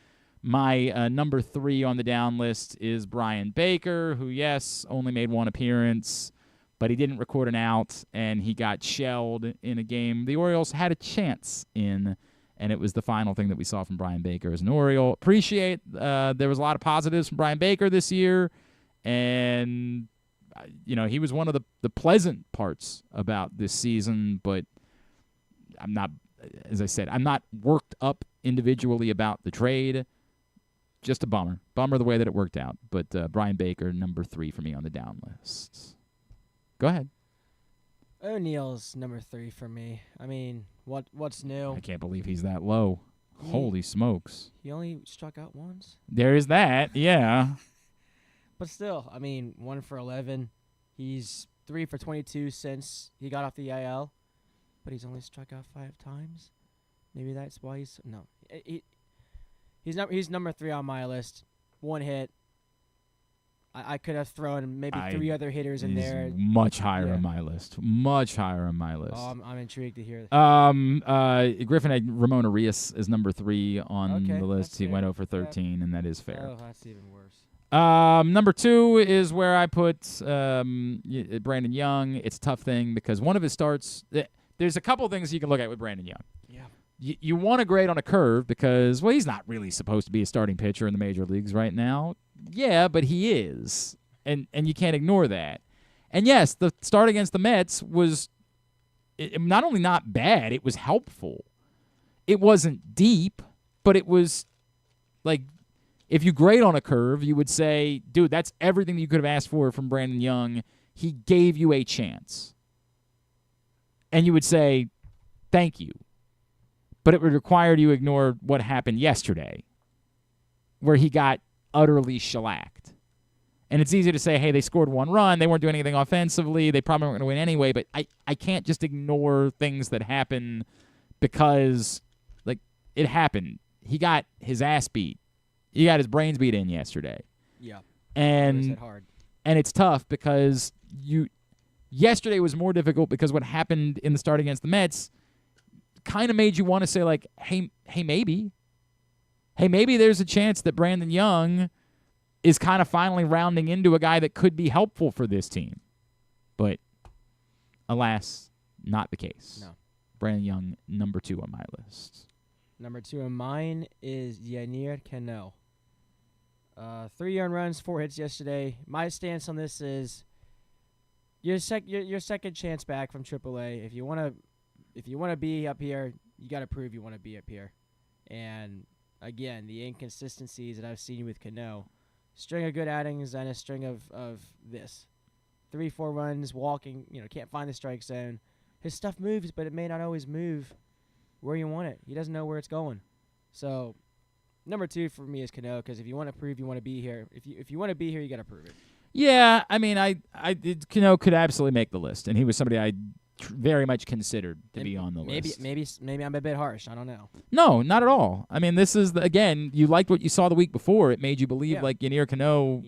Speaker 2: my number 3 on the down list is Brian Baker, who, yes, only made 1 appearance, but he didn't record an out, and he got shelled in a game the Orioles had a chance in, and it was the final thing that we saw from Brian Baker as an Oriole. Appreciate there was a lot of positives from Brian Baker this year, and, he was one of the pleasant parts about this season, but I'm not, as I said, I'm not worked up individually about the trade. Just a bummer. Bummer the way that it worked out. But Brian Baker, number 3 for me on the down list. Go ahead.
Speaker 3: O'Neal's number 3 for me. I mean, what's new?
Speaker 2: I can't believe he's that low. Holy smokes.
Speaker 3: He only struck out once?
Speaker 2: There is that, yeah.
Speaker 3: But still, I mean, 1 for 11. He's 3 for 22 since he got off the IL. But he's only struck out 5 times. Maybe that's why he's... No. He's number 3 on my list. 1 hit. I could have thrown maybe 3 other hitters in there.
Speaker 2: Much higher on my list. Much higher on my list.
Speaker 3: Oh, I'm intrigued to hear.
Speaker 2: Griffin had Ramon Arias as number 3 on the list. He went over 13, and that is fair.
Speaker 3: Oh, that's even worse.
Speaker 2: Number 2 is where I put Brandon Young. It's a tough thing because one of his starts. There's a couple things you can look at with Brandon Young.
Speaker 3: Yeah.
Speaker 2: You want to grade on a curve because, well, he's not really supposed to be a starting pitcher in the major leagues right now. Yeah, but he is, and you can't ignore that. And, yes, the start against the Mets was not only not bad, it was helpful. It wasn't deep, but it was, like, if you grade on a curve, you would say, dude, that's everything that you could have asked for from Brandon Young. He gave you a chance. And you would say, thank you. But it would require you to ignore what happened yesterday, where he got utterly shellacked. And it's easy to say, hey, they scored 1 run. They weren't doing anything offensively. They probably weren't going to win anyway. But I can't just ignore things that happen because, like, it happened. He got his ass beat. He got his brains beat in yesterday.
Speaker 3: Yeah.
Speaker 2: And
Speaker 3: hard.
Speaker 2: And it's tough because yesterday was more difficult because what happened in the start against the Mets kind of made you want to say, like, hey, maybe there's a chance that Brandon Young is kind of finally rounding into a guy that could be helpful for this team. But, alas, not the case.
Speaker 3: No.
Speaker 2: Brandon Young, number 2 on my list.
Speaker 3: Number 2 on mine is Yennier Cano. 3 earned runs, 4 hits yesterday. My stance on this is your second chance back from AAA. If you want to be up here, you got to prove you want to be up here. And again, the inconsistencies that I've seen with Cano, string of good outings and a string of this, 3-4 runs, walking, can't find the strike zone. His stuff moves, but it may not always move where you want it. He doesn't know where it's going. So number 2 for me is Cano, because if you want to prove you want to be here, if you want to be here, you got to prove it.
Speaker 2: Yeah, I mean, Cano could absolutely make the list, and he was somebody I very much considered to be on the list.
Speaker 3: Maybe I'm a bit harsh. I don't know.
Speaker 2: No, not at all. I mean, this is again, you liked what you saw the week before. It made you believe like Yennier Cano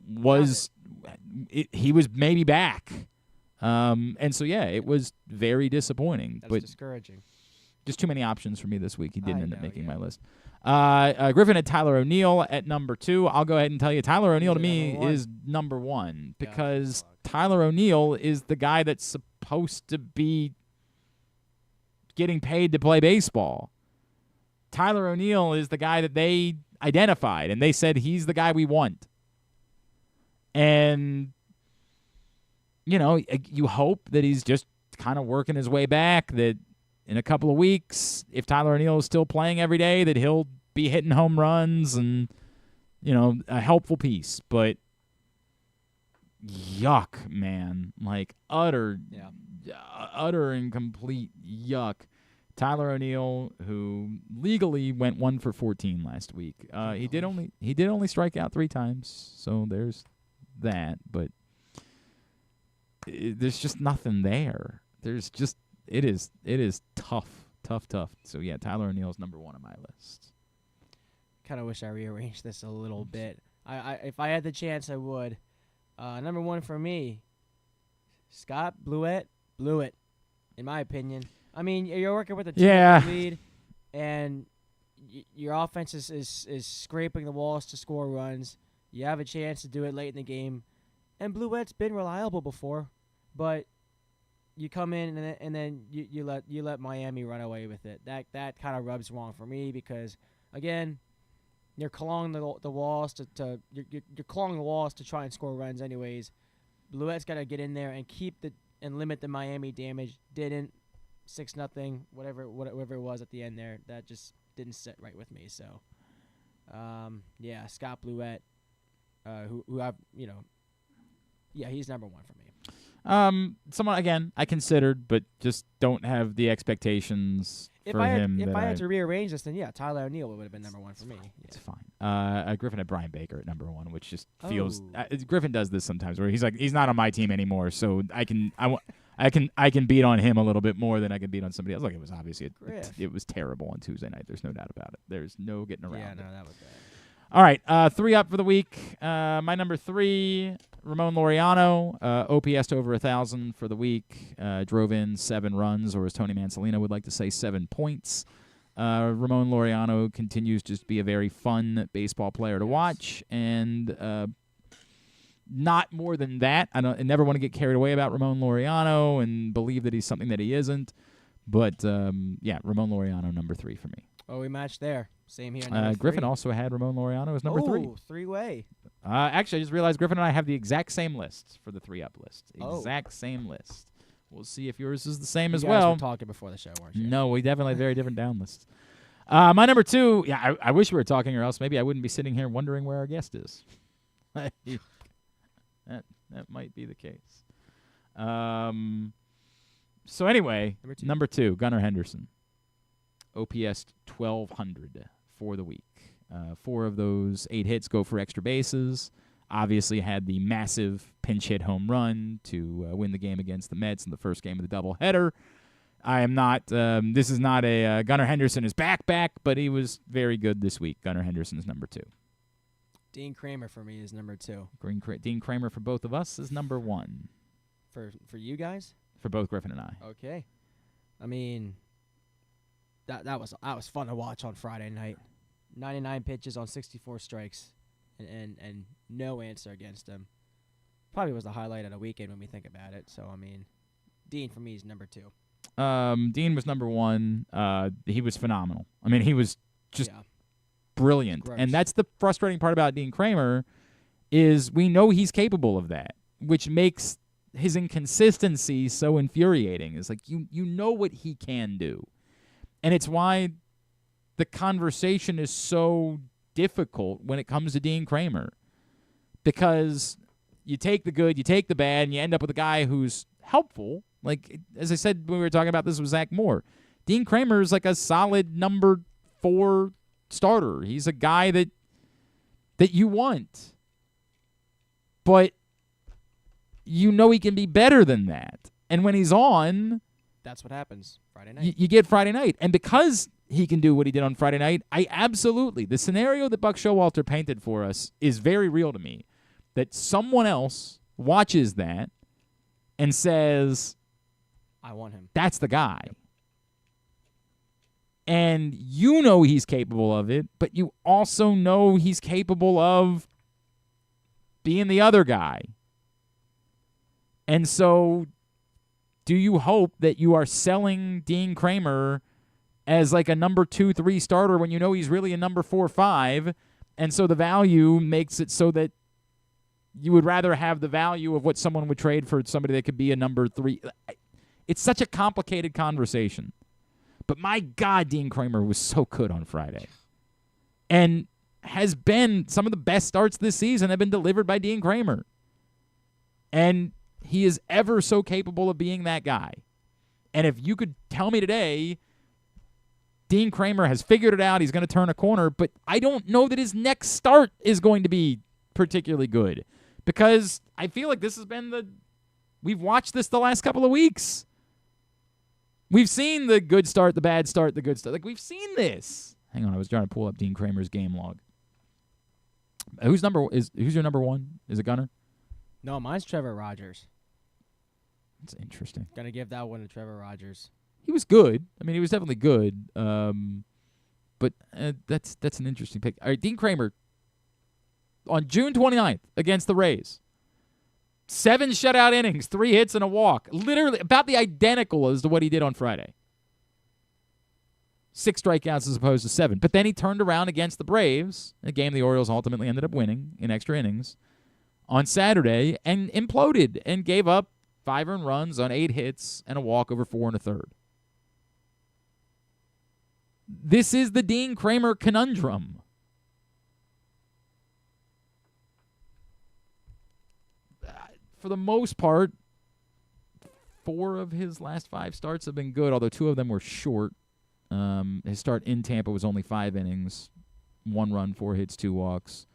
Speaker 2: was he was maybe back. And so it was very disappointing.
Speaker 3: That's discouraging.
Speaker 2: Just too many options for me this week. He didn't end up making my list. Griffin had Tyler O'Neill at number 2. I'll go ahead and tell you Tyler O'Neill to me is number 1 because Tyler O'Neill is the guy that's supposed to be getting paid to play baseball. Tyler O'Neill is the guy that they identified, and they said he's the guy we want. And, you hope that he's just kind of working his way back, that in a couple of weeks, if Tyler O'Neill is still playing every day, that he'll be hitting home runs and, a helpful piece. But yuck, man. Like utter and complete yuck. Tyler O'Neill, who legally went 1 for 14 last week. He did only strike out 3 times, so there's that. But there's just nothing there. There's just it is tough. So Tyler O'Neill's number 1 on my list.
Speaker 3: Kind of wish I rearranged this a little bit. If I had the chance, I would. Number 1 for me, Scott Blewett blew it, in my opinion. I mean, you're working with a 2 lead, and your offense is scraping the walls to score runs. You have a chance to do it late in the game, and Blewett's been reliable before, but you come in and then you let Miami run away with it. That kind of rubs wrong for me because, again, you're clawing the walls you're clawing the walls to try and score runs anyways. Blewett's got to get in there and and limit the Miami damage. Didn't 6-0, whatever it was at the end there. That just didn't sit right with me. So, Scott Blewett, who I've he's number 1 for me.
Speaker 2: Someone again I considered, but just don't have the expectations for him.
Speaker 3: If I had to rearrange this, then Tyler O'Neill would have been number 1 for me.
Speaker 2: It's fine. Griffin had Brian Baker at number 1, which just feels Griffin does this sometimes, where he's like he's not on my team anymore, so I can beat on him a little bit more than I can beat on somebody else. Like it was obviously it was terrible on Tuesday night. There's no doubt about it. There's no getting around.
Speaker 3: Yeah, no, that was bad.
Speaker 2: All right, 3 up for the week. My number 3, Ramon Laureano, OPS to over 1,000 for the week. Drove in 7 runs, or as Tony Mansolino would like to say, 7 points. Ramon Laureano continues to just be a very fun baseball player to watch, and not more than that. I never want to get carried away about Ramon Laureano and believe that he's something that he isn't. But Ramon Laureano, number 3 for me.
Speaker 3: Oh, we matched there. Same here.
Speaker 2: Griffin also had Ramon Laureano as number 3.
Speaker 3: Oh, 3-way.
Speaker 2: Actually, I just realized Griffin and I have the exact same list for the 3-up list. Exact same list. We'll see if yours is the same as well.
Speaker 3: You guys were talking before the show, weren't you?
Speaker 2: No, we definitely have very different down lists. My number 2, I wish we were talking, or else maybe I wouldn't be sitting here wondering where our guest is. That might be the case. So anyway,
Speaker 3: Number two.
Speaker 2: Gunnar Henderson. OPS 1,200 for the week. 4 of those 8 hits go for extra bases. Obviously had the massive pinch hit home run to win the game against the Mets in the first game of the doubleheader. I am not, this is not a Gunnar Henderson is back, but he was very good this week. Gunnar Henderson is number 2.
Speaker 3: Dean Kramer for me is number 2.
Speaker 2: Dean Kramer for both of us is number 1.
Speaker 3: For you guys?
Speaker 2: For both Griffin and I.
Speaker 3: Okay. I mean, that was fun to watch on Friday night. 99 pitches on 64 strikes, and no answer against him. Probably was the highlight of the weekend when we think about it. So I mean, Dean for me is number 2.
Speaker 2: Dean was number 1. He was phenomenal. I mean, he was just brilliant.
Speaker 3: Gross.
Speaker 2: And that's the frustrating part about Dean Kramer is we know he's capable of that, which makes his inconsistency so infuriating. It's like you know what he can do. And it's why the conversation is so difficult when it comes to Dean Kramer. Because you take the good, you take the bad, and you end up with a guy who's helpful. Like, as I said when we were talking about this with Zach Moore, Dean Kramer is like a solid number 4 starter. He's a guy that you want. But you know he can be better than that. And when he's on,
Speaker 3: that's what happens Friday night.
Speaker 2: You get Friday night. And because he can do what he did on Friday night, the scenario that Buck Showalter painted for us is very real to me. That someone else watches that and says,
Speaker 3: I want him.
Speaker 2: That's the guy. Yep. And you know he's capable of it, but you also know he's capable of being the other guy. And so do you hope that you are selling Dean Kramer as like a number 2, 3 starter when you know he's really a number 4, 5, and so the value makes it so that you would rather have the value of what someone would trade for somebody that could be a number 3. It's such a complicated conversation. But my God, Dean Kramer was so good on Friday. And has been some of the best starts this season have been delivered by Dean Kramer. And he is ever so capable of being that guy. And if you could tell me today, Dean Kramer has figured it out, he's going to turn a corner, but I don't know that his next start is going to be particularly good. Because I feel like this has been we've watched this the last couple of weeks. We've seen the good start, the bad start, the good start. Like, we've seen this. Hang on, I was trying to pull up Dean Kramer's game log. Who's your number 1? Is it Gunnar?
Speaker 3: No, mine's Trevor Rogers.
Speaker 2: That's interesting.
Speaker 3: Gonna give that one to Trevor Rogers.
Speaker 2: He was good. I mean, he was definitely good. But that's an interesting pick. All right, Dean Kramer, on June 29th against the Rays, 7 shutout innings, 3 hits and a walk. Literally about the identical as to what he did on Friday. 6 strikeouts as opposed to 7. But then he turned around against the Braves, a game the Orioles ultimately ended up winning in extra innings, on Saturday, and imploded and gave up 5 earned runs on 8 hits and a walk over 4 1/3. This is the Dean Kramer conundrum. For the most part, 4 of his last 5 starts have been good, although 2 of them were short. His start in Tampa was only 5 innings, 1 run, 4 hits, 2 walks.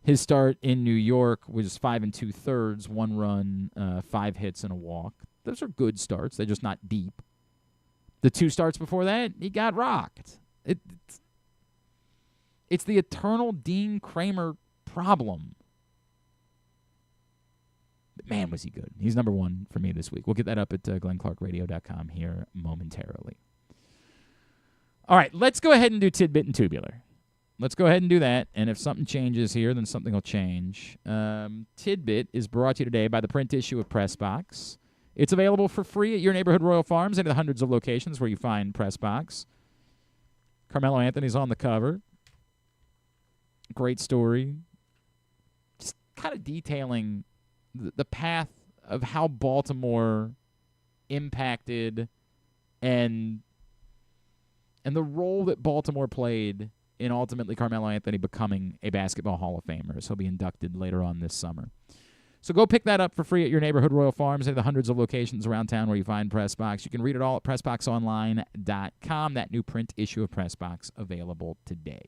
Speaker 2: His start in New York was 5 2/3, 1 run, 5 hits, and a walk. Those are good starts. They're just not deep. The 2 starts before that, he got rocked. It's the eternal Dean Kramer problem. But man, was he good. He's number 1 for me this week. We'll get that up at glennclarkradio.com here momentarily. All right, let's go ahead and do Tidbit and Tubular. Let's go ahead and do that, and if something changes here, then something will change. Tidbit is brought to you today by the print issue of Pressbox. It's available for free at your neighborhood Royal Farms and at the hundreds of locations where you find Pressbox. Carmelo Anthony's on the cover. Great story. Just kind of detailing the path of how Baltimore impacted and the role that Baltimore played in ultimately Carmelo Anthony becoming a Basketball Hall of Famer. So he'll be inducted later on this summer. So go pick that up for free at your neighborhood Royal Farms and the hundreds of locations around town where you find PressBox. You can read it all at PressBoxOnline.com. That new print issue of PressBox available today.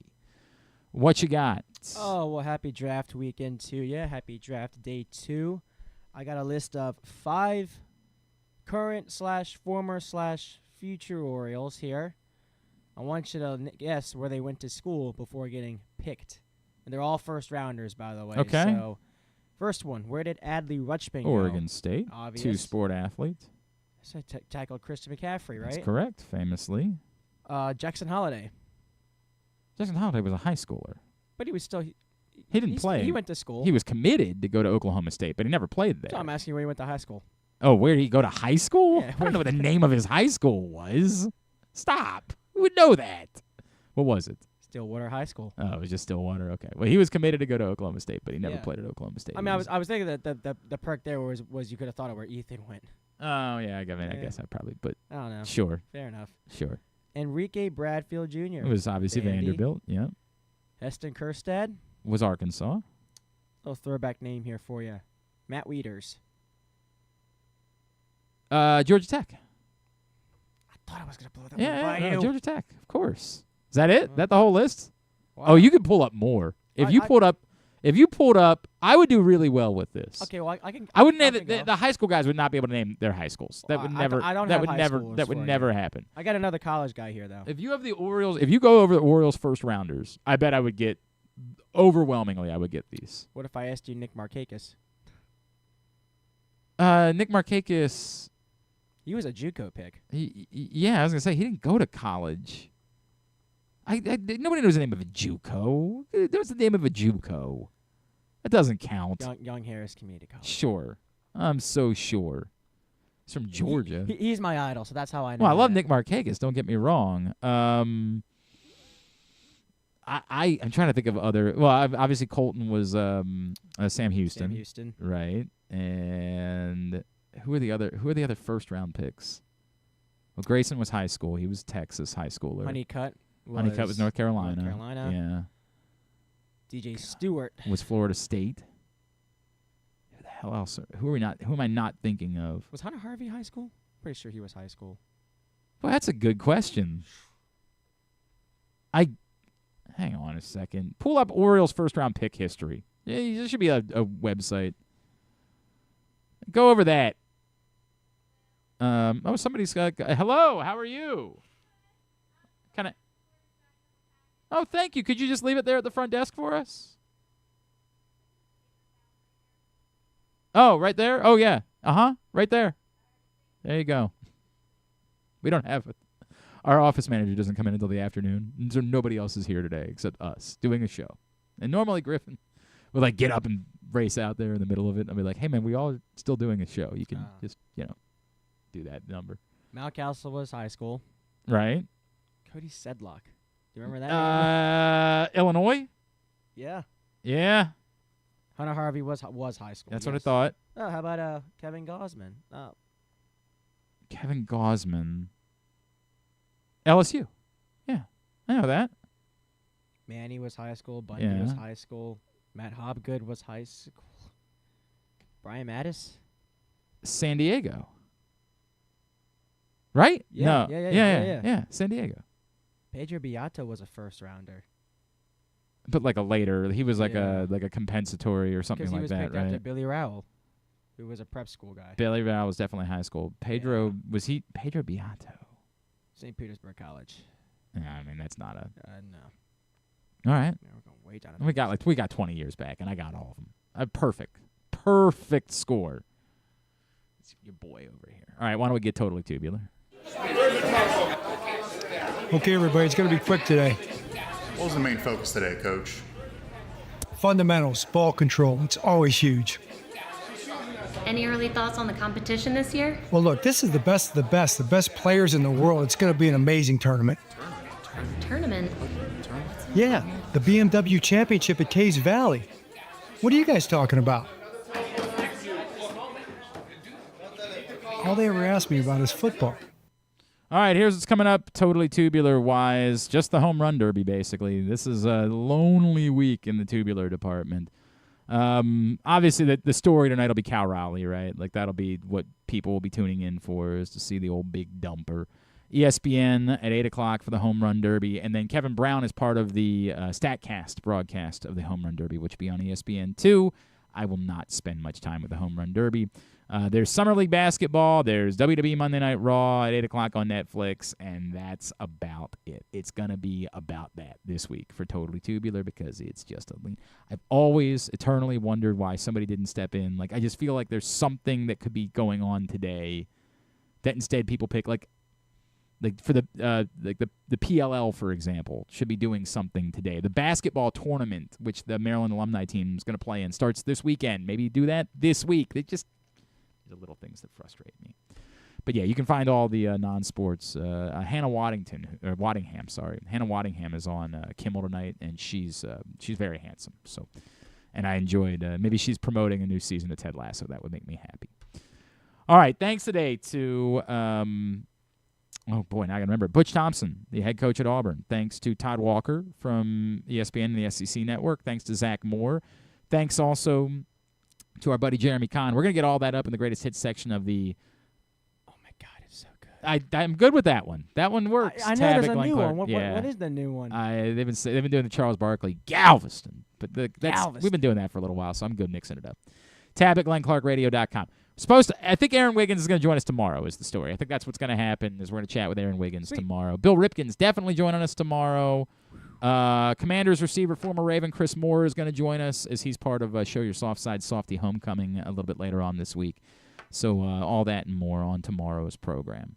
Speaker 2: What you got?
Speaker 3: Oh, well, happy draft weekend to you. Happy draft day 2. I got a list of 5 current/former/future Orioles here. I want you to guess where they went to school before getting picked. And they're all first-rounders, by the way.
Speaker 2: Okay.
Speaker 3: So, first one, where did Adley Rutschman go?
Speaker 2: Oregon State.
Speaker 3: Obvious.
Speaker 2: Two-sport athlete.
Speaker 3: So tackled Christian McCaffrey, right?
Speaker 2: That's correct, famously.
Speaker 3: Jackson Holiday.
Speaker 2: Jackson Holiday was a high schooler.
Speaker 3: But he was still...
Speaker 2: He didn't play.
Speaker 3: He went to school.
Speaker 2: He was committed to go to Oklahoma State, but he never played there.
Speaker 3: So I'm asking where he went to high school.
Speaker 2: Oh, where did he go to high school?
Speaker 3: Yeah,
Speaker 2: I don't know what the name of his high school was. Stop. Who would know that? What was it?
Speaker 3: Stillwater High School.
Speaker 2: Oh, it was just Stillwater. Okay. Well, he was committed to go to Oklahoma State, but he never played at Oklahoma State.
Speaker 3: I mean, I was thinking that the perk there was you could have thought of where Ethan went.
Speaker 2: Oh, yeah. I guess I probably, but
Speaker 3: I don't know.
Speaker 2: Sure.
Speaker 3: Fair enough.
Speaker 2: Sure.
Speaker 3: Enrique Bradfield Jr.
Speaker 2: It was obviously Vanderbilt. Yeah.
Speaker 3: Heston Kjerstad.
Speaker 2: Was Arkansas.
Speaker 3: Little throwback name here for you. Matt Wieters.
Speaker 2: Georgia Tech.
Speaker 3: I thought I was going to blow that one by you.
Speaker 2: Georgia Tech, of course. Is that it? That the whole list?
Speaker 3: Wow.
Speaker 2: Oh, you could pull up more. If you pulled up, I would do really well with this.
Speaker 3: Okay, well I can.
Speaker 2: I wouldn't have the high school guys would not be able to name their high schools. That would never.
Speaker 3: I don't
Speaker 2: that
Speaker 3: have
Speaker 2: would
Speaker 3: high
Speaker 2: never.
Speaker 3: schoolers
Speaker 2: That would
Speaker 3: for
Speaker 2: never
Speaker 3: you.
Speaker 2: happen.
Speaker 3: I got another college guy here though.
Speaker 2: If you have the Orioles, if you go over the Orioles first rounders, I bet I would get overwhelmingly. I would get these.
Speaker 3: What if I asked you Nick Markakis?
Speaker 2: Nick Markakis.
Speaker 3: He was a JUCO pick.
Speaker 2: Yeah, I was gonna say he didn't go to college. Nobody knows the name of a JUCO. There's the name of a JUCO. That doesn't count.
Speaker 3: Young Harris Community College.
Speaker 2: Sure, I'm so sure. He's from Georgia.
Speaker 3: He's my idol, so that's how I know.
Speaker 2: Well, I love
Speaker 3: that.
Speaker 2: Nick Markakis. Don't get me wrong. I'm trying to think of other. Well, obviously Colton was Sam Houston.
Speaker 3: Sam Houston.
Speaker 2: Right. And who are the other first round picks? Well, Grayson was high school. He was Texas high schooler.
Speaker 3: Honeycutt
Speaker 2: was North Carolina.
Speaker 3: North Carolina.
Speaker 2: Yeah.
Speaker 3: DJ Stewart
Speaker 2: was Florida State. Who the hell else? Who am I not thinking of?
Speaker 3: Was Hunter Harvey high school? Pretty sure he was high school.
Speaker 2: Well, that's a good question. Hang on a second. Pull up Orioles first round pick history. Yeah, there should be a website. Go over that. Somebody's got. Hello, how are you? Kind of. Oh, thank you. Could you just leave it there at the front desk for us? Oh, right there? Oh, yeah. Right there. There you go. We don't have it. Our office manager doesn't come in until the afternoon, and so nobody else is here today except us doing a show. And normally Griffin would get up and race out there in the middle of it and be like, hey, man, we all are still doing a show. You can just, do that number.
Speaker 3: Mount Castle was high school.
Speaker 2: Right.
Speaker 3: Cody Sedlock. Do you remember that?
Speaker 2: Illinois?
Speaker 3: Yeah.
Speaker 2: Yeah.
Speaker 3: Hunter Harvey was high school.
Speaker 2: That's what I thought.
Speaker 3: Oh, how about Kevin Gosman?
Speaker 2: Kevin Gosman. LSU. Yeah. I know that.
Speaker 3: Manny was high school. Bundy was high school. Matt Hobgood was high school. Brian Mattis?
Speaker 2: San Diego. Right?
Speaker 3: Yeah,
Speaker 2: no.
Speaker 3: Yeah.
Speaker 2: San Diego.
Speaker 3: Pedro Beato was a first rounder.
Speaker 2: But like a later, he was like a compensatory or something like that, right?
Speaker 3: Because he was picked after Billy Rowell, who was a prep school guy.
Speaker 2: Billy Rowell was definitely high school. Pedro Pedro Beato?
Speaker 3: St. Petersburg College.
Speaker 2: Yeah, I mean that's not a.
Speaker 3: No.
Speaker 2: All right.
Speaker 3: Yeah, we're going way down.
Speaker 2: We got 20 years back, and I got all of them. Perfect score. It's your boy over here. All right, why don't we get totally tubular?
Speaker 15: Okay, everybody, it's going to be quick today.
Speaker 17: What was the main focus today, Coach?
Speaker 15: Fundamentals, ball control. It's always huge.
Speaker 18: Any early thoughts on the competition this year?
Speaker 15: Well, look, this is the best of the best players in the world. It's going to be an amazing tournament.
Speaker 18: Tournament?
Speaker 15: Yeah, the BMW Championship at Caves Valley. What are you guys talking about? All they ever ask me about is football.
Speaker 2: All right, here's what's coming up totally tubular-wise. Just the home run derby, basically. This is a lonely week in the tubular department. Obviously, the story tonight will be Cal Raleigh, right? Like, that'll be what people will be tuning in for, is to see the old big dumper. ESPN at 8 o'clock for the Home Run Derby. And then Kevin Brown is part of the StatCast broadcast of the Home Run Derby, which will be on ESPN2. I will not spend much time with the Home Run Derby. There's Summer League basketball. There's WWE Monday Night Raw at 8 o'clock on Netflix, and that's about it. It's going to be about that this week for Totally Tubular, because it's just a lean. I've always eternally wondered why somebody didn't step in. Like, I just feel like there's something that could be going on today that instead people pick, like for the PLL, for example, should be doing something today. The basketball tournament, which the Maryland alumni team is going to play in, starts this weekend. Maybe do that this week. They just the little things that frustrate me. But yeah, you can find all the non-sports. Hannah Waddingham, sorry. Hannah Waddingham is on Kimmel tonight, and she's very handsome. So, and I enjoyed. Maybe she's promoting a new season of Ted Lasso. That would make me happy. All right, thanks today to. Oh, boy, now I got to remember. Butch Thompson, the head coach at Auburn. Thanks to Todd Walker from ESPN and the SEC Network. Thanks to Zach Moore. Thanks also to our buddy Jeremy Conn. We're going to get all that up in the greatest hits section of the... Oh, my God, it's so good. I'm good with that one. That one works.
Speaker 3: I know there's a new one. What is the new one?
Speaker 2: They've been doing the Charles Barkley Galveston. But
Speaker 3: Galveston.
Speaker 2: We've been doing that for a little while, so I'm good mixing it up. Tab at GlennClarkRadio.com. I think Aaron Wiggins is going to join us tomorrow is the story. I think that's what's going to happen is we're going to chat with Aaron Wiggins tomorrow. Bill Ripken's definitely joining us tomorrow. Commanders receiver, former Raven Chris Moore is going to join us as he's part of Show Your Soft Side Softy Homecoming a little bit later on this week. So all that and more on tomorrow's program.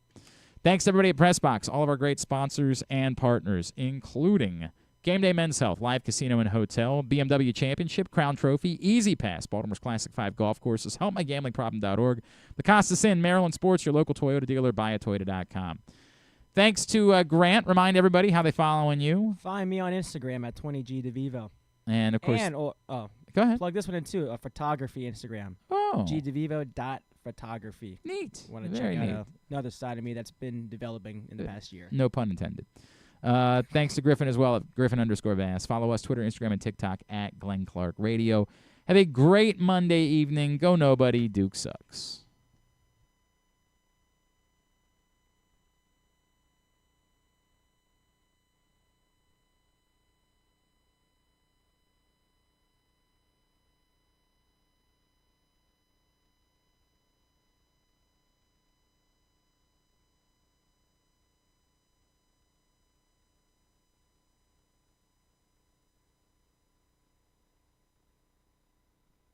Speaker 2: Thanks to everybody at PressBox, all of our great sponsors and partners, including Game Day Men's Health, Live Casino and Hotel, BMW Championship, Crown Trophy, Easy Pass, Baltimore's Classic 5 Golf Courses, HelpMyGamblingProblem.org, The Costas Inn, Maryland Sports, your local Toyota dealer, buyatoyota.com. Thanks to Grant. Remind everybody how they following you.
Speaker 3: Find me on Instagram at 20GDeVivo.
Speaker 2: And, of course...
Speaker 3: go
Speaker 2: ahead.
Speaker 3: Plug this one in, too, a photography Instagram.
Speaker 2: Oh.
Speaker 3: GDeVivo.photography.
Speaker 2: Neat.
Speaker 3: Want to check out another side of me that's been developing in the past year.
Speaker 2: No pun intended. Thanks to Griffin as well at Griffin_Vass. Follow us Twitter, Instagram, and TikTok at Glenn Clark Radio. Have a great Monday evening. Go nobody. Duke sucks.